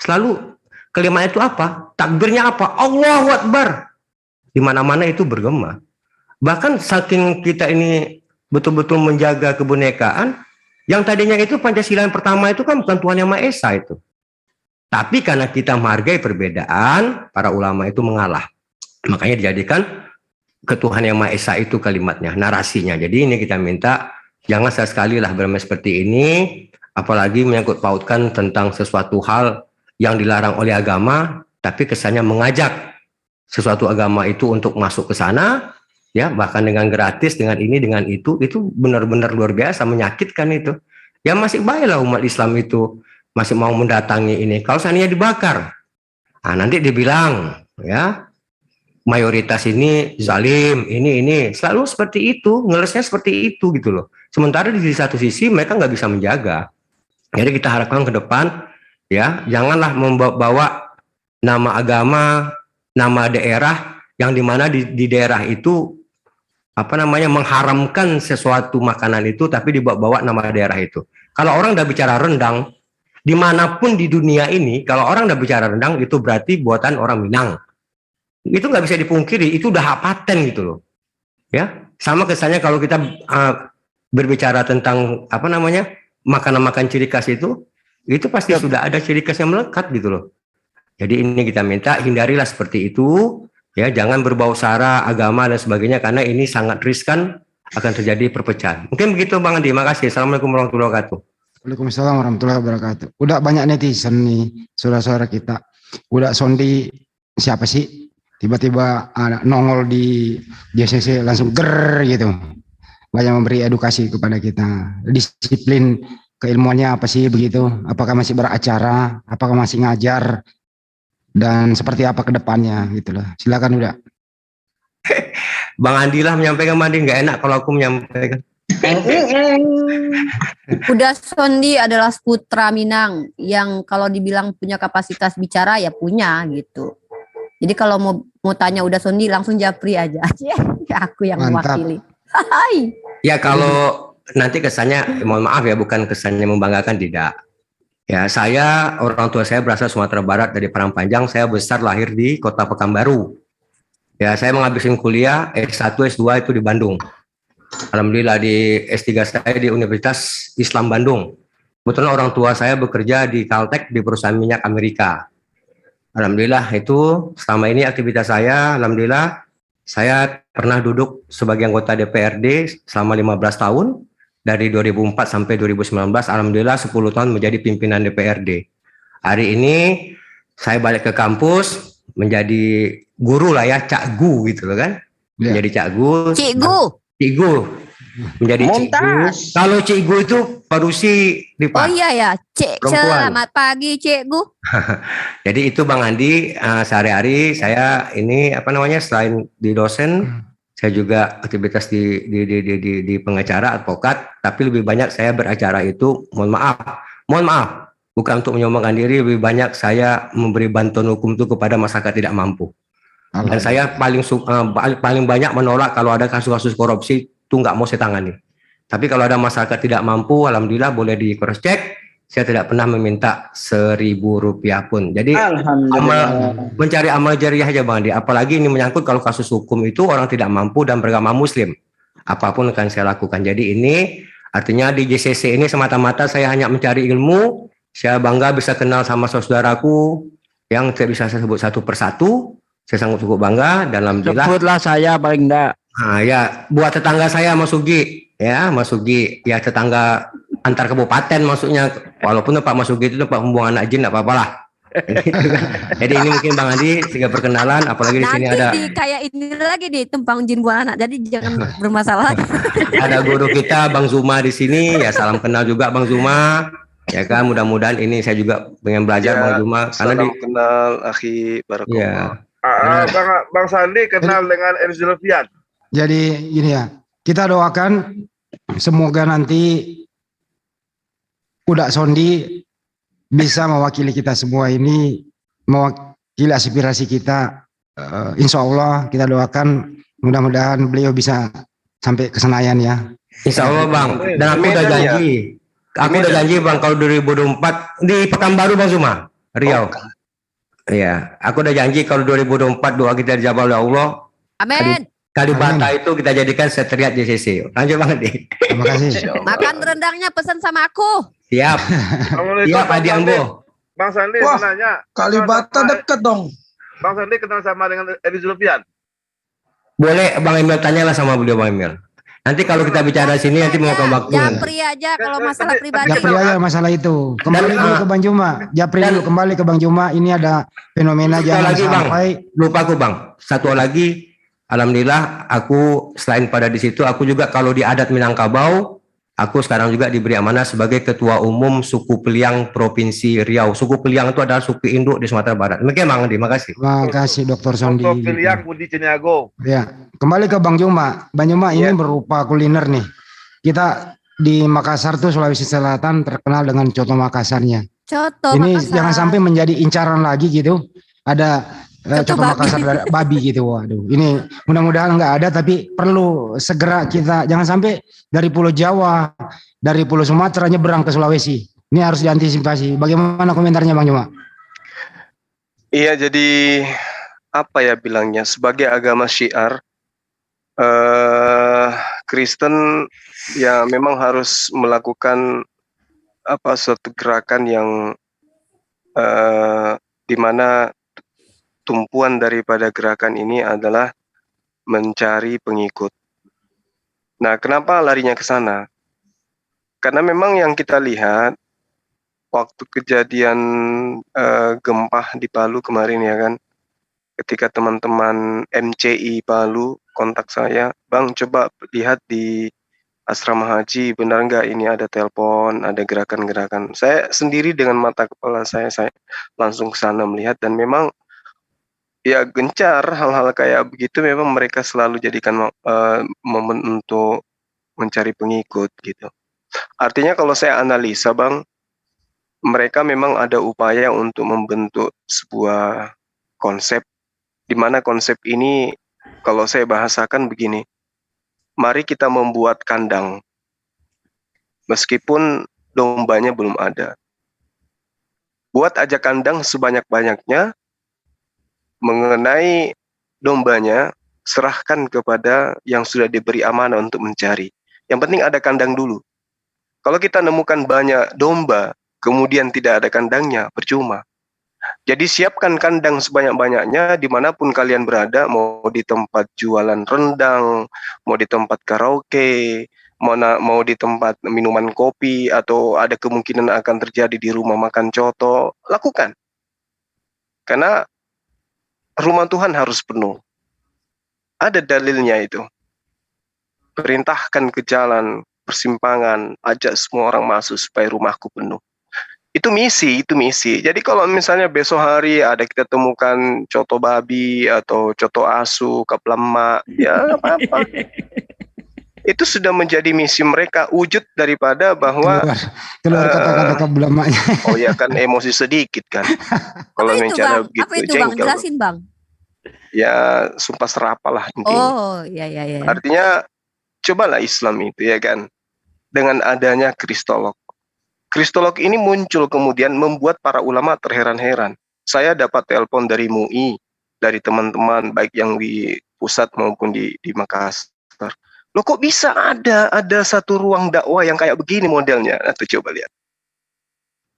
selalu kelima itu apa? Takbirnya apa? Allahu Akbar. Di mana-mana itu bergema. Bahkan saking kita ini betul-betul menjaga kebinekaan, yang tadinya itu Pancasila yang pertama itu kan bukan Tuhan Yang Maha Esa itu. Tapi karena kita menghargai perbedaan, para ulama itu mengalah. Makanya dijadikan Tuhan Yang Maha Esa itu kalimatnya, narasinya. Jadi ini kita minta jangan sekali lah bermain seperti ini, apalagi menyangkut pautkan tentang sesuatu hal yang dilarang oleh agama, tapi kesannya mengajak sesuatu agama itu untuk masuk ke sana, ya bahkan dengan gratis, dengan ini, dengan itu benar-benar luar biasa, menyakitkan itu. Ya masih baiklah umat Islam itu masih mau mendatangi ini. Kalau seandainya dibakar, nah nanti dibilang, ya mayoritas ini zalim, ini selalu seperti itu, ngelesnya seperti itu gitu loh. Sementara di satu sisi mereka nggak bisa menjaga. Jadi kita harapkan ke depan, ya janganlah membawa nama agama, nama daerah yang dimana di daerah itu mengharamkan sesuatu makanan itu, tapi dibawa nama daerah itu. Kalau orang udah bicara rendang dimanapun di dunia ini, kalau orang udah bicara rendang itu berarti buatan orang Minang. Itu nggak bisa dipungkiri, itu udah hak paten gitu loh. Ya sama kesannya kalau kita berbicara tentang makanan-makanan ciri khas itu pasti sudah ada ciri khas yang melekat gitu loh. Jadi ini kita minta hindarilah seperti itu, ya jangan berbau sara agama dan sebagainya karena ini sangat riskan akan terjadi perpecahan. Mungkin begitu Bang Andi, makasih. Assalamualaikum warahmatullahi wabarakatuh. Waalaikumsalam warahmatullahi wabarakatuh. Udah banyak netizen nih, saudara-saudara kita. Udah sondi siapa sih? Tiba-tiba ada nongol di JCC langsung ger gitu. Banyak memberi edukasi kepada kita. Disiplin keilmuannya apa sih begitu? Apakah masih beracara? Apakah masih ngajar? Dan seperti apa ke depannya gitu loh. Silakan udah. Bang Andi lah menyampaikan, Bang Andi nggak enak kalau aku menyampaikan. Kuda Sondi adalah putra Minang yang kalau dibilang punya kapasitas bicara ya punya gitu. Jadi kalau mau tanya udah Sondi langsung Japri aja. Aku yang mewakili. Hai. Ya kalau nanti kesannya, mohon maaf ya, bukan kesannya membanggakan, tidak. Ya, orang tua saya berasal Sumatera Barat dari Parangpanjang. Saya besar lahir di Kota Pekanbaru. Ya, saya menghabisin kuliah S1, S2 itu di Bandung. Alhamdulillah di S3 saya di Universitas Islam Bandung. Kebetulan orang tua saya bekerja di Caltech di perusahaan minyak Amerika. Alhamdulillah itu selama ini aktivitas saya, alhamdulillah saya pernah duduk sebagai anggota DPRD selama 15 tahun. Dari 2004 sampai 2019, alhamdulillah 10 tahun menjadi pimpinan DPRD. Hari ini saya balik ke kampus menjadi guru lah ya, cakgu gitu loh kan. Menjadi cakgu. Cikgu. Menjadi cikgu. Kalau cikgu itu parusi di Pak. Oh iya ya, selamat pagi cikgu. Jadi itu Bang Andi, sehari-hari saya ini selain di dosen, saya juga aktivitas di pengacara, advokat, tapi lebih banyak saya beracara itu, mohon maaf, bukan untuk menyombongkan diri, lebih banyak saya memberi bantuan hukum itu kepada masyarakat tidak mampu. Dan saya paling banyak menolak kalau ada kasus-kasus korupsi itu nggak mau saya tangani. Tapi kalau ada masyarakat tidak mampu, alhamdulillah boleh di cross check. Saya tidak pernah meminta Rp1.000 pun. Jadi mencari amal jariah aja Bang Andi. Apalagi ini menyangkut kalau kasus hukum itu orang tidak mampu dan beragama Muslim. Apapun akan saya lakukan. Jadi ini artinya di JCC ini semata-mata saya hanya mencari ilmu. Saya bangga bisa kenal sama saudaraku yang tidak bisa saya sebut satu persatu. Saya sangat cukup bangga dan alhamdulillah. Sebutlah saya paling enggak. Nah, ya buat tetangga saya Mas Sugi, ya tetangga antar kabupaten maksudnya, walaupun Pak Mas Sugi itu Pak pembuang anak jin, enggak apa-apa lah. Jadi ini mungkin Bang Andi sehingga perkenalan, apalagi di sini ada kayak ini lagi nih tumpang jin buang anak, jadi jangan bermasalah. Ada guru kita Bang Zuma di sini, ya salam kenal juga Bang Zuma. Ya kan, mudah-mudahan ini saya juga pengen belajar ya, Bang Zuma. Salam kenal, akhi barakallah. Ya. Bang Sandi kenal dengan Erzul Fiat. Jadi gini ya, kita doakan semoga nanti Kuda Sondi bisa mewakili kita semua ini, mewakili aspirasi kita. Insya Allah kita doakan mudah-mudahan beliau bisa sampai ke Senayan ya. Insya Allah Bang, dan aku udah janji. Aku udah janji Bang kalau 2024 di Pekanbaru Bang Zuma, Riau. Iya, aku udah janji kalau 2024 doa kita dijawab oleh Allah. Amin. Kalibata itu kita jadikan setriat JCC. Lanjut banget nih. Terima kasih. Makan rendangnya pesan sama aku. Siap. Siap Pak Diambo. Bang Sandi nanya. Kalibata dekat dong. Bang Sandi kenal sama dengan Erzul Fiat. Boleh Bang Emil tanyalah sama beliau Bang Emil. Nanti kalau kita bicara sini nanti mau ke waktu. Japri aja kalau masalah pribadi. Japri aja masalah itu. Kembali dulu ke Bang Juma. Japri dulu kembali ke Bang Juma. Ini ada fenomena jangan lagi sampai. Bang. Lupa aku Bang. Satu lagi. Alhamdulillah aku selain pada di situ aku juga kalau di adat Minangkabau aku sekarang juga diberi amanah sebagai ketua umum suku Peliang Provinsi Riau. Suku Peliang itu adalah suku induk di Sumatera Barat. Demikian Bang Andi, makasih. Terima kasih Dr. Sondi. Suku Peliang Budi Ciniago. Ya, kembali ke Bang Juma. Bang Juma ini berupa kuliner nih. Kita di Makassar tuh Sulawesi Selatan terkenal dengan coto Makassarnya. Coto ini Makassar. Jangan sampai menjadi incaran lagi gitu. Ada coto Makassar babi gitu. Waduh, ini mudah-mudahan nggak ada, tapi perlu segera kita jangan sampai dari Pulau Jawa, dari Pulau Sumatera nyebrang ke Sulawesi. Ini harus diantisipasi. Bagaimana komentarnya Bang Juma? Iya, jadi apa ya bilangnya, sebagai agama syiar Kristen ya memang harus melakukan suatu gerakan yang di mana tumpuan daripada gerakan ini adalah mencari pengikut. Nah, kenapa larinya ke sana? Karena memang yang kita lihat waktu kejadian gempa di Palu kemarin ya kan, ketika teman-teman MCI Palu kontak saya, Bang coba lihat di asrama haji benar nggak ini ada telepon, ada gerakan-gerakan. Saya sendiri dengan mata kepala saya langsung ke sana melihat dan memang ya gencar hal-hal kayak begitu memang mereka selalu jadikan momen untuk mencari pengikut gitu. Artinya kalau saya analisa Bang, mereka memang ada upaya untuk membentuk sebuah konsep, di mana konsep ini kalau saya bahasakan begini, mari kita membuat kandang, meskipun dombanya belum ada. Buat aja kandang sebanyak-banyaknya, mengenai dombanya, serahkan kepada yang sudah diberi amanah untuk mencari. Yang penting ada kandang dulu. Kalau kita nemukan banyak domba, kemudian tidak ada kandangnya, percuma. Jadi siapkan kandang sebanyak-banyaknya dimanapun kalian berada, mau di tempat jualan rendang, mau di tempat karaoke, mau di tempat minuman kopi, atau ada kemungkinan akan terjadi di rumah makan coto, lakukan. Karena rumah Tuhan harus penuh. Ada dalilnya itu. Perintahkan ke jalan, persimpangan, ajak semua orang masuk supaya rumahku penuh. Itu misi. Jadi kalau misalnya besok hari ada kita temukan coto babi atau coto asu, kaplemak, ya nggak apa-apa. Itu sudah menjadi misi mereka, wujud daripada bahwa keluar kata-kata kaplemaknya. Oh ya kan emosi sedikit kan. Kalau bicara begitu apa itu Bang? Jelasin Bang. Ya sumpah serapah lah intinya. Oh iya. Artinya cobalah Islam itu ya kan, dengan adanya kristolog. Kristolog ini muncul kemudian membuat para ulama terheran-heran. Saya dapat telepon dari MUI, dari teman-teman baik yang di pusat maupun di Makassar. Loh kok bisa ada satu ruang dakwah yang kayak begini modelnya? Atau coba lihat.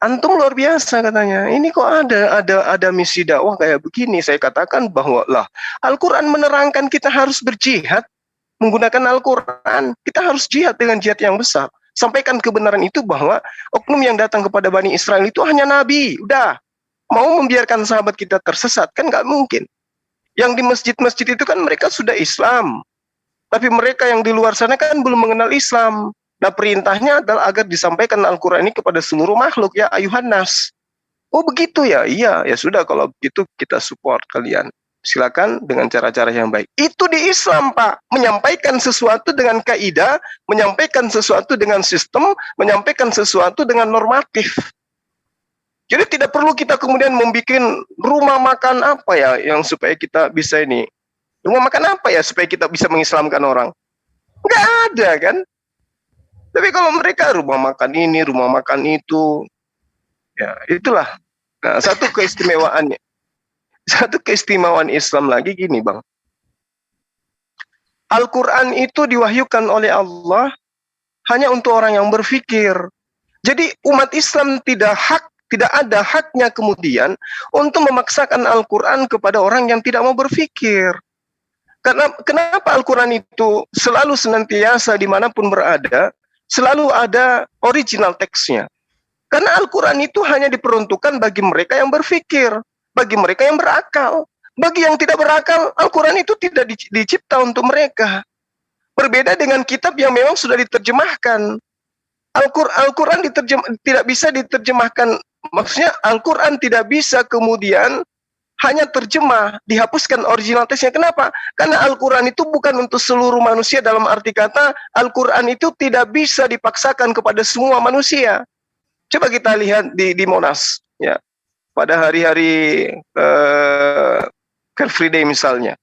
Antum luar biasa katanya. Ini kok ada misi dakwah kayak begini. Saya katakan bahwa lah Al-Quran menerangkan kita harus berjihad menggunakan Al-Quran. Kita harus jihad dengan jihad yang besar. Sampaikan kebenaran itu bahwa oknum yang datang kepada Bani Israel itu hanya Nabi. Udah. Mau membiarkan sahabat kita tersesat? Kan nggak mungkin. Yang di masjid-masjid itu kan mereka sudah Islam. Tapi mereka yang di luar sana kan belum mengenal Islam. Nah perintahnya adalah agar disampaikan Al-Quran ini kepada seluruh makhluk. Ya ayuhan nas. Oh begitu ya? Iya. Ya sudah kalau begitu kita support kalian. Silakan dengan cara-cara yang baik. Itu di Islam Pak. Menyampaikan sesuatu dengan kaidah, menyampaikan sesuatu dengan sistem, menyampaikan sesuatu dengan normatif. Jadi tidak perlu kita kemudian membuat rumah makan apa ya yang supaya kita bisa ini. Rumah makan apa ya supaya kita bisa mengislamkan orang? Nggak ada kan? Tapi kalau mereka rumah makan ini, rumah makan itu, ya itulah. Nah, satu keistimewaannya. Satu keistimewaan Islam lagi gini Bang. Al-Quran itu diwahyukan oleh Allah hanya untuk orang yang berpikir. Jadi umat Islam tidak ada haknya kemudian untuk memaksakan Al-Quran kepada orang yang tidak mau berpikir. Karena kenapa Al-Quran itu selalu senantiasa dimanapun berada, selalu ada original teksnya. Karena Al-Quran itu hanya diperuntukkan bagi mereka yang berpikir, bagi mereka yang berakal. Bagi yang tidak berakal, Al-Quran itu tidak dicipta untuk mereka. Berbeda dengan kitab yang memang sudah diterjemahkan. Al-Quran tidak bisa diterjemahkan. Maksudnya Al-Quran tidak bisa kemudian hanya terjemah, dihapuskan original teksnya. Kenapa? Karena Al-Quran itu bukan untuk seluruh manusia, dalam arti kata Al-Quran itu tidak bisa dipaksakan kepada semua manusia. Coba kita lihat di Monas, ya. Pada hari-hari Car Free Day misalnya.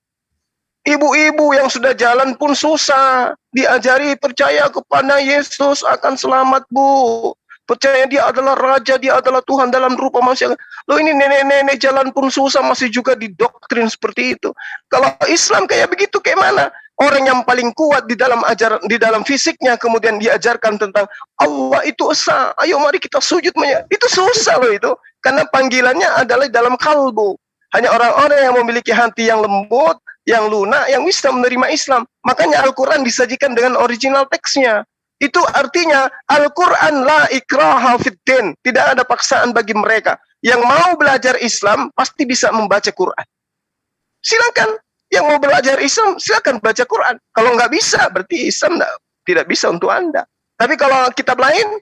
Ibu-ibu yang sudah jalan pun susah. Diajari percaya kepada Yesus akan selamat Bu. Percaya dia adalah Raja, dia adalah Tuhan dalam rupa manusia. Loh ini nenek-nenek jalan pun susah masih juga didoktrin seperti itu. Kalau Islam kayak begitu kayak mana? Orang yang paling kuat di dalam ajaran, di dalam fisiknya kemudian diajarkan tentang Allah itu esa. Ayo mari kita sujud. Itu susah loh itu. Karena panggilannya adalah dalam kalbu. Hanya orang-orang yang memiliki hati yang lembut, yang lunak, yang bisa menerima Islam. Makanya Al-Quran disajikan dengan original teksnya. Itu artinya Al-Quran la ikraha fiddin. Tidak ada paksaan bagi mereka. Yang mau belajar Islam pasti bisa membaca Quran. Silakan. Yang mau belajar Islam silakan baca Quran. Kalau nggak bisa berarti Islam tidak bisa untuk Anda. Tapi kalau kitab lain,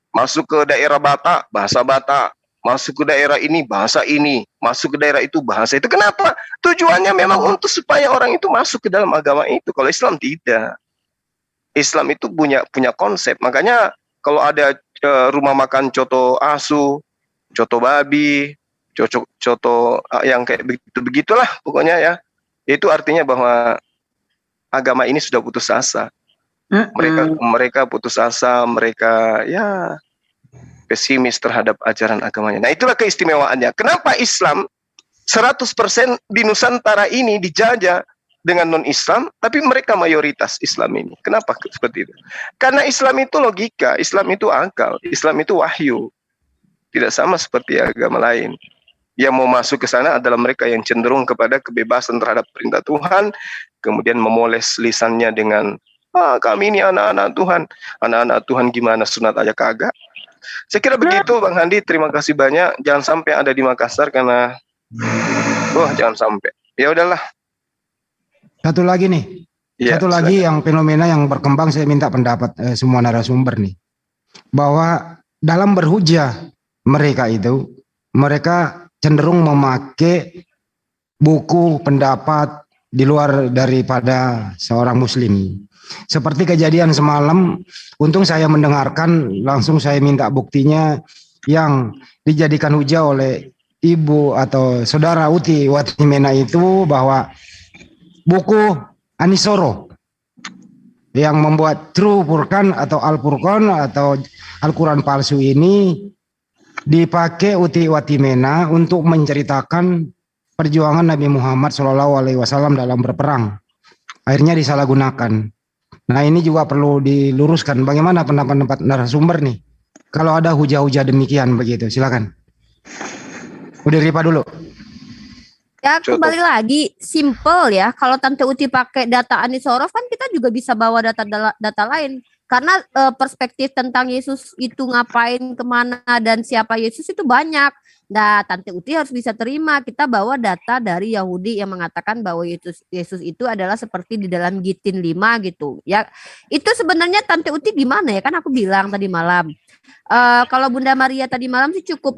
masuk ke daerah Batak, bahasa Batak. Masuk ke daerah ini, bahasa ini. Masuk ke daerah itu, bahasa itu. Kenapa? Tujuannya memang untuk supaya orang itu masuk ke dalam agama itu. Kalau Islam tidak. Islam itu punya konsep. Makanya kalau ada rumah makan coto asu, coto babi, coto yang kayak begitulah pokoknya ya. Itu artinya bahwa agama ini sudah putus asa. Mereka putus asa, mereka ya pesimis terhadap ajaran agamanya. Nah, itulah keistimewaannya. Kenapa Islam 100% di Nusantara ini dijajah dengan non-Islam, tapi mereka mayoritas Islam ini. Kenapa seperti itu? Karena Islam itu logika, Islam itu akal, Islam itu wahyu. Tidak sama seperti agama lain. Yang mau masuk ke sana adalah mereka yang cenderung kepada kebebasan terhadap perintah Tuhan, kemudian memoles lisannya dengan kami ini anak-anak Tuhan. Anak-anak Tuhan gimana, sunat aja kagak. Saya kira begitu Bang Handi, terima kasih banyak. Jangan sampai ada di Makassar karena jangan sampai. Ya udahlah. Satu lagi nih. Ya, satu lagi yang fenomena yang berkembang, saya minta pendapat semua narasumber nih. Bahwa dalam berhujah mereka cenderung memakai buku pendapat di luar daripada seorang muslim. Seperti kejadian semalam, untung saya mendengarkan, langsung saya minta buktinya yang dijadikan hujah oleh ibu atau saudara Uti Watimena itu, bahwa buku Anisoro yang membuat True Furqan atau Al-Furqan atau Al-Quran palsu ini dipakai Uti Watimena untuk menceritakan perjuangan Nabi Muhammad SAW dalam berperang. Akhirnya disalahgunakan. Nah, ini juga perlu diluruskan. Bagaimana pendapat narasumber nih? Kalau ada hujah-hujah demikian begitu, silakan. Udah Ripa dulu. Ya, kembali lagi, simple ya. Kalau Tante Uti pakai data Anisorof kan kita juga bisa bawa data lain. Karena perspektif tentang Yesus itu ngapain, kemana, dan siapa Yesus itu banyak. Nah, Tante Uti harus bisa terima kita bawa data dari Yahudi yang mengatakan bahwa Yesus itu adalah seperti di dalam Gitin 5 gitu. Ya, itu sebenarnya Tante Uti gimana ya? Kan aku bilang tadi malam. Kalau Bunda Maria tadi malam sih cukup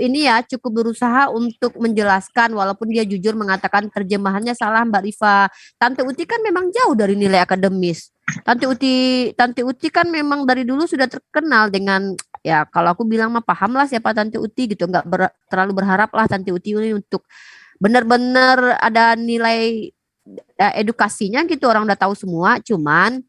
berusaha untuk menjelaskan walaupun dia jujur mengatakan terjemahannya salah Mbak Rifa. Tante Uti kan memang jauh dari nilai akademis. Tante Uti kan memang dari dulu sudah terkenal dengan, ya kalau aku bilang mah paham lah siapa Tante Uti gitu, nggak terlalu berharap lah Tante Uti ini untuk benar-benar ada nilai edukasinya gitu, orang udah tahu semua. Cuman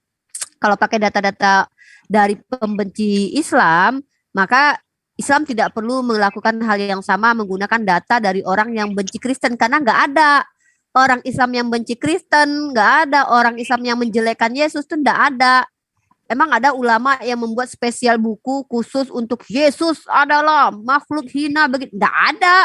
kalau pakai data-data dari pembenci Islam, maka Islam tidak perlu melakukan hal yang sama menggunakan data dari orang yang benci Kristen, karena nggak ada orang Islam yang benci Kristen, nggak ada orang Islam yang menjelekkan Yesus, tuh nggak ada. Emang ada ulama yang membuat spesial buku khusus untuk Yesus adalah makhluk hina begitu? Nggak ada.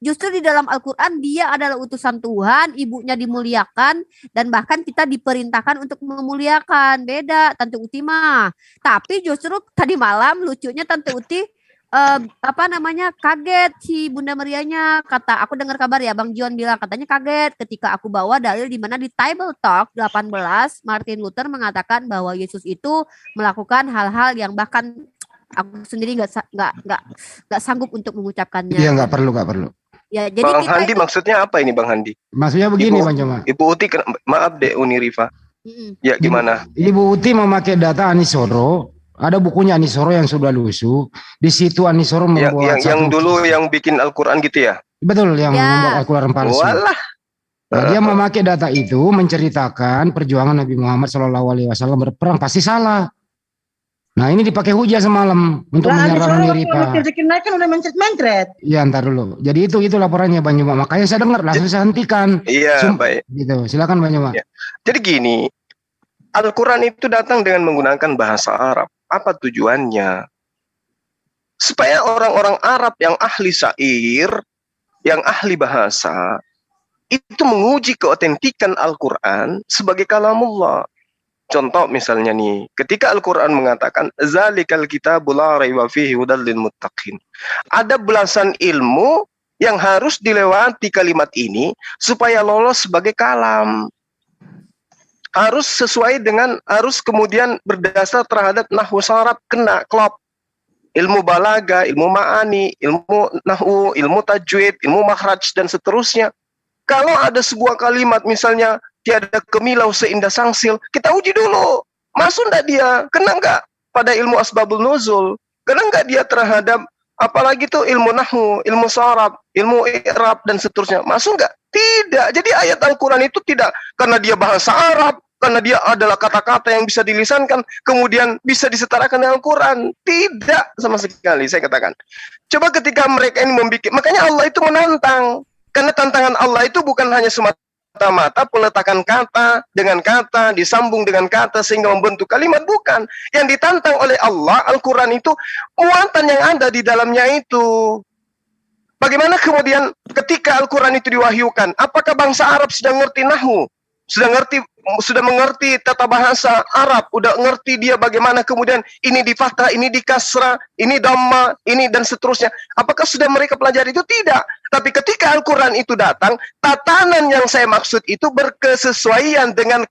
Justru di dalam Al-Quran dia adalah utusan Tuhan, ibunya dimuliakan, dan bahkan kita diperintahkan untuk memuliakan. Beda Tante Uti mah. Tapi justru tadi malam lucunya Tante Uti kaget si Bunda Marianya. Kata aku dengar kabar ya, Bang John bilang katanya kaget ketika aku bawa dalil di mana di Table Talk 18 Martin Luther mengatakan bahwa Yesus itu melakukan hal-hal yang bahkan aku sendiri nggak sanggup untuk mengucapkannya. Iya, nggak perlu. Ya, jadi Bang Handi maksudnya apa ini Bang Handi? Maksudnya begini Bang Joma. Ibu Uti, maaf deh Uni Rifa. Ya gimana? Ibu Uti memakai data Anisoro. Ada bukunya Anisoro yang sudah lusuh. Di situ Anisoro membuat yang dulu yang bikin Al-Quran gitu ya? Betul, yang membuat Al-Quran palsu. Walah. Nah, dia memakai data itu menceritakan perjuangan Nabi Muhammad SAW berperang, pasti salah. Nah, ini dipakai hujah semalam untuk menyerang Rifa. Kan udah mencret-mencret. Iya, ntar dulu. Jadi itu laporannya Bang Juma. Makanya saya dengar langsung saya hentikan. Iya, baik. Gitu. Silakan Bang Juma. Ya. Jadi gini, Al-Quran itu datang dengan menggunakan bahasa Arab. Apa tujuannya? Supaya orang-orang Arab yang ahli syair, yang ahli bahasa, itu menguji keotentikan Al-Quran sebagai kalamullah. Contoh misalnya nih, ketika Al-Quran mengatakan zalikal kitabul la raiba fihi hudal lil muttaqin. Ada belasan ilmu yang harus dilewati kalimat ini supaya lolos sebagai kalam. Harus sesuai dengan, harus kemudian berdasar terhadap nahwu sharaf, kena klop. Ilmu balaga, ilmu ma'ani, ilmu nahwu, ilmu tajwid, ilmu makhraj dan seterusnya. Kalau ada sebuah kalimat misalnya tiada kemilau seindah sangsil, kita uji dulu. Masuk enggak dia? Kena enggak pada ilmu asbabul nuzul? Kena enggak dia terhadap apalagi tuh ilmu nahwu, ilmu sharaf, ilmu i'rab dan seterusnya? Masuk enggak? Tidak. Jadi ayat Al-Qur'an itu tidak karena dia bahasa Arab, karena dia adalah kata-kata yang bisa dilisankan, kemudian bisa disetarakan dengan Al-Quran. Tidak sama sekali, saya katakan. Coba ketika mereka ini membuat, makanya Allah itu menantang. Karena tantangan Allah itu bukan hanya semata-mata peletakan kata dengan kata, disambung dengan kata sehingga membentuk kalimat, bukan. Yang ditantang oleh Allah, Al-Quran itu, muatan yang ada di dalamnya itu. Bagaimana kemudian ketika Al-Quran itu diwahyukan, apakah bangsa Arab sudah ngerti nahwu? Sudah mengerti tata bahasa Arab, udah ngerti dia bagaimana kemudian ini di fathah, ini di kasrah, ini dhamma, ini dan seterusnya. Apakah sudah mereka pelajari itu? Tidak. Tapi ketika Al-Quran itu datang, tatanan yang saya maksud itu berkesesuaian dengan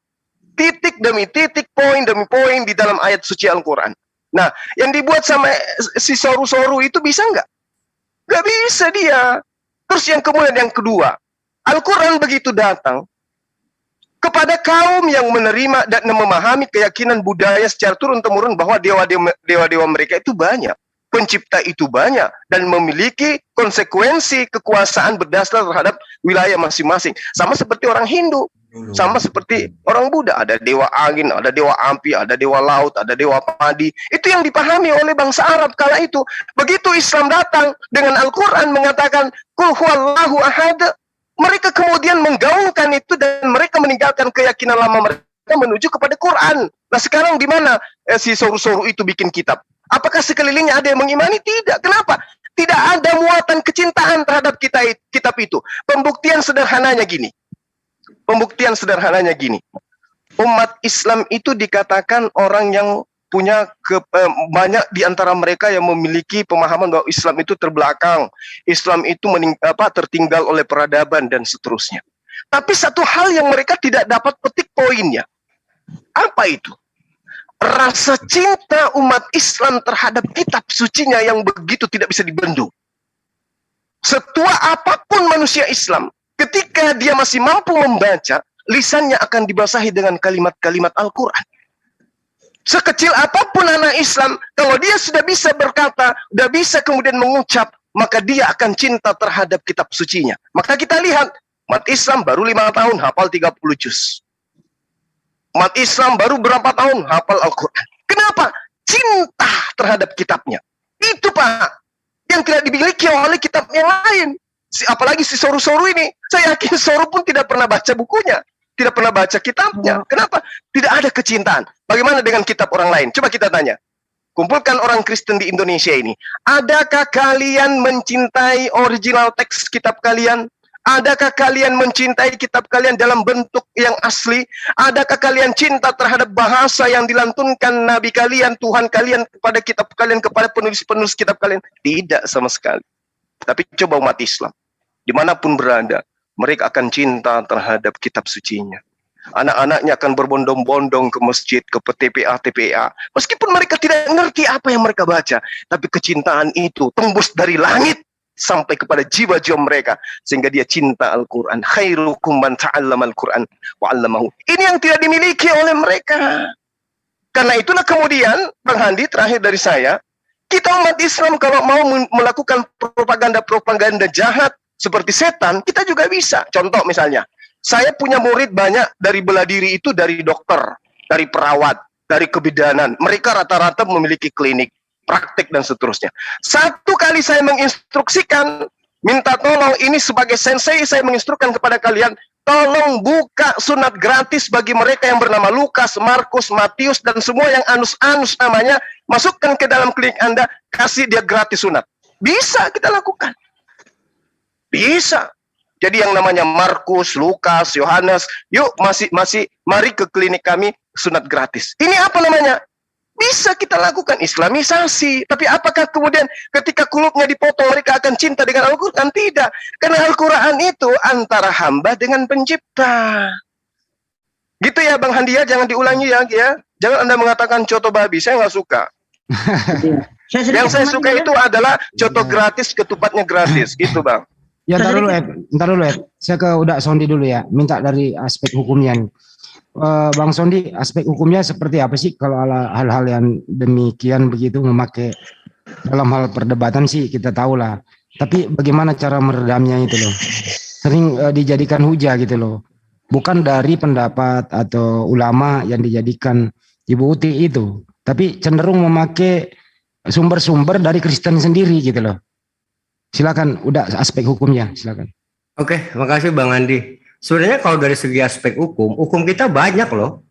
titik demi titik, poin demi poin di dalam ayat suci Al-Quran. Nah, yang dibuat sama si soru-soru itu bisa nggak? Nggak bisa dia. Terus yang kemudian yang kedua, Al-Quran begitu datang, kepada kaum yang menerima dan memahami keyakinan budaya secara turun-temurun bahwa dewa-dewa mereka itu banyak, pencipta itu banyak, dan memiliki konsekuensi kekuasaan berdasar terhadap wilayah masing-masing. Sama seperti orang Hindu, sama seperti orang Buddha, ada dewa angin, ada dewa api, ada dewa laut, ada dewa padi. Itu yang dipahami oleh bangsa Arab kala itu. Begitu Islam datang dengan Al-Quran mengatakan, Qul huwallahu ahad, mereka kemudian menggaungkan itu dan mereka meninggalkan keyakinan lama mereka menuju kepada Quran. Nah sekarang di mana si soru-soru itu bikin kitab? Apakah sekelilingnya ada yang mengimani? Tidak. Kenapa? Tidak ada muatan kecintaan terhadap kitab itu. Pembuktian sederhananya gini. Umat Islam itu dikatakan orang yang punya banyak di antara mereka yang memiliki pemahaman bahwa Islam itu terbelakang, Islam itu tertinggal oleh peradaban dan seterusnya. Tapi satu hal yang mereka tidak dapat petik poinnya. Apa itu? Rasa cinta umat Islam terhadap kitab sucinya yang begitu tidak bisa dibendung. Setua apapun manusia Islam, ketika dia masih mampu membaca, lisannya akan dibasahi dengan kalimat-kalimat Al-Quran. Sekecil apapun anak Islam, kalau dia sudah bisa berkata, sudah bisa kemudian mengucap, maka dia akan cinta terhadap kitab sucinya. Maka kita lihat, umat Islam baru 5 tahun hafal 30 juz. Umat Islam baru berapa tahun hafal Al-Quran. Kenapa? Cinta terhadap kitabnya. Itu Pak, yang tidak dimiliki oleh kitab yang lain. Apalagi si soru-soru ini, saya yakin soru pun tidak pernah baca bukunya. Tidak pernah baca kitabnya. Kenapa? Tidak ada kecintaan. Bagaimana dengan kitab orang lain? Coba kita tanya. Kumpulkan orang Kristen di Indonesia ini. Adakah kalian mencintai original teks kitab kalian? Adakah kalian mencintai kitab kalian dalam bentuk yang asli? Adakah kalian cinta terhadap bahasa yang dilantunkan Nabi kalian, Tuhan kalian, kepada kitab kalian, kepada penulis-penulis kitab kalian? Tidak sama sekali. Tapi coba umat Islam, dimanapun berada, mereka akan cinta terhadap kitab sucinya. Anak-anaknya akan berbondong-bondong ke masjid, ke TPA. Meskipun mereka tidak mengerti apa yang mereka baca, tapi kecintaan itu tembus dari langit sampai kepada jiwa-jiwa mereka, sehingga dia cinta Al-Quran. Khairukum man ta'allama Al-Quran wa 'allamahu. Ini yang tidak dimiliki oleh mereka. Karena itulah kemudian, Bang Handi, terakhir dari saya, kita umat Islam kalau mau melakukan propaganda-propaganda jahat seperti setan, kita juga bisa. Contoh misalnya, saya punya murid banyak dari bela diri itu dari dokter, dari perawat, dari kebidanan. Mereka rata-rata memiliki klinik, praktek dan seterusnya. Satu kali saya menginstruksikan, minta tolong ini sebagai sensei, saya menginstruksikan kepada kalian, tolong buka sunat gratis bagi mereka yang bernama Lukas, Markus, Matius, dan semua yang anus-anus namanya, masukkan ke dalam klinik Anda, kasih dia gratis sunat. Bisa kita lakukan. Bisa. Jadi yang namanya Markus, Lukas, Yohanes, yuk mari ke klinik kami sunat gratis. Ini apa namanya? Bisa kita lakukan islamisasi. Tapi apakah kemudian ketika kulubnya dipotong mereka akan cinta dengan Al-Quran? Tidak. Karena Al-Quran itu antara hamba dengan pencipta. Gitu ya Bang Handia, jangan diulangi ya. Jangan Anda mengatakan coto babi, saya nggak suka. Yang saya suka itu adalah coto gratis, ketupatnya gratis. Gitu Bang. Ya, ntar dulu Ed. Saya ke Uda Sondi dulu ya. Minta dari aspek hukumnya nih. Bang Sondi, aspek hukumnya seperti apa sih kalau hal-hal yang demikian begitu memakai dalam hal perdebatan sih kita tahu lah. Tapi bagaimana cara meredamnya itu loh? Sering dijadikan hujah gitu loh. Bukan dari pendapat atau ulama yang dijadikan Ibu Uti itu, tapi cenderung memakai sumber-sumber dari Kristen sendiri gitu loh. Silakan, udah aspek hukumnya, silakan. Oke, makasih Bang Andi. Sebenarnya kalau dari segi aspek hukum kita banyak loh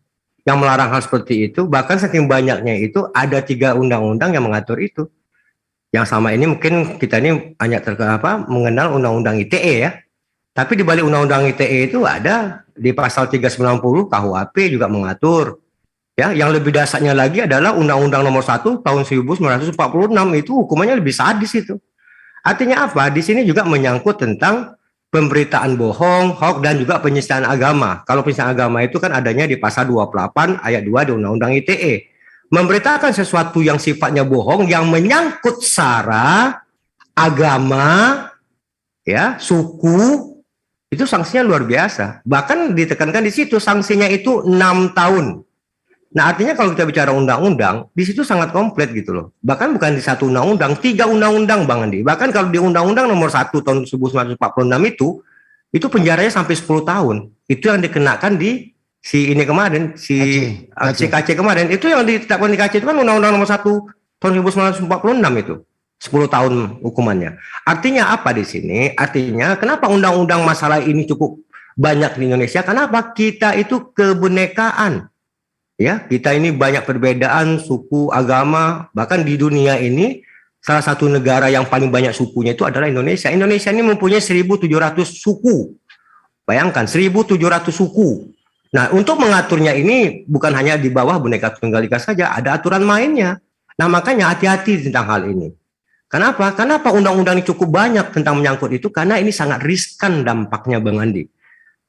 yang melarang hal seperti itu. Bahkan saking banyaknya itu ada 3 undang-undang yang mengatur itu. Yang sama ini mungkin kita ini hanya mengenal undang-undang ITE ya. Tapi di balik undang-undang ITE itu ada di pasal 390 KUHP juga mengatur. Ya, yang lebih dasarnya lagi adalah Undang-Undang Nomor 1 tahun 1946 itu hukumannya lebih sadis itu. Artinya apa? Di sini juga menyangkut tentang pemberitaan bohong, hoax, dan juga penistaan agama. Kalau penistaan agama itu kan adanya di pasal 28 ayat 2 di Undang-Undang ITE. Memberitakan sesuatu yang sifatnya bohong yang menyangkut sara, agama, ya, suku, itu sanksinya luar biasa. Bahkan ditekankan di situ sanksinya itu 6 tahun. Nah, artinya kalau kita bicara undang-undang, di situ sangat komplit gitu loh. Bahkan bukan di satu undang-undang, 3 undang-undang Bang Andi. Bahkan kalau di Undang-Undang Nomor 1 tahun 1946 itu penjaranya sampai 10 tahun. Itu yang dikenakan di si KC kemarin. Itu yang ditetapkan di KC itu kan Undang-Undang Nomor 1 tahun 1946 itu. 10 tahun hukumannya. Artinya apa di sini? Artinya kenapa undang-undang masalah ini cukup banyak di Indonesia? Kenapa? Kita itu kebinekaan. Ya, kita ini banyak perbedaan suku, agama, bahkan di dunia ini salah satu negara yang paling banyak sukunya itu adalah Indonesia. Indonesia ini mempunyai 1.700 suku. Bayangkan 1.700 suku. Nah, untuk mengaturnya ini bukan hanya di bawah Bhinneka Tunggal Ika saja, ada aturan mainnya. Nah, makanya hati-hati tentang hal ini. Kenapa? Kenapa undang-undang ini cukup banyak tentang menyangkut itu? Karena ini sangat riskan dampaknya Bang Andi.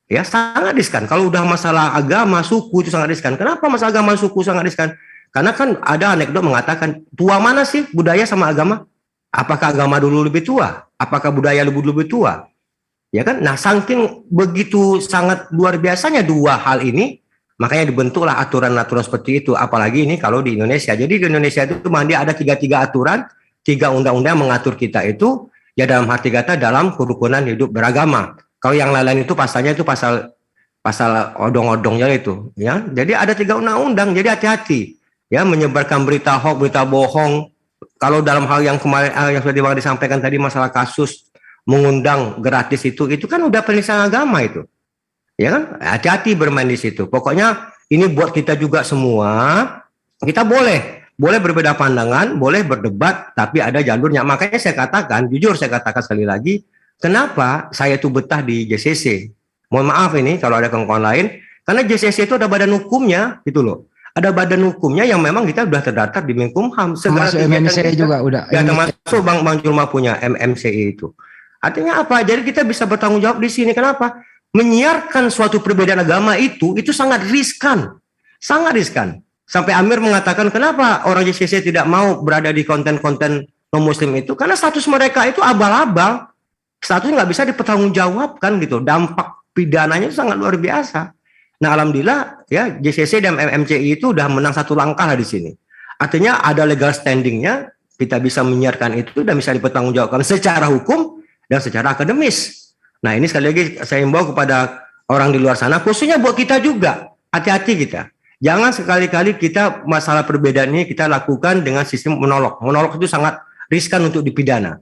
Ya, sangat riskan. Kalau udah masalah agama, suku itu sangat riskan. Kenapa masalah agama, suku sangat riskan? Karena kan ada anekdot mengatakan, tua mana sih budaya sama agama? Apakah agama dulu lebih tua? Apakah budaya lebih tua? Ya kan? Nah, saking begitu sangat luar biasanya dua hal ini, makanya dibentuklah aturan-aturan seperti itu. Apalagi ini kalau di Indonesia. Jadi di Indonesia itu Bang Andi ada 3 aturan, 3 undang-undang mengatur kita itu, ya dalam arti kata dalam kerukunan hidup beragama. Kalau yang lain itu pasalnya itu pasal odong-odongnya itu, ya. Jadi ada 3 undang-undang. Jadi hati-hati, ya, menyebarkan berita hoax, berita bohong. Kalau dalam hal yang kemarin yang sudah disampaikan tadi masalah kasus mengundang gratis itu kan udah penistaan agama itu, ya kan. Hati-hati bermain di situ. Pokoknya ini buat kita juga semua. Kita boleh berbeda pandangan, boleh berdebat, tapi ada jalurnya. Makanya saya katakan, jujur saya katakan sekali lagi. Kenapa saya itu betah di JCC? Mohon maaf ini kalau ada kawan-kawan lain, karena JCC itu ada badan hukumnya, gitu loh. Ada badan hukumnya yang memang kita sudah terdaftar di Menkumham. Segala MMCI juga udah. Ya, termasuk Bang Julma punya MMCI itu. Artinya apa? Jadi kita bisa bertanggung jawab di sini. Kenapa? Menyiarkan suatu perbedaan agama itu sangat riskan. Sangat riskan. Sampai Amir mengatakan kenapa orang JCC tidak mau berada di konten-konten non-muslim itu? Karena status mereka itu abal-abal. Statusnya nggak bisa dipertanggungjawabkan gitu. Dampak pidananya sangat luar biasa. Nah, alhamdulillah ya JCC dan MMCI itu udah menang 1 langkah lah di sini. Artinya ada legal standingnya, kita bisa menyiarkan itu dan bisa dipertanggungjawabkan secara hukum dan secara akademis. Nah, ini sekali lagi saya himbau kepada orang di luar sana, khususnya buat kita juga, hati-hati kita. Jangan sekali-kali kita masalah perbedaan ini kita lakukan dengan sistem monolog. Monolog itu sangat riskan untuk dipidana.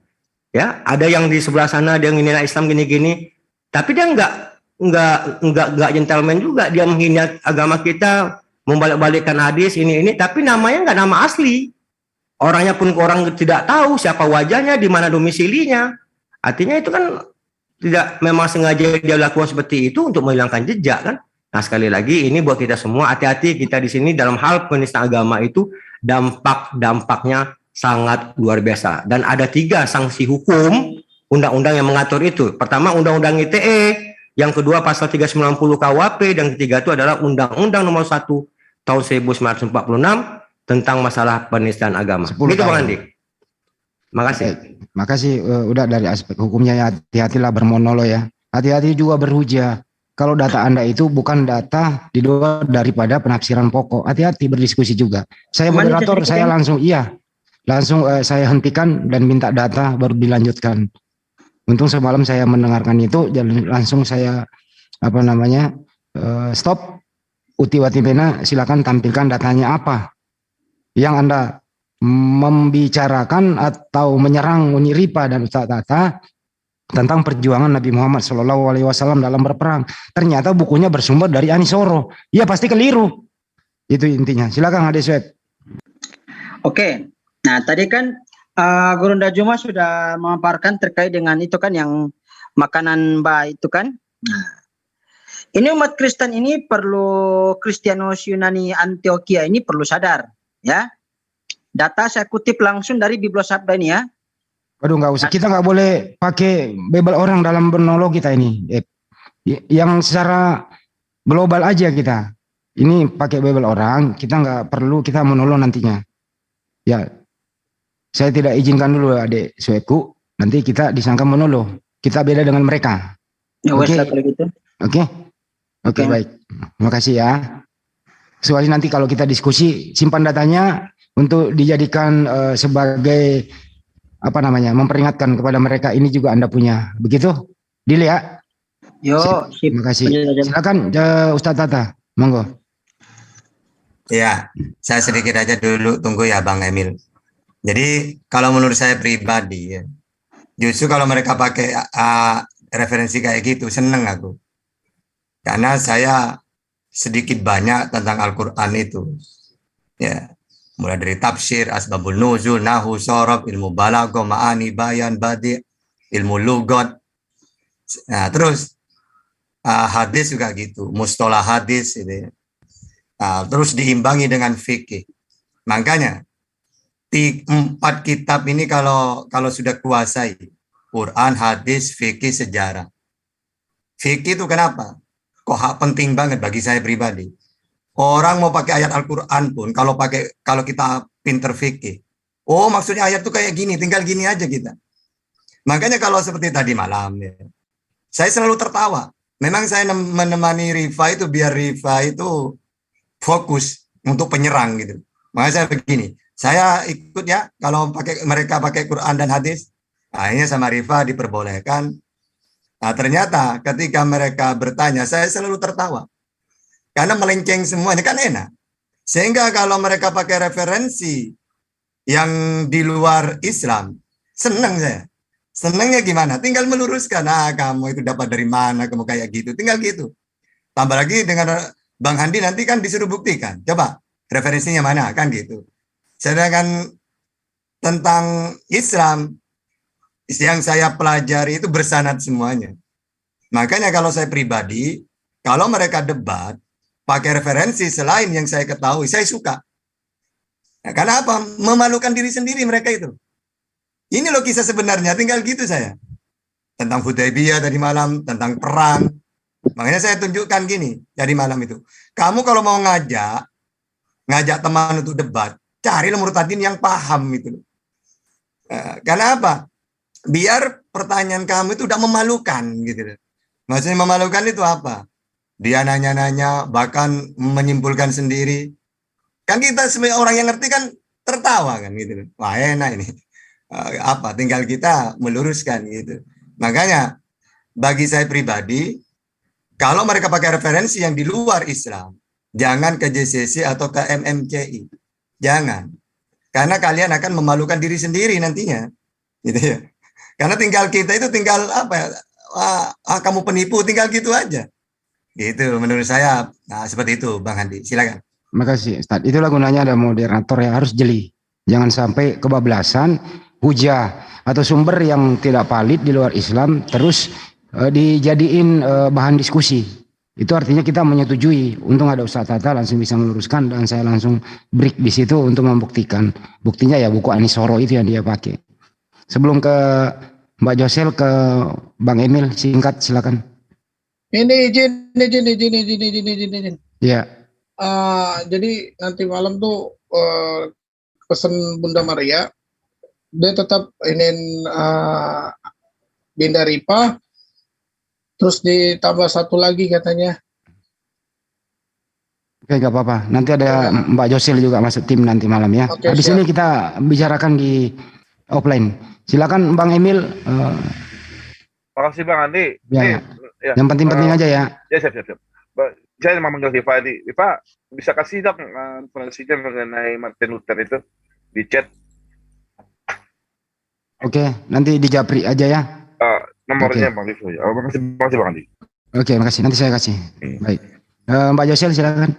Ya, ada yang di sebelah sana dia menghina Islam gini-gini, tapi dia enggak gentleman juga, dia menghina agama kita, membalik-balikkan hadis ini, tapi namanya enggak nama asli. Orangnya pun orang tidak tahu siapa wajahnya, di mana domisilinya. Artinya itu kan tidak memang sengaja dia lakukan seperti itu untuk menghilangkan jejak kan. Nah, sekali lagi ini buat kita semua, hati-hati kita di sini dalam hal penistaan agama itu dampaknya sangat luar biasa. Dan ada 3 sanksi hukum undang-undang yang mengatur itu. Pertama Undang-Undang ITE, yang kedua pasal 390 KUHP, dan ketiga itu adalah Undang-Undang Nomor 1 tahun 1946 tentang masalah penistaan agama. Itu Bang Andi. Makasih. Makasih udah dari aspek hukumnya ya, hati-hatilah bermonolog ya. Hati-hati juga berhujah. kalau data Anda itu bukan data di luar daripada penafsiran pokok. Hati-hati berdiskusi juga. Saya moderator, saya langsung saya hentikan dan minta data baru dilanjutkan. Untung semalam saya mendengarkan itu, dan langsung saya stop. Uti Watimena, silakan tampilkan datanya apa yang Anda membicarakan atau menyerang Uni Ripa dan Ustaz Tata tentang perjuangan Nabi Muhammad SAW dalam berperang. Ternyata bukunya bersumber dari Anisoro. Ya pasti keliru. Itu intinya. Silakan Ade Sweb. Oke. Nah tadi kan Guru Ndajuma sudah memaparkan terkait dengan itu kan yang makanan baik itu kan. Nah, ini umat Kristen ini perlu, Kristianus Yunani Antioquia ini perlu sadar, ya. Data saya kutip langsung dari Bibliosabda ini ya. Waduh, nggak usah. Kita nggak boleh pakai Bible orang dalam monolog kita ini. Yang secara global aja kita. Ini pakai Bible orang, kita nggak perlu kita monolog nantinya. Ya, saya tidak izinkan dulu Adik Sueku. Nanti kita disangka monolog. Kita beda dengan mereka. Ya, Oke. Gitu. Oke, baik. Terima kasih ya. Soalnya nanti kalau kita diskusi, simpan datanya untuk dijadikan sebagai memperingatkan kepada mereka, ini juga Anda punya. Begitu? Deal ya? Yo, terima kasih. Silakan Ustaz Tata, monggo. Ya, saya sedikit aja dulu tunggu ya Bang Emil. Jadi kalau menurut saya pribadi ya, justru kalau mereka pakai referensi kayak gitu seneng aku. Karena saya sedikit banyak tentang Al-Quran itu. Ya, mulai dari tafsir, asbabul nuzul, nahu, sorof, ilmu balaghah, ma'ani, bayan, badi, ilmu lugat. Nah, terus hadis juga gitu, mustalah hadis itu. Nah, terus diimbangi dengan fikih. Makanya 4 kitab ini kalau sudah kuasai, Quran, hadis, fikih, sejarah. Fikih itu kenapa? Kok penting banget bagi saya pribadi. Orang mau pakai ayat Al-Quran pun, kalau kita pinter fikih, oh maksudnya ayat itu kayak gini, tinggal gini aja kita. Makanya kalau seperti tadi malam, ya, saya selalu tertawa. Memang saya menemani Rifa itu biar Rifa itu fokus untuk penyerang gitu. Makanya saya begini, saya ikut ya kalau mereka pakai Quran dan hadis, akhirnya sama Rifa diperbolehkan. Nah ternyata ketika mereka bertanya, saya selalu tertawa. Karena melenceng semuanya, kan enak. Sehingga kalau mereka pakai referensi yang di luar Islam, senang saya. Senangnya gimana? Tinggal meluruskan, kamu itu dapat dari mana, kamu kayak gitu. Tinggal gitu. Tambah lagi dengan Bang Handi nanti kan disuruh buktikan. Coba, referensinya mana, kan gitu. Sedangkan tentang Islam, yang saya pelajari itu bersanad semuanya. Makanya kalau saya pribadi, kalau mereka debat, pakai referensi selain yang saya ketahui, saya suka. Nah, karena apa? Memalukan diri sendiri mereka itu. Ini loh kisah sebenarnya, tinggal gitu saya. Tentang Hudaybiyah tadi malam, tentang perang. Makanya saya tunjukkan gini, dari malam itu. Kamu kalau mau ngajak teman untuk debat, carilah murtadin yang paham itu. Karena apa? Biar pertanyaan kamu itu udah memalukan gitu. Maksudnya memalukan itu apa? Dia nanya-nanya, bahkan menyimpulkan sendiri. Kan kita sebagai orang yang ngerti kan tertawa kan gitu. Wah enak ini. Tinggal kita meluruskan gitu. Makanya bagi saya pribadi, kalau mereka pakai referensi yang di luar Islam, jangan ke JCC atau ke MMCI. Jangan. Karena kalian akan memalukan diri sendiri nantinya. Gitu ya. Karena kita itu tinggal kamu penipu, tinggal gitu aja. Gitu menurut saya. Nah, seperti itu Bang Handi. Silakan. Terima kasih Ustaz. Itulah gunanya ada moderator yang harus jeli. Jangan sampai kebablasan, hujah atau sumber yang tidak valid di luar Islam terus dijadiin bahan diskusi. Itu artinya kita menyetujui. Untung ada Ustaz Tata langsung bisa meluruskan dan saya langsung break di situ untuk membuktikan. Buktinya ya buku Anisoro itu yang dia pakai. Sebelum ke Mbak Josel, ke Bang Emil, singkat silakan. Ini izin. Iya. Jadi nanti malam tuh pesan Bunda Maria, dia tetap ingin Binda Ripa, Terus ditambah satu lagi katanya. Oke, gak apa-apa. Nanti ada Mbak Josel juga masuk tim nanti malam ya. Oke, Habis siap. ini kita bicarakan di offline. Silakan Bang Emil. Makasih Bang Andi. Ya, yang penting-penting aja ya. Ya, siap. Saya mau manggil Viva ini. Viva, bisa kasih dong informasinya mengenai Martin Luther itu di chat. Oke, nanti di Japri aja ya. Nomornya Bang Viva ya. Makasih Bang Andi. Oke, makasih. Nanti saya kasih. Baik. Mbak Josel silakan.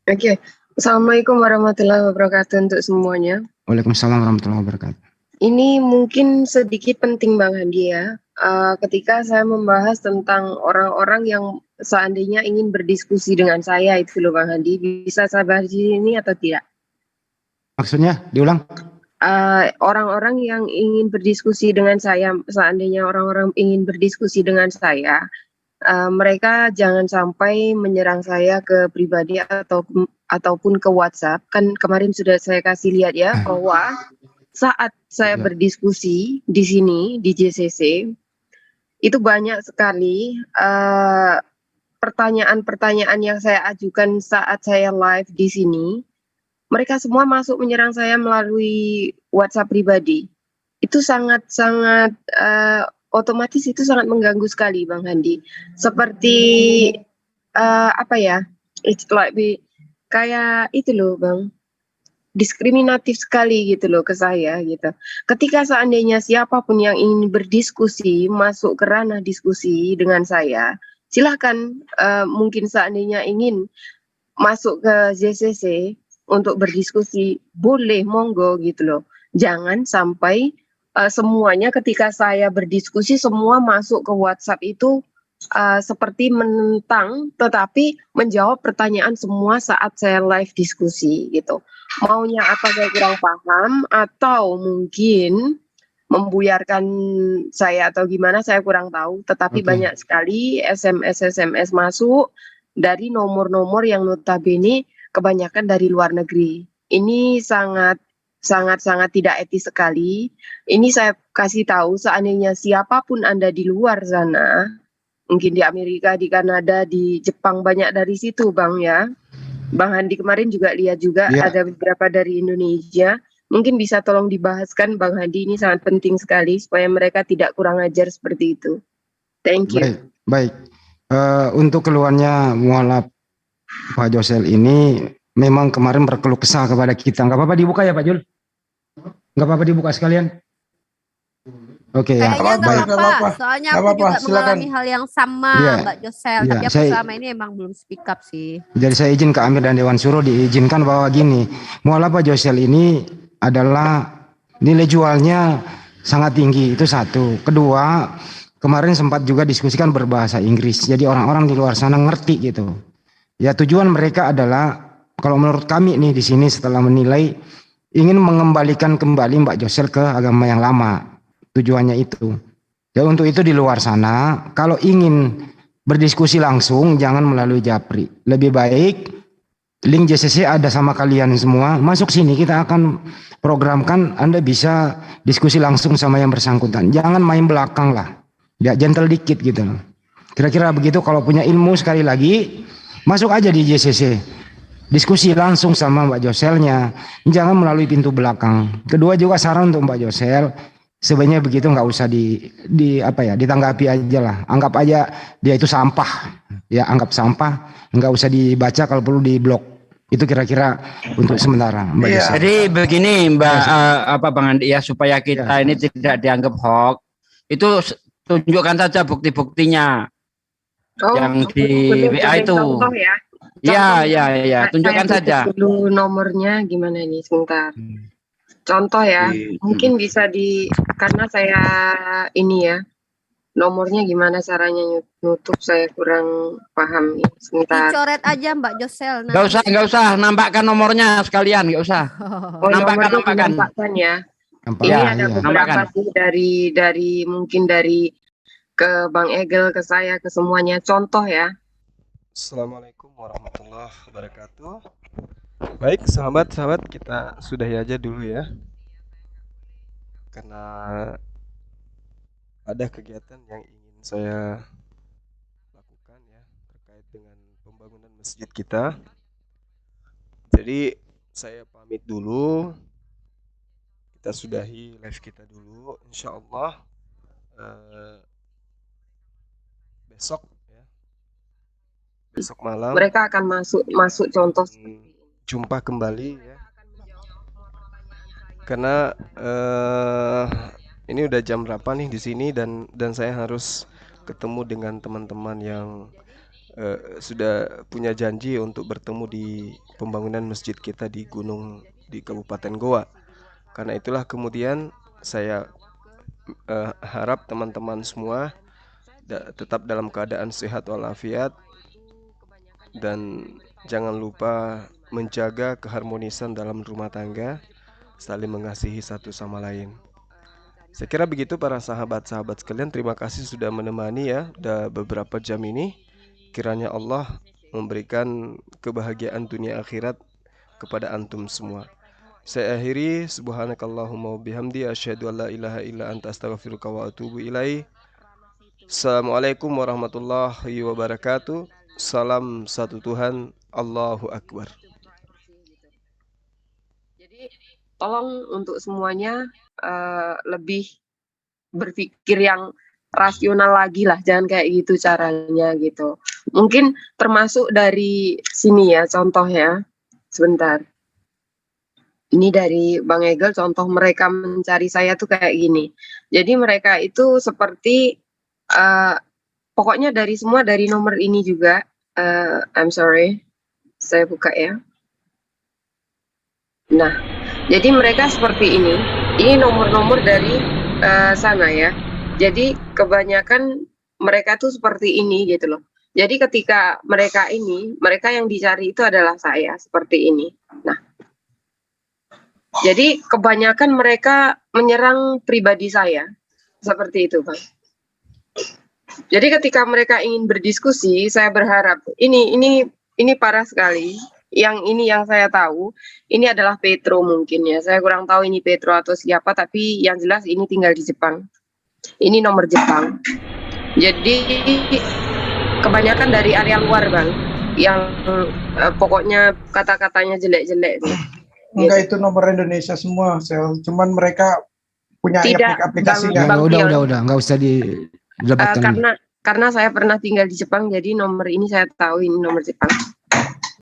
Oke. Assalamualaikum warahmatullahi wabarakatuh untuk semuanya. Waalaikumsalam warahmatullahi wabarakatuh. Ini mungkin sedikit penting Bang Handi ya. Ketika saya membahas tentang orang-orang yang seandainya ingin berdiskusi dengan saya itu loh Bang Handi, bisa saya bahas di sini atau tidak? Maksudnya diulang? Orang-orang yang ingin berdiskusi dengan saya, seandainya orang-orang ingin berdiskusi dengan saya, mereka jangan sampai menyerang saya ke pribadi ataupun ke WhatsApp. Kan kemarin sudah saya kasih lihat ya bahwa saat saya berdiskusi di sini di JCC itu banyak sekali pertanyaan-pertanyaan yang saya ajukan saat saya live di sini. Mereka semua masuk menyerang saya melalui WhatsApp pribadi. Itu sangat-sangat otomatis itu sangat mengganggu sekali Bang Handi. Seperti apa ya? It's like kayak itu loh Bang. Diskriminatif sekali gitu loh ke saya gitu. Ketika seandainya siapapun yang ingin berdiskusi masuk ke ranah diskusi dengan saya, silahkan mungkin seandainya ingin masuk ke JCC untuk berdiskusi, boleh monggo gitu loh. Jangan sampai semuanya ketika saya berdiskusi semua masuk ke WhatsApp itu seperti menentang tetapi menjawab pertanyaan semua saat saya live diskusi gitu. Maunya apa saya kurang paham atau mungkin membuyarkan saya atau gimana saya kurang tahu, tetapi banyak sekali SMS masuk dari nomor-nomor yang notabene kebanyakan dari luar negeri. Ini sangat tidak etis sekali. Ini saya kasih tahu seandainya siapapun Anda di luar sana, mungkin di Amerika, di Kanada, di Jepang, banyak dari situ Bang ya. Bang Handi kemarin juga lihat juga ada beberapa dari Indonesia. Mungkin bisa tolong dibahaskan Bang Handi, ini sangat penting sekali supaya mereka tidak kurang ajar seperti itu. Thank you. Baik. Untuk keluarnya mualaf Pak Josel ini memang kemarin berkeluh kesah kepada kita. Nggak apa-apa dibuka ya Pak Jul? Nggak apa-apa dibuka sekalian? Oke ya. Kayaknya nggak apa-apa. Soalnya aku juga mengalami hal yang sama Mbak Josel. Tapi aku selama ini emang belum speak up sih. Jadi saya izin ke Amir dan Dewan Suruh diizinkan bahwa gini, mualaf Pak Josel ini adalah nilai jualnya sangat tinggi, itu satu. Kedua, kemarin sempat juga diskusikan berbahasa Inggris. Jadi orang-orang di luar sana ngerti gitu. Ya tujuan mereka adalah, kalau menurut kami nih di sini setelah menilai, ingin mengembalikan kembali Mbak Josel ke agama yang lama. Tujuannya itu. Ya untuk itu di luar sana, kalau ingin berdiskusi langsung, jangan melalui Japri. Lebih baik link JCC ada sama kalian semua. Masuk sini kita akan programkan Anda bisa diskusi langsung sama yang bersangkutan. Jangan main belakang lah. Ya gentle dikit gitu. Kira-kira begitu. Kalau punya ilmu sekali lagi, masuk aja di JCC. Diskusi langsung sama Mbak Joselnya. Jangan melalui pintu belakang. Kedua juga saran untuk Mbak Josel. Sebenarnya begitu nggak usah ditanggapi aja lah. Anggap aja dia itu sampah. Ya anggap sampah. Nggak usah dibaca, kalau perlu di blok. Itu kira-kira untuk sementara Mbak Josel. Jadi begini Mbak Bang Andi ya, supaya kita ini tidak dianggap hoax. Itu tunjukkan saja bukti-buktinya. Yang di WA itu. Contoh ya. Iya, tunjukkan saja. Dulu nomornya gimana ini sebentar. Contoh ya, mungkin bisa karena saya ini ya, nomornya gimana caranya nutup saya kurang paham nih. Sebentar. Dicoret aja Mbak Josel. Nggak usah nampakkan nomornya sekalian, nggak usah. Nampakkan ya. Ini ada beberapa sih dari mungkin dari ke Bang Egel, ke saya, ke semuanya. Contoh ya. Assalamualaikum warahmatullahi wabarakatuh. Baik sahabat-sahabat, kita sudahi aja dulu ya, karena ada kegiatan yang ingin saya masjid kita. Jadi saya pamit dulu. Kita sudahi live kita dulu. Insya Allah besok ya. Besok malam Mereka akan masuk contoh jumpa kembali ya. Karena ini udah jam berapa nih di sini dan saya harus ketemu dengan teman-teman yang sudah punya janji untuk bertemu di pembangunan masjid kita di Gunung di Kabupaten Goa. Karena itulah kemudian saya harap teman-teman semua tetap dalam keadaan sehat walafiat dan jangan lupa menjaga keharmonisan dalam rumah tangga, saling mengasihi satu sama lain. Saya kira begitu para sahabat-sahabat sekalian. Terima kasih sudah menemani ya, udah beberapa jam ini. Kiranya Allah memberikan kebahagiaan dunia akhirat kepada antum semua. Saya akhiri, subhanakallahumma bihamdi asyhadu an la ilaha illa anta astaghfiruka wa atubu ilaih. Assalamualaikum warahmatullahi wabarakatuh. Salam satu Tuhan, Allahu Akbar. Jadi tolong untuk semuanya lebih berpikir yang rasional lagi lah, jangan kayak gitu caranya gitu. Mungkin termasuk dari sini ya contohnya. Sebentar. Ini dari Bang Egel, contoh mereka mencari saya tuh kayak gini. Jadi mereka itu seperti pokoknya dari semua dari nomor ini juga. I'm sorry, saya buka ya. Nah, jadi mereka seperti ini. Ini nomor-nomor dari sana ya. Jadi kebanyakan mereka tuh seperti ini gitu loh. Jadi ketika mereka yang dicari itu adalah saya seperti ini. Nah, jadi kebanyakan mereka menyerang pribadi saya seperti itu, Bang. Jadi ketika mereka ingin berdiskusi, saya berharap ini parah sekali. Yang ini yang saya tahu, ini adalah Petro mungkin ya. Saya kurang tahu ini Petro atau siapa, tapi yang jelas ini tinggal di Jepang. Ini nomor Jepang. Jadi kebanyakan dari area luar, Bang, yang pokoknya kata-katanya jelek-jelek. Enggak, itu nomor Indonesia semua, Sel. Cuman mereka punya aplikasi ya, udah nggak usah didebatkan. Karena saya pernah tinggal di Jepang, jadi nomor ini saya tahu ini nomor Jepang.